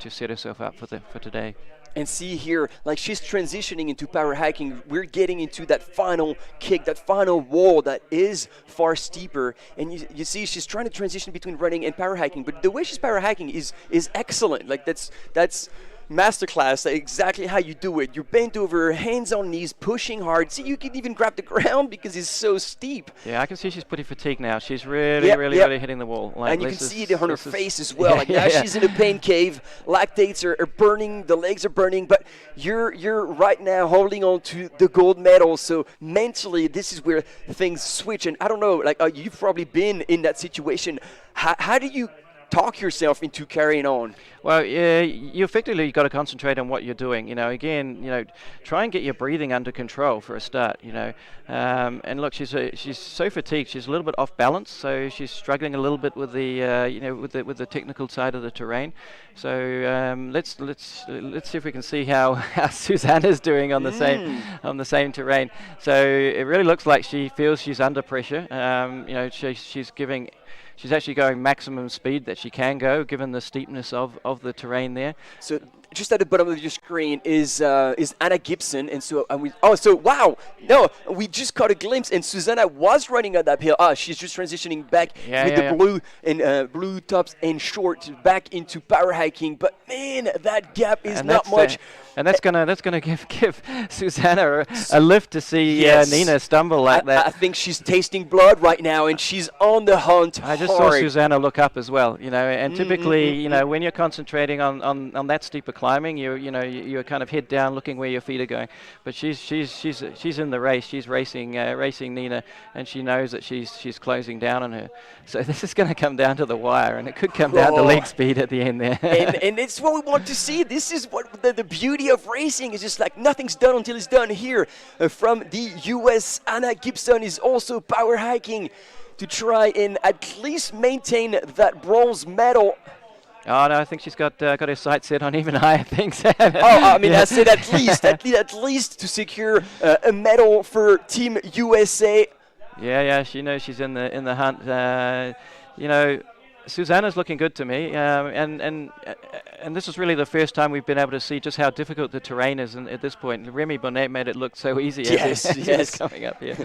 set herself up for today. And see here, like she's transitioning into power hiking. We're getting into that final kick, that final wall that is far steeper. And you see she's trying to transition between running and power hiking. But the way she's power hiking is excellent. Like that's masterclass, exactly how you do it. You're bent over, hands on knees, pushing hard. See, you can even grab the ground because it's so steep. Yeah, I can see she's pretty fatigued now. She's really hitting the wall. Like, and you can see it on her face as well. Like now she's in a pain cave. Lactates are burning, the legs are burning, but you're right now holding on to the gold medal. So mentally, this is where things switch. And I don't know, like you've probably been in that situation. How do you talk yourself into carrying on? Well, you effectively got to concentrate on what you're doing. Again, try and get your breathing under control for a start. And look, she's so fatigued. She's a little bit off balance, so she's struggling a little bit with the with the technical side of the terrain. So let's see if we can see how Susanna's doing on the same terrain. So it really looks like she feels she's under pressure. She's actually going maximum speed that she can go, given the steepness of the terrain there. So just at the bottom of your screen is Anna Gibson, and so wow, no, we just caught a glimpse, and Susanna was running on that hill. She's just transitioning back with the blue and blue tops and shorts back into power hiking. But man, that gap is not much. And that's gonna give Susanna a lift to see Nina stumble like that. I think she's tasting blood right now, and she's on the hunt. I just saw Susanna look up as well, and typically, when you're concentrating on that steeper climbing, you're kind of head down, looking where your feet are going. But she's in the race. She's racing Nina, and she knows that she's closing down on her. So this is going to come down to the wire, and it could come down to leg speed at the end there. and it's what we want to see. This is what the beauty of racing is. Just like nothing's done until it's done. Here from the US, Anna Gibson is also power hiking to try and at least maintain that bronze medal. Oh no, I think she's got her sights set on even higher things. I said at least to secure a medal for Team USA. Yeah, she knows she's in the hunt. Susanna's looking good to me, and this is really the first time we've been able to see just how difficult the terrain is at this point. Remy Bonnet made it look so easy as it's coming up here,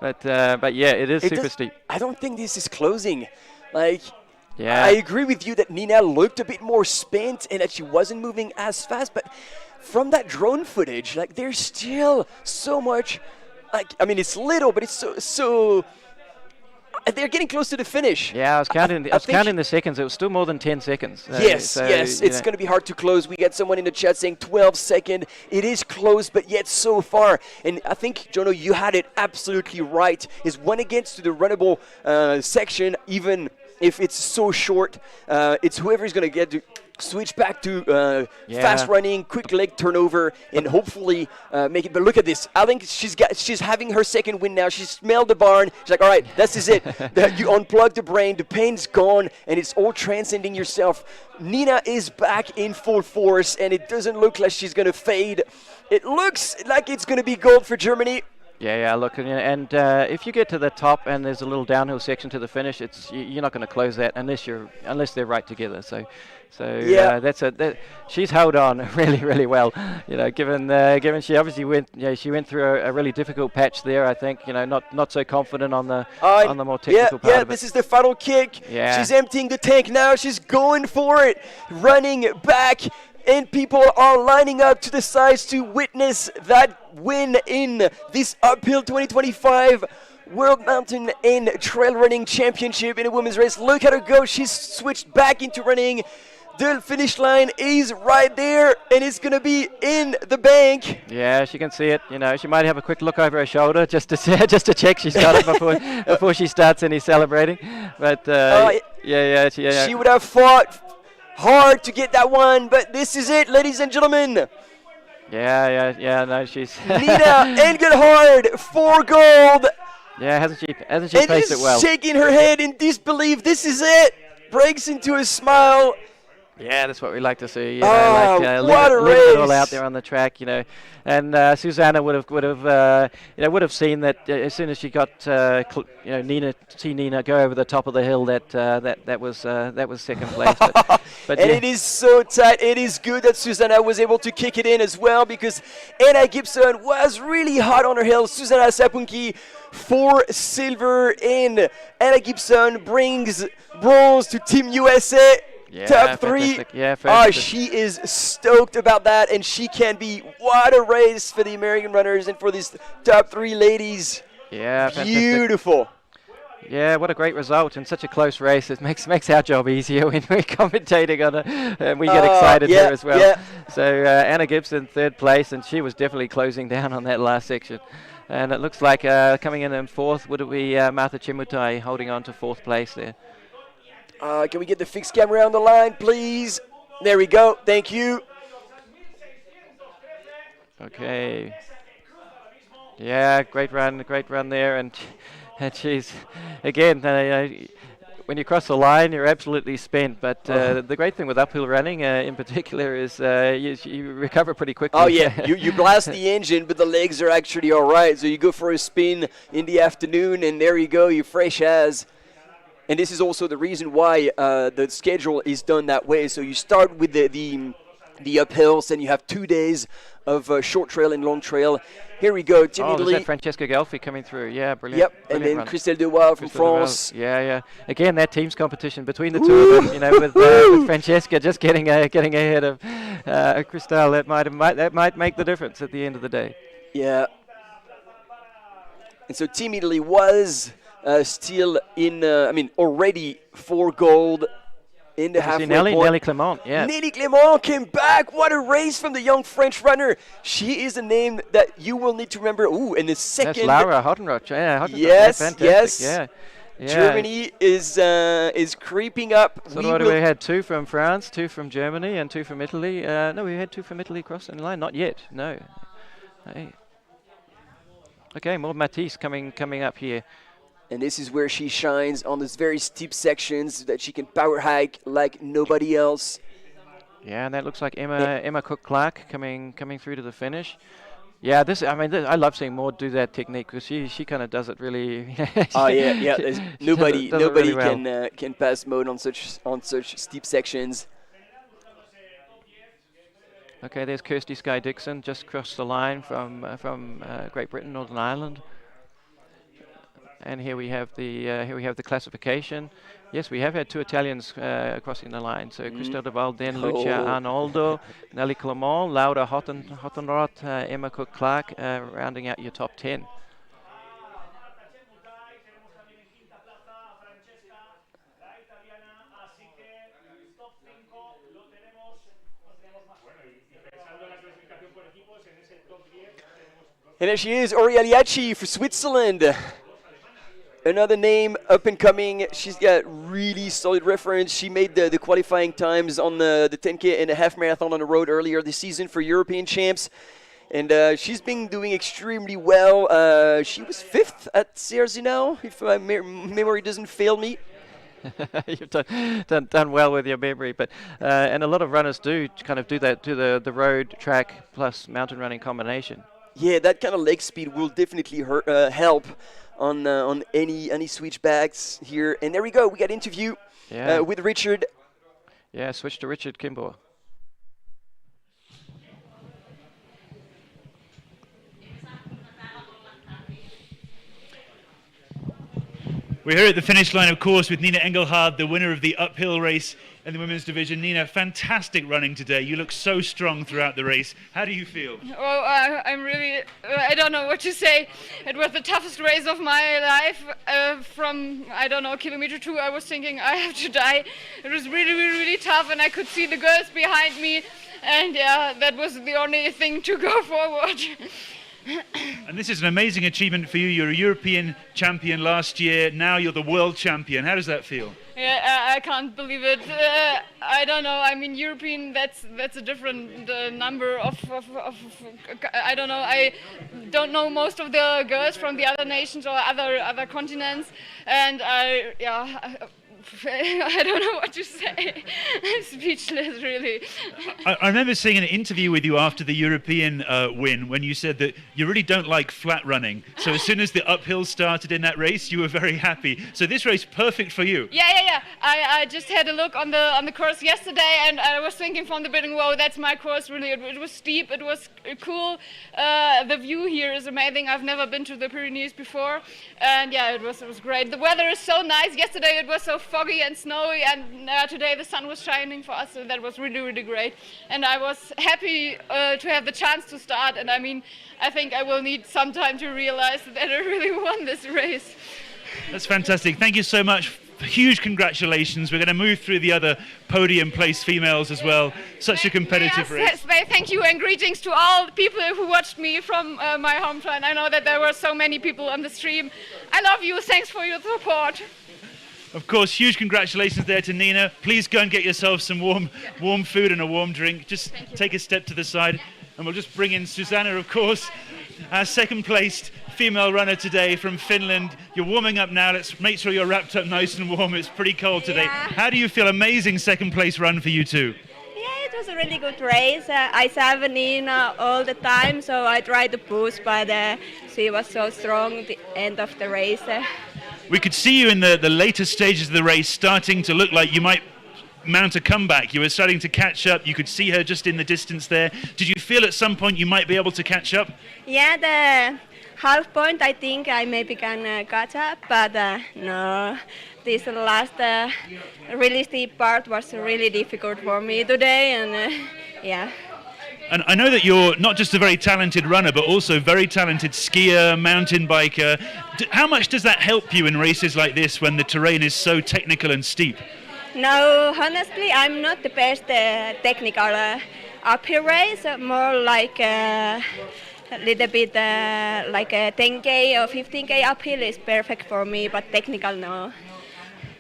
but yeah, it is super steep. I don't think this is closing. Like, yeah, I agree with you that Nina looked a bit more spent and that she wasn't moving as fast, but from that drone footage, like there's still so much. Like, I mean, it's little, but it's so. They're getting close to the finish. Yeah, I was counting the seconds. It was still more than 10 seconds. Yes. It's going to be hard to close. We got someone in the chat saying 12 seconds. It is close, but yet so far. And I think, Jono, you had it absolutely right. Is when it gets to the runnable section, even if it's so short, it's whoever's going to get to switch back to fast running, quick leg turnover, and hopefully make it. But look at this. I think she's having her second win now. She smelled the barn. She's like, all right, this is it. You unplug the brain, the pain's gone, and it's all transcending yourself. Nina is back in full force, and it doesn't look like she's going to fade. It looks like it's going to be gold for Germany. Yeah, look, and if you get to the top and there's a little downhill section to the finish, you're not going to close that unless they're right together. So she's held on really well. Given she obviously went through a really difficult patch there. I think not so confident on the more technical part of it. This is the final kick. Yeah. She's emptying the tank now. She's going for it, running back. And people are lining up to the sides to witness that win in this uphill 2025 World Mountain and Trail Running Championship in a women's race. Look at her go. She's switched back into running. The finish line is right there, and it's going to be in the bank. Yeah, she can see it. She might have a quick look over her shoulder just to check she's got it before she starts any celebrating. But she would have fought hard to get that one, but this is it, ladies and gentlemen. No, she's Nina Engelhard for gold. Yeah, hasn't she placed it well? Shaking her head in disbelief. This is it. Breaks into a smile. Yeah, that's what we like to see. You know, leave it all out there on the track, you know. And Susanna would have seen that as soon as she got Nina go over the top of the hill that was second place. But and yeah. it is so tight. It is good that Susanna was able to kick it in as well, because Anna Gibson was really hot on her hill. Susanna Sapunki for silver in. Anna Gibson brings bronze to Team USA. Yeah, top 3. Yeah, she is stoked about that, and she can be. What a race for the American runners and for these top 3 ladies. Yeah, beautiful. Yeah, what a great result in such a close race. It makes our job easier when we're commentating on it, and we get excited here as well. Yeah. So Anna Gibson, 3rd place, and she was definitely closing down on that last section. And it looks like coming in 4th would it be Martha Chimutai holding on to 4th place there. Can we get the fixed camera on the line, please? There we go. Thank you. Okay. Yeah, great run there, and she's again. When you cross the line, you're absolutely spent. But the great thing with uphill running, in particular, is you recover pretty quickly. Oh yeah, you blast the engine, but the legs are actually all right. So you go for a spin in the afternoon, and there you go, you're fresh as. And this is also the reason why the schedule is done that way. So you start with the uphills, and you have 2 days of short trail and long trail. Here we go, Tim Italy. There's that Francesca Gelfi coming through. Yeah, brilliant. Yep, brilliant and then run. Christelle Dewail from France. Yeah. Again, that team's competition between the two of them. You know, with Francesca just getting ahead of Christelle. That might make the difference at the end of the day. Yeah. And so Team Italy was still in. Already 4 gold in the halfway point. Nelly Clement, yeah. Nelly Clement came back. What a race from the young French runner. She is a name that you will need to remember. Ooh, and the second. That's Laura Hottenrott. Yeah, yes, fantastic. yes. Yeah. Germany is creeping up. So we had 2 from France, 2 from Germany, and 2 from Italy. No, we had 2 from Italy crossing the line. Not yet. No. Hey. Okay, more Matisse coming up here. And this is where she shines on these very steep sections that she can power hike like nobody else. Yeah, and that looks like Emma Cook-Clark coming through to the finish. Yeah, I love seeing Maud do that technique, because she kind of does it really. Oh yeah. There's nobody really well. can pass Maud on such steep sections. Okay, there's Kirsty Skye Dixon just crossed the line from Great Britain, Northern Ireland. And here we have the classification. Yes, we have had 2 Italians crossing the line. So Christelle Deval, then Lucia Arnoldo, Nelly Clement, Laura Hottenrott, Emma Cook-Clark, rounding out your top 10. And there she is, Orialiaci for Switzerland. Another name, up and coming. She's got really solid reference. She made the qualifying times on the 10K and a half marathon on the road earlier this season for European champs. And she's been doing extremely well. She was 5th at CRZ now, if my memory doesn't fail me. You've done well with your memory, but and a lot of runners do kind of do that, do the road, track plus mountain running combination. Yeah, that kind of leg speed will definitely help on any switchbacks here. And there we go. We got interview with Richard. Yeah, switch to Richard Kimball. We're here at the finish line, of course, with Nina Engelhard, the winner of the uphill race in the women's division. Nina, fantastic running today. You look so strong throughout the race. How do you feel? Oh, I'm really, I don't know what to say. It was the toughest race of my life. From, I don't know, kilometer 2, I was thinking I have to die. It was really, really, really tough, and I could see the girls behind me. And yeah, that was the only thing to go forward. And this is an amazing achievement for you. You're a European champion last year. Now you're the world champion. How does that feel? Yeah, I can't believe it. I don't know. I mean, European, that's a different number of I don't know. I don't know most of the girls from the other nations or other continents. And I don't know what to say. I'm speechless, really. I remember seeing an interview with you after the European win when you said that you really don't like flat running. So as soon as the uphill started in that race, you were very happy. So this race, perfect for you. Yeah. I just had a look on the course yesterday, and I was thinking from the beginning, whoa, that's my course, really. It was steep, it was cool. The view here is amazing. I've never been to the Pirineos before. And yeah, it was great. The weather is so nice. Yesterday it was so foggy and snowy, and today the sun was shining for us, so that was really, really great. And I was happy to have the chance to start, and I mean, I think I will need some time to realize that I really won this race. That's fantastic. Thank you so much. Huge congratulations. We're going to move through the other podium place females as well. Such a competitive race. Thank you, and greetings to all the people who watched me from my hometown. I know that there were so many people on the stream. I love you. Thanks for your support. Of course, huge congratulations there to Nina. Please go and get yourself some warm food and a warm drink. Just take a step to the side, and we'll just bring in Susanna, of course, our second placed female runner today from Finland. You're warming up now. Let's make sure you're wrapped up nice and warm. It's pretty cold today. Yeah. How do you feel? Amazing second place run for you too. Yeah, it was a really good race. I saw Nina all the time, so I tried to push, but she was so strong at the end of the race. We could see you in the later stages of the race starting to look like you might mount a comeback. You were starting to catch up. You could see her just in the distance there. Did you feel at some point you might be able to catch up? Yeah, the half point I think I maybe can catch up, but no. This last really steep part was really difficult for me today, and yeah. And I know that you're not just a very talented runner, but also very talented skier, mountain biker. How much does that help you in races like this when the terrain is so technical and steep? No, honestly, I'm not the best technical uphill race, more like a little bit like a 10K or 15K uphill is perfect for me, but technical, no.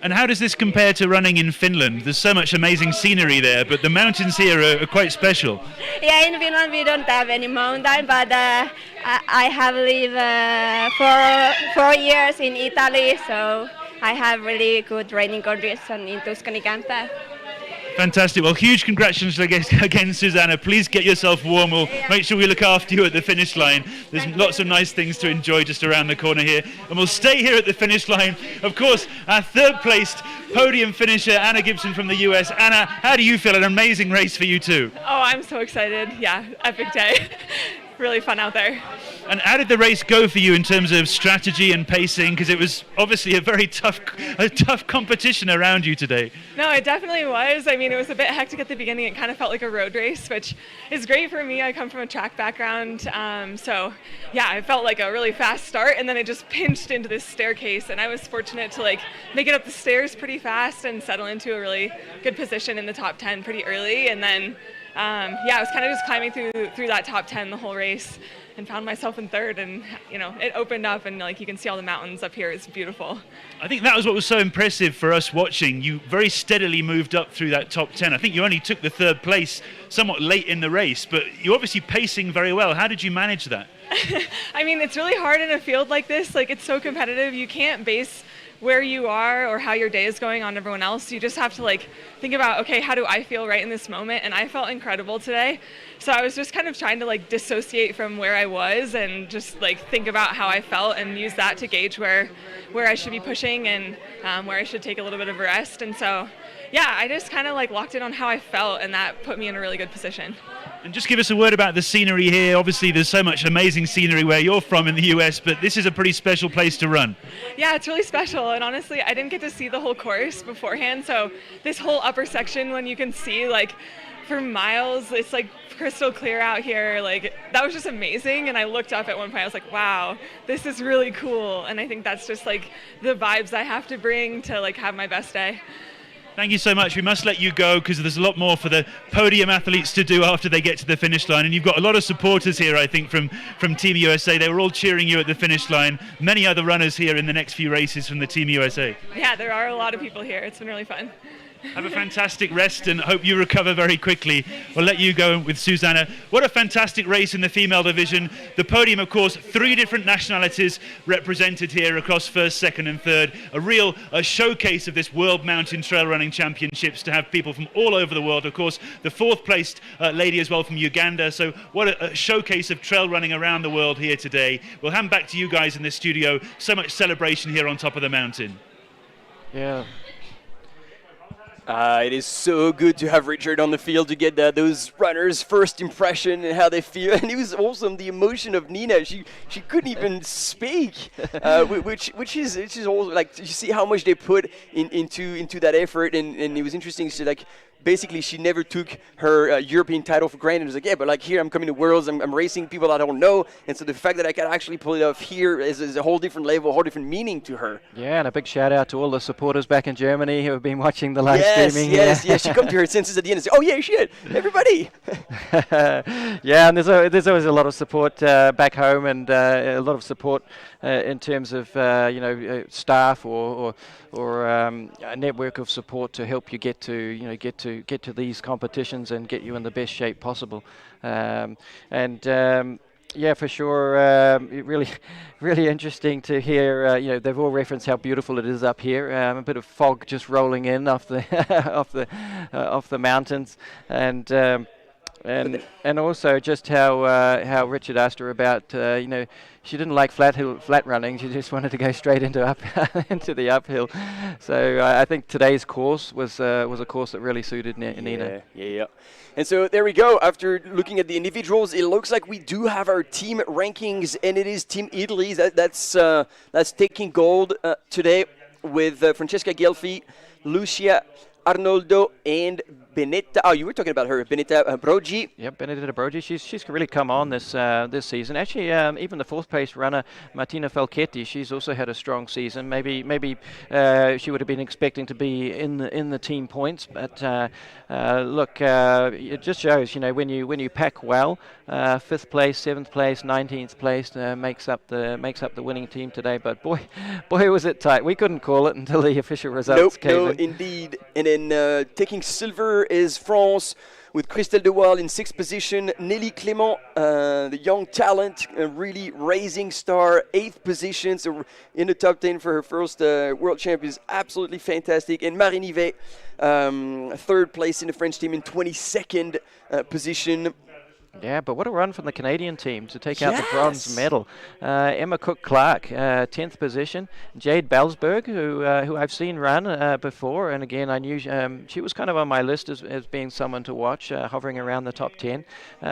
And how does this compare to running in Finland? There's so much amazing scenery there, but the mountains here are quite special. Yeah, in Finland we don't have any mountain, but I have lived 4 years in Italy, so I have really good training conditions in Tuscany, Canfranc. Fantastic. Well, huge congratulations again, Susanna. Please get yourself warm. We'll make sure we look after you at the finish line. There's lots of nice things to enjoy just around the corner here. And we'll stay here at the finish line. Of course, our third placed podium finisher, Anna Gibson from the US. Anna, how do you feel? An amazing race for you too. Oh, I'm so excited. Yeah, epic day. Really fun out there. And how did the race go for you in terms of strategy and pacing? Because it was obviously a very tough competition around you today. No, it definitely was. I mean, it was a bit hectic at the beginning. It kind of felt like a road race, which is great for me. I come from a track background. So yeah, I felt like a really fast start, and then it just pinched into this staircase, and I was fortunate to like make it up the stairs pretty fast and settle into a really good position in the top 10 pretty early. And then yeah, I was kind of just climbing through that top 10 the whole race, and found myself in third, and you know, it opened up, and like you can see all the mountains up here. It's beautiful. I think that was what was so impressive for us watching. You very steadily moved up through that top 10. I think you only took the third place somewhat late in the race, but you're obviously pacing very well. How did you manage that? I mean, it's really hard in a field like this. Like, it's so competitive. You can't base where you are or how your day is going on everyone else. You just have to like think about, okay, how do I feel right in this moment? And I felt incredible today. So I was just kind of trying to like dissociate from where I was and just like think about how I felt and use that to gauge where I should be pushing and where I should take a little bit of a rest. And so yeah, I just kind of like locked in on how I felt, and that put me in a really good position. And just give us a word about the scenery here. Obviously there's so much amazing scenery where you're from in the US, but this is a pretty special place to run. Yeah, it's really special, and honestly I didn't get to see the whole course beforehand, so this whole upper section, when you can see like for miles, it's like crystal clear out here, like that was just amazing. And I looked up at one point, I was like, wow, this is really cool. And I think that's just like the vibes I have to bring to like have my best day. Thank you so much. We must let you go because there's a lot more for the podium athletes to do after they get to the finish line. And you've got a lot of supporters here, I think, from Team USA. They were all cheering you at the finish line. Many other runners here in the next few races from the Team USA. Yeah, there are a lot of people here. It's been really fun. Have a fantastic rest and hope you recover very quickly. We'll let you go with Susanna. What a fantastic race in the female division. The podium, of course, 3 different nationalities represented here across first, second and third. A real showcase of this World Mountain Trail Running Championships to have people from all over the world. Of course, the 4th placed lady as well from Uganda. So what a showcase of trail running around the world here today. We'll hand back to you guys in the studio. So much celebration here on top of the mountain. Yeah. It is so good to have Richard on the field to get those runners' first impression and how they feel. And it was awesome, the emotion of Nina. She couldn't even speak, which is also like, you see how much they put into that effort. And it was interesting. She basically she never took her European title for granted. It was like, yeah, but like here I'm coming to Worlds, I'm racing people I don't know, and so the fact that I can actually pull it off here is a whole different level, a whole different meaning to her. Yeah, and a big shout out to all the supporters back in Germany who have been watching the live streaming. Yes, she come to her senses at the end and say, oh yeah, shit, everybody. Yeah, and there's always a lot of support back home, and a lot of support in terms of staff or a network of support to help you get to these competitions and get you in the best shape possible. Yeah, for sure. Really interesting to hear. They've all referenced how beautiful it is up here. A bit of fog just rolling in off the off the mountains, and also just how Richard asked her about she didn't like flat running. She just wanted to go straight into the uphill. So I think today's course was a course that really suited Nina. Yeah. And so there we go. After looking at the individuals, it looks like we do have our team rankings, and it is Team Italy that's taking gold today with Francesca Gelfi, Lucia Arnoldo, and Benetta. Oh, you were talking about her, Benetta Brogi. Yep, Benetta Brogi. She's really come on this season. Actually, even the 4th place runner Martina Falchetti, she's also had a strong season. Maybe she would have been expecting to be in the team points, but look, it just shows when you pack well, 5th place, 7th place, 19th place makes up the winning team today. But boy was it tight. We couldn't call it until the official results came in. No, indeed. And then taking silver is France with Christelle De Waal in 6th position. Nelly Clément, the young talent, a really rising star, 8th position, so in the top 10 for her first World Champ is absolutely fantastic. And Marie Nivet, 3rd place in the French team in 22nd position. Yeah, but what a run from the Canadian team to take out the bronze medal. Emma Cook-Clark, 10th position. Jade Balsberg, who I've seen run before, and again I knew she was kind of on my list as being someone to watch, hovering around the top 10.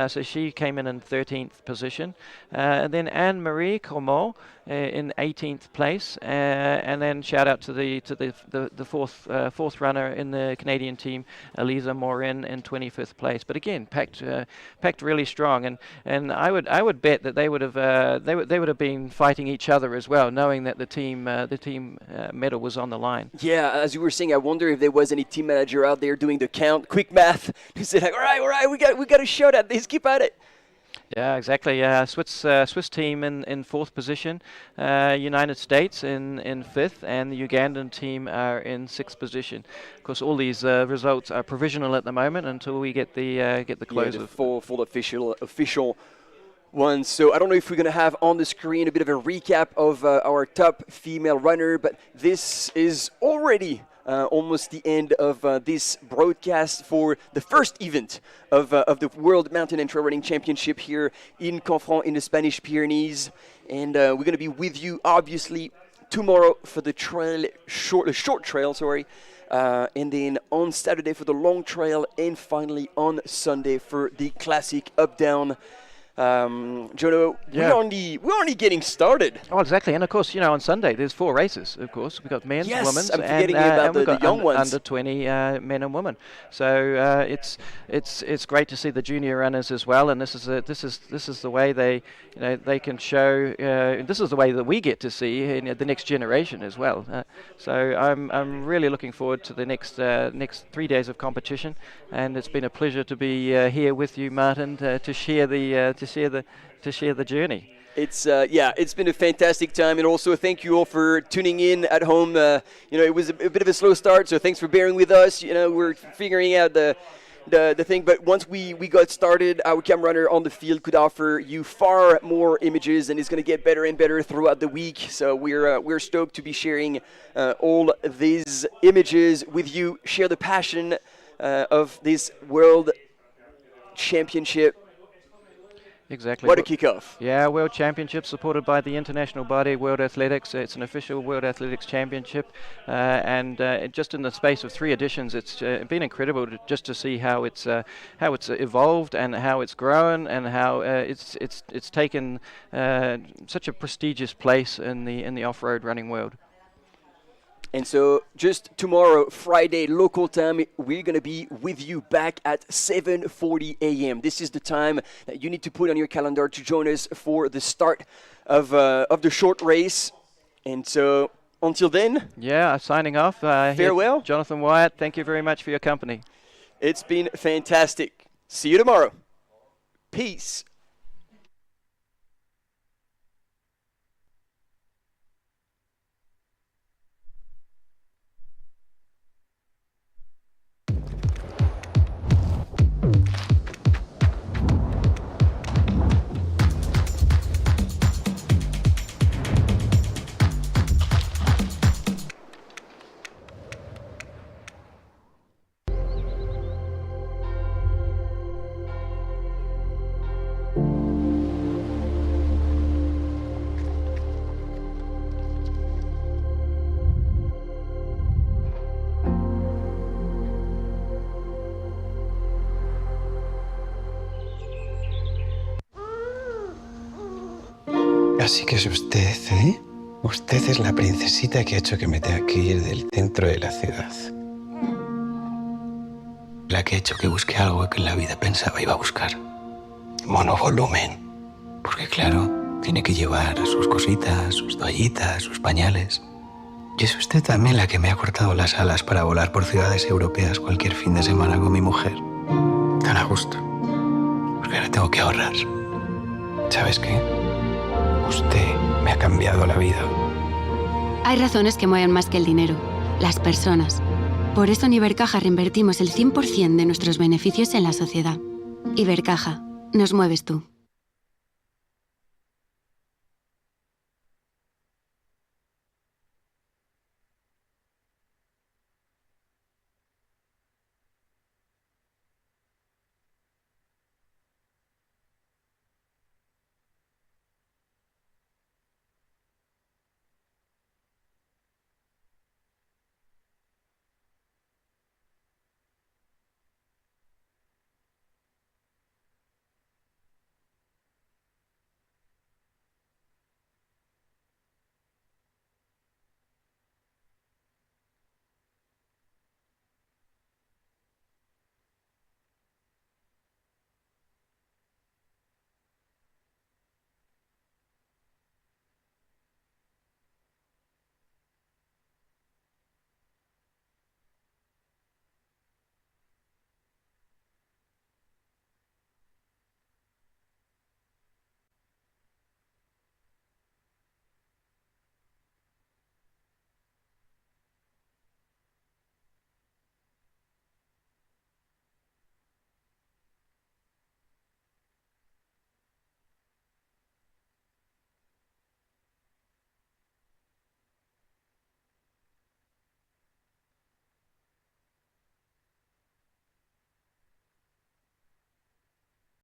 So she came in 13th position. And then Anne-Marie Cormont in 18th place, and then shout out to the fourth runner in the Canadian team, Elisa Morin, in 25th place. But again, packed really strong, and I would bet that they would have been fighting each other as well, knowing that the team medal was on the line. Yeah, as you were saying, I wonder if there was any team manager out there doing the count, quick math, who said like, all right, we got a shot at this, keep at it. Yeah, exactly. Swiss team in 4th position, United States in 5th, and the Ugandan team are in 6th position. Of course, all these results are provisional at the moment until we get the close of full official ones. So I don't know if we're going to have on the screen a bit of a recap of our top female runner, but this is already almost the end of this broadcast for the first event of the World Mountain and Trail Running Championship here in Canfranc in the Spanish Pyrenees. And we're going to be with you, obviously, tomorrow for the short trail, and then on Saturday for the long trail, and finally on Sunday for the classic up-down. Jono, we're only getting started. Oh, exactly. And of course, on Sunday there's 4 races. Of course, we've got men's, women's, I'm forgetting about the young ones, under 20 men and women. So it's great to see the junior runners as well. And this is the way they can show. This is the way that we get to see the next generation as well. So I'm really looking forward to the next 3 days of competition. And it's been a pleasure to be here with you, Martin, to share the journey. It's it's been a fantastic time, and also thank you all for tuning in at home. It was a bit of a slow start, so thanks for bearing with us. We're figuring out the thing, but once we got started, our camera runner on the field could offer you far more images, and it's going to get better and better throughout the week. So we're stoked to be sharing all these images with you. Share the passion of this World Championship. Exactly. What a kickoff. Yeah, World Championship supported by the international body, World Athletics. It's an official World Athletics Championship. And just in the space of 3 editions, it's been incredible just to see how it's evolved and how it's grown and how it's taken such a prestigious place in the off-road running world. And so just tomorrow, Friday, local time, we're going to be with you back at 7:40 a.m. This is the time that you need to put on your calendar to join us for the start of the short race. And so until then... Yeah, signing off. Farewell. Jonathan Wyatt, thank you very much for your company. It's been fantastic. See you tomorrow. Peace. Así que es usted, ¿eh? Usted es la princesita que ha hecho que me tenga que ir del centro de la ciudad. La que ha hecho que busque algo que en la vida pensaba iba a buscar. Monovolumen. Porque claro, tiene que llevar sus cositas, sus toallitas, sus pañales. Y es usted también la que me ha cortado las alas para volar por ciudades europeas cualquier fin de semana con mi mujer. Tan a gusto. Porque ahora tengo que ahorrar. ¿Sabes qué? Usted me ha cambiado la vida. Hay razones que mueven más que el dinero, las personas. Por eso en Ibercaja reinvertimos el 100% de nuestros beneficios en la sociedad. Ibercaja, nos mueves tú.